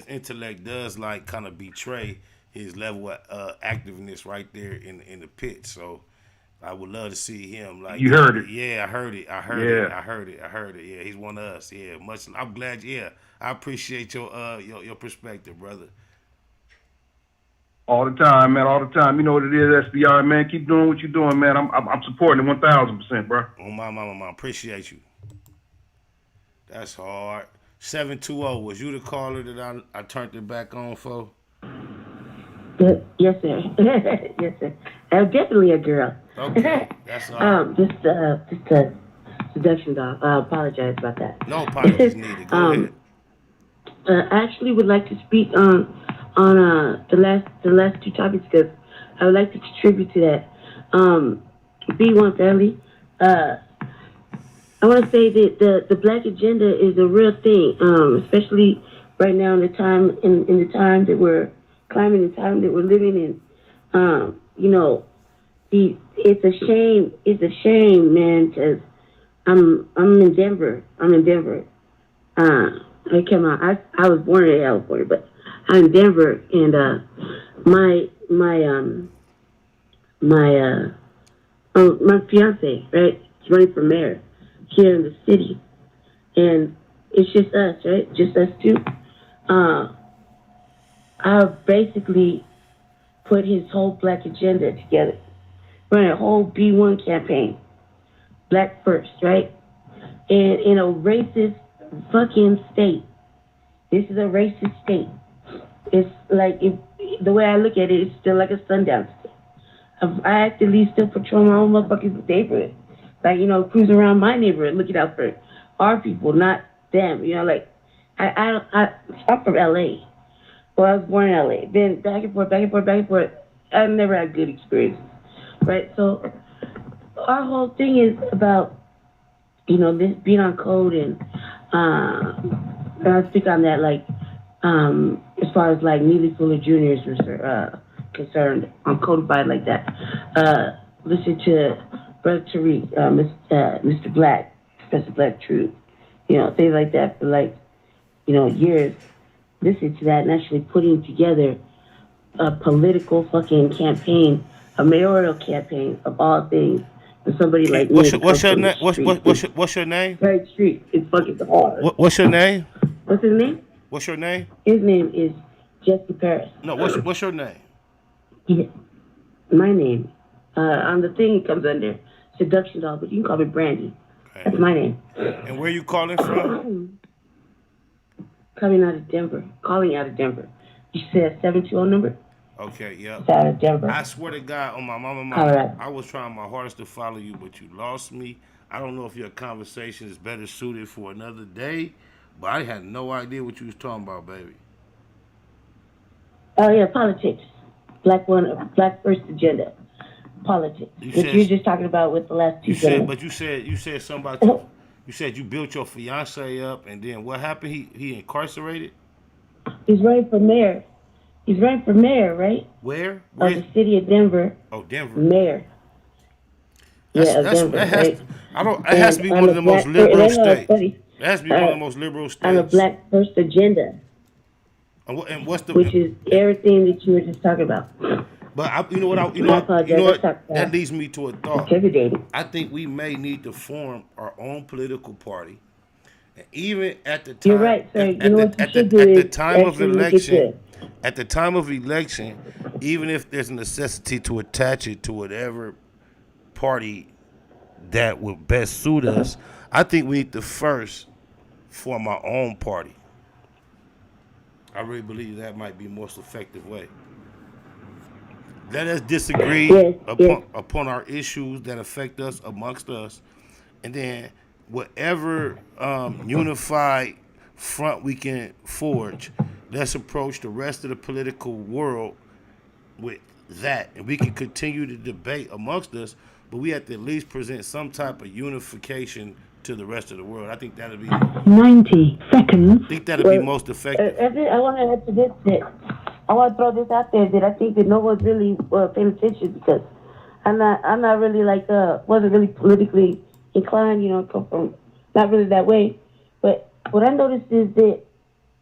intellect does like kind of betray his level of activeness right there in the pit. So I would love to see him. Like, you heard it. Yeah, I heard it. I heard it. Yeah, he's one of us. Yeah, much. I'm glad. Yeah, I appreciate your perspective, brother. All the time, man. All the time. You know what it is, SBR, man. Keep doing what you're doing, man. I'm supporting it 1,000%, bro. Oh my mama, appreciate you. That's hard. 720. Was you the caller that I turned it back on for? Yes, sir. Yes, sir. Definitely a girl. Okay, that's all. Just a seduction dog. I apologize about that. No apologies needed. Go ahead. I actually would like to speak on the last two topics, because I would like to contribute to that. B1 family. I want to say that the black agenda is a real thing, especially right now in the time that we're climbing, the time that we're living in. You know, it's a shame. It's a shame, man. Cause I'm in Denver. I came out. I was born in California, but I'm in Denver, and my fiance, right, is running for mayor here in the city, and it's just us, right? Just us two. I basically put his whole black agenda together, run a whole B1 campaign, black first, right? And in a racist fucking state. This is a racist state. It's like, the way I look at it, it's still like a sundown state. I actively still patrol my own motherfucking neighborhood. Like, you know, cruising around my neighborhood, looking out for our people, not them. You know, like, I'm from LA. Well, I was born in LA. Then back and forth. I never had good experiences, right? So our whole thing is about, you know, this being on code, and I speak on that, like, as far as like Neely Fuller Jr. is concerned, I'm codified like that. Listen to Brother Tariq, Mr. Black, Professor Black Truth, you know, things like that for like, you know, years. Listen to that and actually putting together a political fucking campaign, a mayoral campaign of all things. For somebody like what's me. What's your name? What's your name? Right street. It's fucking hard. What's your name? What's his name? What's your name? His name is Jesse Paris. No, what's your name? Yeah. My name. On the thing it comes under Seduction Doll, but you can call me Brandy. Okay. That's my name. And where you calling from? Calling out of Denver. You said a 720 number? Okay, yeah. It's out of Denver. I swear to God, on my mama, Colorado. I was trying my hardest to follow you, but you lost me. I don't know if your conversation is better suited for another day, but I had no idea what you was talking about, baby. Oh yeah, politics. Black first agenda. Politics. You're just talking about with the last two. You said something about you said you built your fiance up, and then what happened? He incarcerated. He's running for mayor. Right? Where? Of the city of Denver. Oh, Denver. Mayor. Denver, right? It has to be one of the most liberal states. It has to be one of the most liberal states. On a black first agenda. And what's the? Which is everything that you were just talking about. But you know what? That leads me to a thought. I think we may need to form our own political party. And even at the time, you're right, sir. At the time of election, even if there's a necessity to attach it to whatever party that would best suit us, I think we need to first form our own party. I really believe that might be the most effective way. Let us disagree upon our issues that affect us amongst us, and then whatever unified front we can forge, let's approach the rest of the political world with that, and we can continue to debate amongst us, but we have to at least present some type of unification to the rest of the world. I think that'll be 90 seconds. I think that'll be most effective. I want to add to this that I want to throw this out there that I think that no one's really paying attention, because I'm not really wasn't really politically inclined, come from not really that way. But what I noticed is that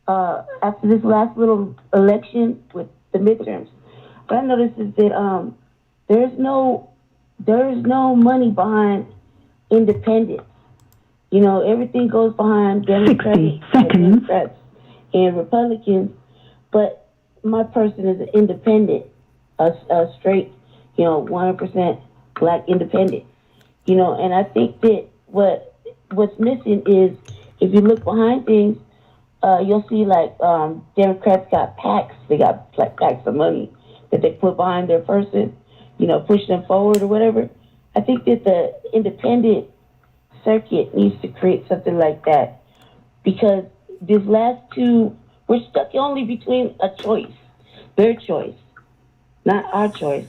after this last little election with the midterms, what I noticed is that there is no money behind independence. Everything goes behind Democrats and Republicans, but my person is an independent, a straight, 100% black independent, and I think that what's missing is, if you look behind things, you'll see Democrats got PACs, they got PACs of money that they put behind their person, push them forward or whatever. I think that the independent circuit needs to create something like that, because these last two, we're stuck only between a choice, their choice, not our choice.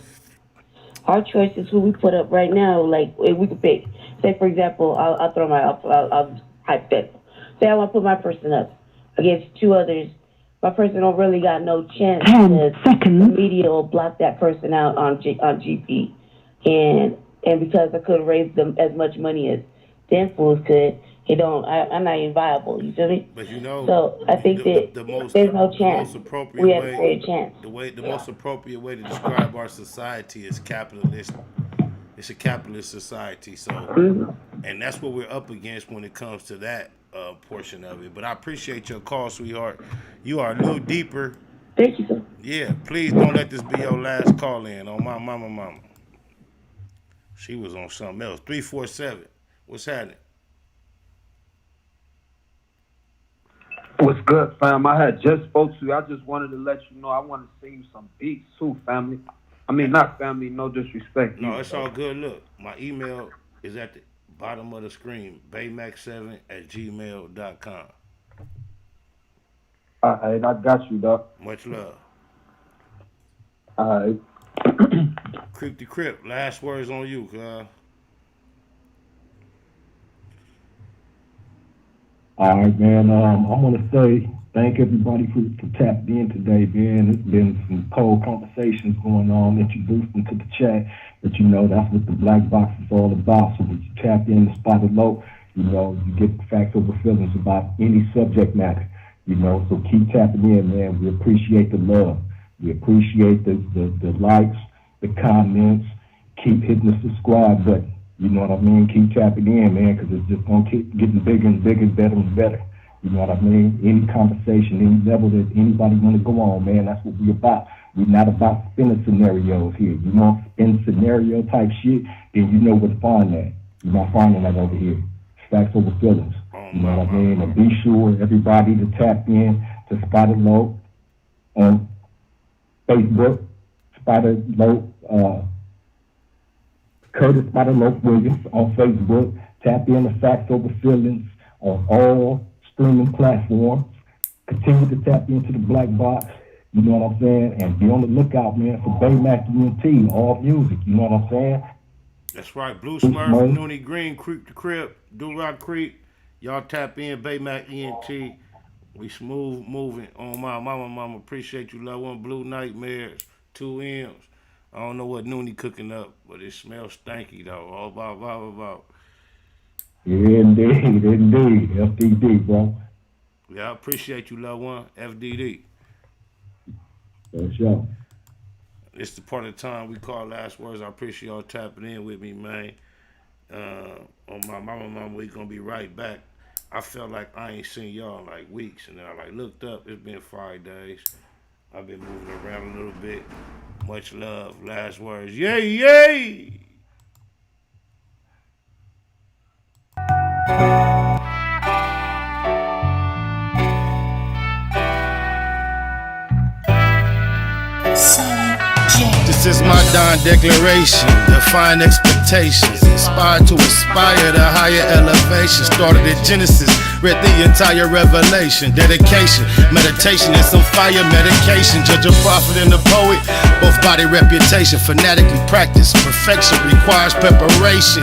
Our choice is who we put up right now. If we could pick, say for example, I'll hypothetical. Say I want to put my person up against two others. My person don't really got no chance. 10 seconds. The media will block that person out on GP, and because I couldn't raise them as much money as them fools could, I'm not even viable. You feel me? But so I think that there's no chance. We have to create a chance. The most appropriate way to describe our society is capitalist. It's a capitalist society. So, and that's what we're up against when it comes to that portion of it. But I appreciate your call, sweetheart. You are a little deeper. Thank you, sir. Yeah, please don't let this be your last call in on my mama. She was on something else. 347. What's happening? What's good, fam? I had just spoke to you. I just wanted to let you know I want to sing you some beats too, family. I mean, not family, no disrespect. No, it's all good. Look, my email is at the bottom of the screen, baymax7@gmail.com. All right, I got you, dog. Much love. All right. Creep the Crip, last words on you, cuz. All right, man. I want to say thank everybody for tapping in today, man. It's been some cold conversations going on, introduced into the chat. But, that's what the Black Box is all about. So when you tap in the spot of low, you get facts over feelings about any subject matter, So keep tapping in, man. We appreciate the love. We appreciate the likes, the comments. Keep hitting the subscribe button. You know what I mean? Keep tapping in, man, because it's just going to keep getting bigger and bigger, better and better. You know what I mean? Any conversation, any level that anybody want to go on, man, that's what we about. We're not about spinning scenarios here. You know, spin scenario type shit, then you know where to find that. You're not finding that over here. Facts over feelings. You know what I mean? And be sure everybody to tap in to Spider Loc on Facebook, Spider Loc, Curtis Spider Loc Williams on Facebook. Tap in to Facts Over Feelings on all streaming platforms. Continue to tap into the Black Box. You know what I'm saying? And be on the lookout, man, for Baymack ENT, all music. You know what I'm saying? That's right. Blue Smurf, Noonie Green, Creep the Crib, Do Rock Creep. Y'all tap in, Baymack ENT. We smooth moving on my mama. Appreciate you, love one. Blue Nightmares, 2 M's. I don't know what Noonie cooking up, but it smells stanky though. All about. Yeah, indeed. FDD, bro. Yeah, I appreciate you, love one. FDD. For sure. It's the part of the time we call last words. I appreciate y'all tapping in with me, man. On my mama, we gonna be right back. I felt like I ain't seen y'all in like weeks, and then I looked up. It's been 5 days. I've been moving around a little bit. Much love. Last words. Yay! This is my Don declaration, define expectations, inspired to aspire to higher elevation. Started at Genesis, read the entire Revelation, dedication, meditation, and some fire medication. Judge a prophet and a poet, both body reputation, fanatically practice. Perfection requires preparation.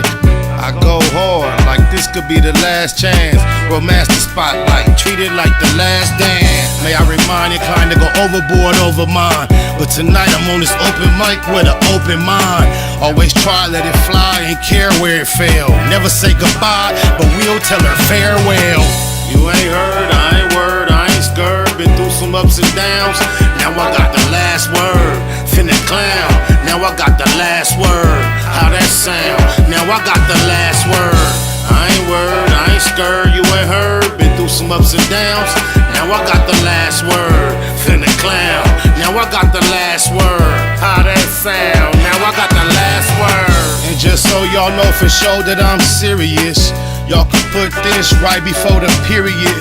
I go hard, like this could be the last chance. Romance the spotlight, treat it like the last dance. May I remind inclined to go overboard over mine, but tonight I'm on this open mic with an open mind. Always try, let it fly, ain't care where it fell. Never say goodbye, but we'll tell her farewell. You ain't heard, I ain't word, I ain't scared. Been through some ups and downs, now I got the last word. Finna clown, now I got the last word. How that sound? Now I got the last word. I ain't word, I ain't scared, you ain't heard. Been through some ups and downs, now I got the last word. Finna clown, now I got the last word. How that sound? Now I got the last word. And just so y'all know for sure that I'm serious, y'all can put this right before the period.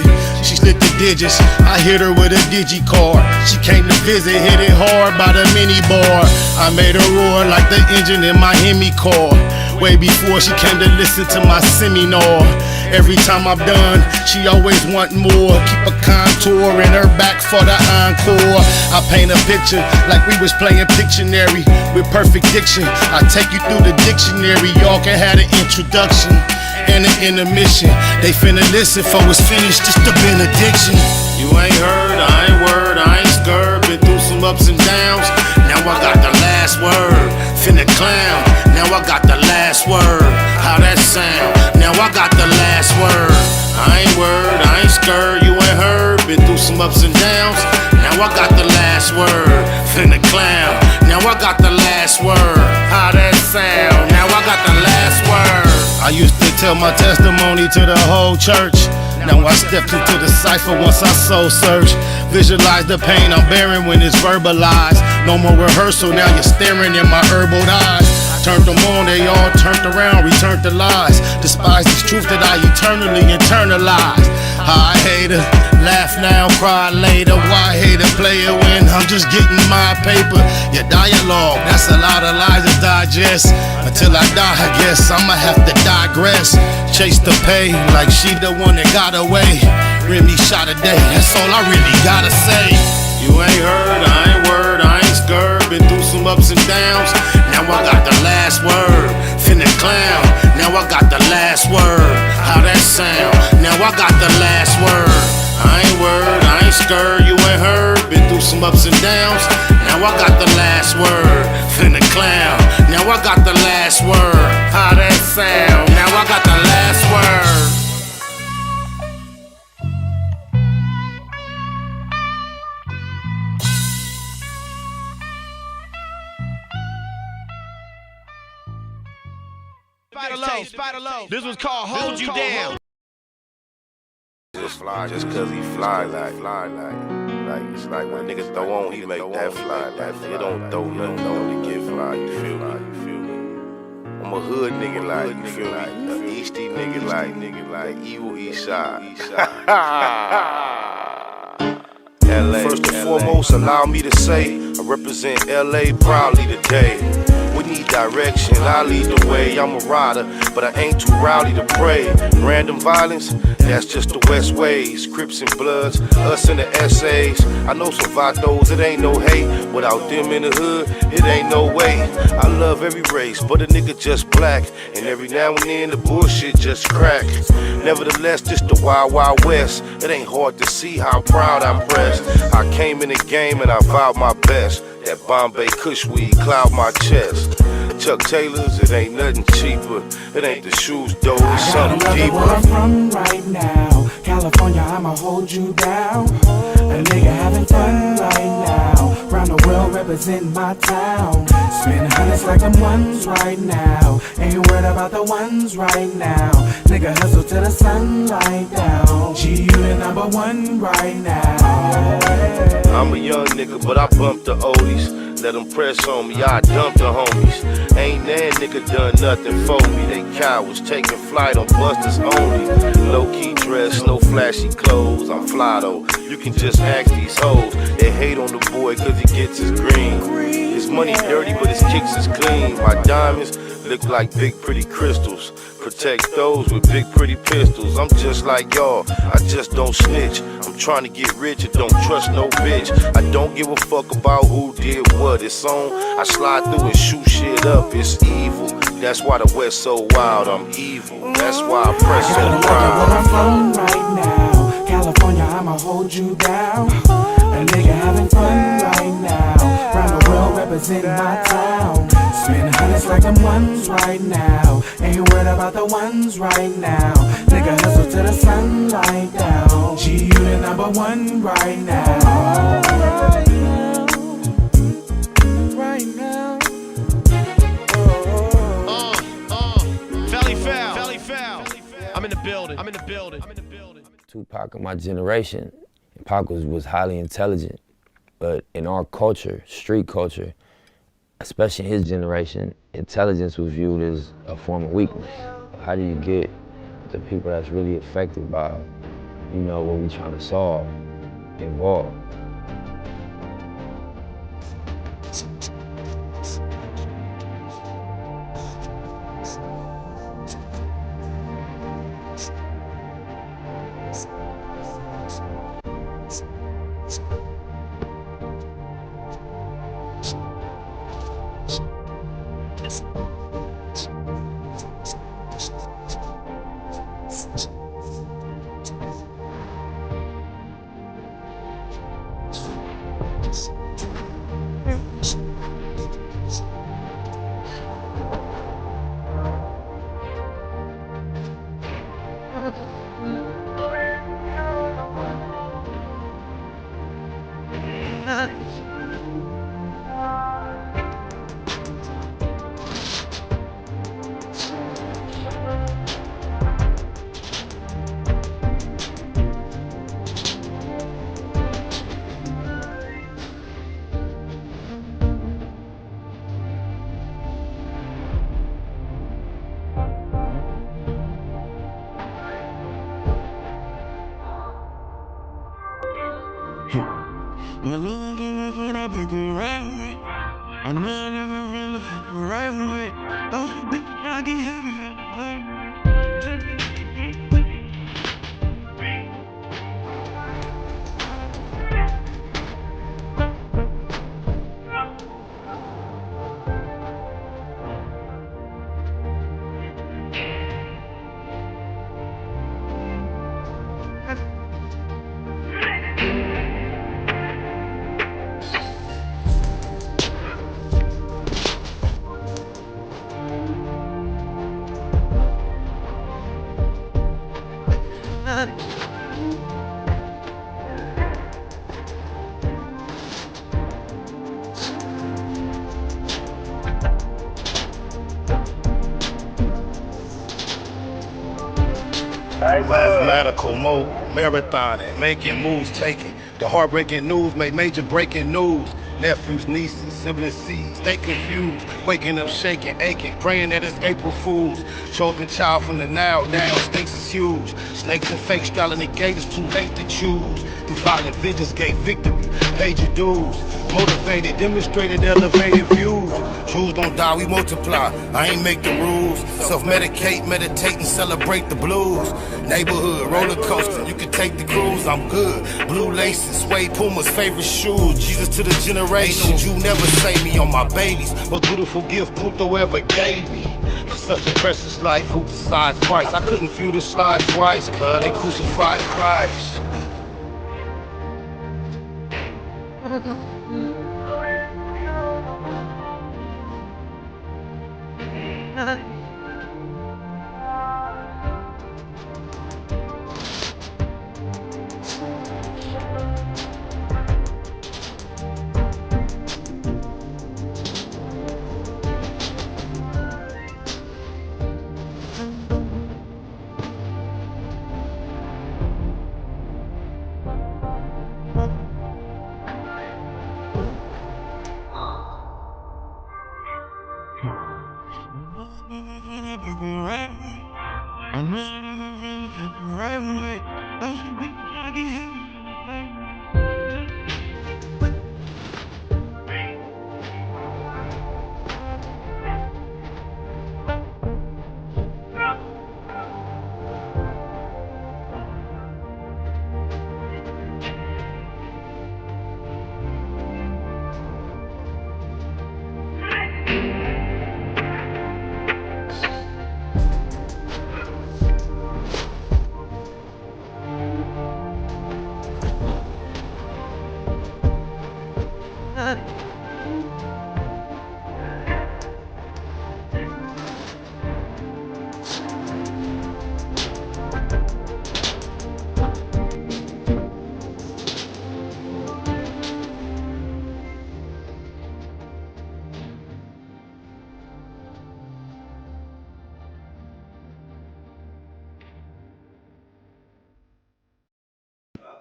She slipped the digits, I hit her with a digi-card. She came to visit, hit it hard by the mini bar. I made her roar like the engine in my Hemi car. Way before she came to listen to my seminar. Every time I'm done, she always want more. Keep a contour in her back for the encore. I paint a picture like we was playing Pictionary with perfect diction. I take you through the dictionary, y'all can have an introduction and an intermission. They finna listen for it's finished, just a benediction. You ain't heard, I ain't word, I ain't scared. Been through some ups and downs, now I got the last word. Finna clown, now I got the last word. How that sound? Now I got the last word. I ain't word, I ain't scared, you ain't heard. Been through some ups and downs, now I got the last word. Finna clown, now I got the last word. How that sound? Now I got the last word. I used to tell my testimony to the whole church. Now I stepped into the cipher once I soul search. Visualize the pain I'm bearing when it's verbalized. No more rehearsal, now you're staring in my herbal eyes. Turned them on, they all turned around, returned to lies. Despise this truth that I eternally internalized. I hate her, laugh now, cry later. Why hate a player when I'm just getting my paper? Your dialogue, that's a lot of lies to digest. Until I die, I guess I'ma have to digress. Chase the pay like she the one that got away. Remy shot a day, that's all I really gotta say. You ain't heard, I ain't word, I ain't scared. Been through some ups and downs, now I got the last word. Finna clown, now I got the last word. How that sound? Now I got the last word. I ain't word, I ain't scared, you ain't heard. Been through some ups and downs, now I got the last word. Finna clown, now I got the last word. How that sound? Now I got the last word. Spider Loc. This was called Hold You Down. just cause he fly like it's like when niggas throw on, he make that fly. Like nigga don't throw nothing on to get fly. You feel me? I'm a hood nigga like, you feel me? A easty nigga like evil east side. LA. First and foremost, allow me to say I represent LA proudly today. We need direction, I lead the way. I'm a rider, but I ain't too rowdy to pray. Random violence, that's just the West ways. Crips and Bloods, us in the essays. I know some vatos, it ain't no hate. Without them in the hood, it ain't no way. I love every race, but a nigga just black. And every now and then the bullshit just crack. Nevertheless, this the Wild Wild West. It ain't hard to see how proud I'm pressed. I came in the game and I vowed my best. That Bombay Kush weed cloud my chest. Chuck Taylors, it ain't nothing cheaper. It ain't the shoes though, it's something deeper. Where I'm from right now, California, I'ma hold you down. A nigga having fun right now. Round the world representing my town. Spend hundreds like them ones right now. Ain't worried about the ones right now. Nigga hustle till the sun right down. G, you the number one right now. I'm a young nigga, but I bump the oldies. Let them press on me, I dump the homies. Ain't that nigga done nothing for me. They cowards taking flight on busters only. Low-key dress, no flashy clothes. I'm fly though, you can just ask these hoes. They hate on the boy cause he gets his green. His money dirty but his kicks is clean. My diamonds look like big pretty crystals. Protect those with big pretty pistols. I'm just like y'all, I just don't snitch. I'm trying to get rich and don't trust no bitch. I don't give a fuck about who did what. It's on, I slide through and shoot shit up. It's evil, that's why the West so wild. I'm evil, that's why I press so Where proud. I'm from right now, California, I'ma hold you down. A nigga having fun right now. Round the world representing my town. Spend hundreds like them ones right now. Ain't worried about the ones right now. Nigga hustle till the sun right down. G, you the number one right now. Right now. Valley Foul. I'm in the building. Tupac of my generation, Pac was highly intelligent, but in our culture, street culture, especially in his generation, intelligence was viewed as a form of weakness. How do you get the people that's really affected by, what we're trying to solve involved? Mathematical mode, marathon, making moves, taking the heartbreaking news, made major breaking news. Nephews, nieces, siblings, seeds, they confused. Waking up, shaking, aching, praying that it's April Fools. Chosen child from the now, stakes is huge. Snakes and fake straddling the gate, it's too late to choose. Through violent vengeance gave victory, paid your dues. Motivated, demonstrated, elevated views. Truths don't die, we multiply. I ain't make the rules. Self-medicate, meditate, and celebrate the blues. Neighborhood, roller coaster, you can take the cruise, I'm good. Blue laces, suede Puma's favorite shoes. Jesus to the generation, you never save me on my babies. Most beautiful gift Pluto ever gave me. Such a precious life, who decides Christ? I couldn't feel the slide twice, cause they crucified Christ.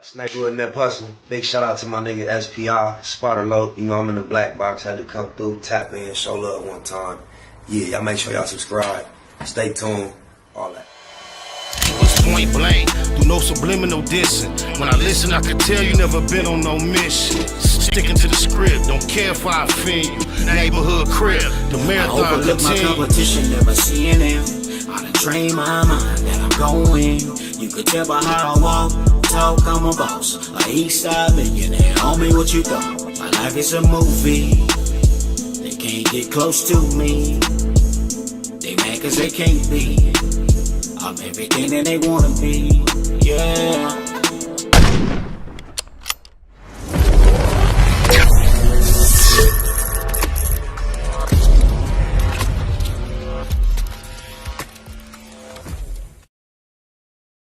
Sniper in that hustle. Big shout out to my nigga SPI, Spotter Low. You know I'm in the black box. Had to come through, tap in, show love one time. Yeah, y'all make sure y'all subscribe. Stay tuned. All that. It's point blank, through no subliminal dissing. When I listen, I can tell you never been on no mission. Sticking to the script, don't care if I offend you. Neighborhood crib, the marathon I overlook my competition, never seeing them. I done trained my mind that I'm going. You could tell by how I walk, talk, I'm a boss. A Eastside millionaire, homie, what you thought? My life is a movie. They can't get close to me. They mad cause they can't be. I'm everything that they wanna be. Yeah.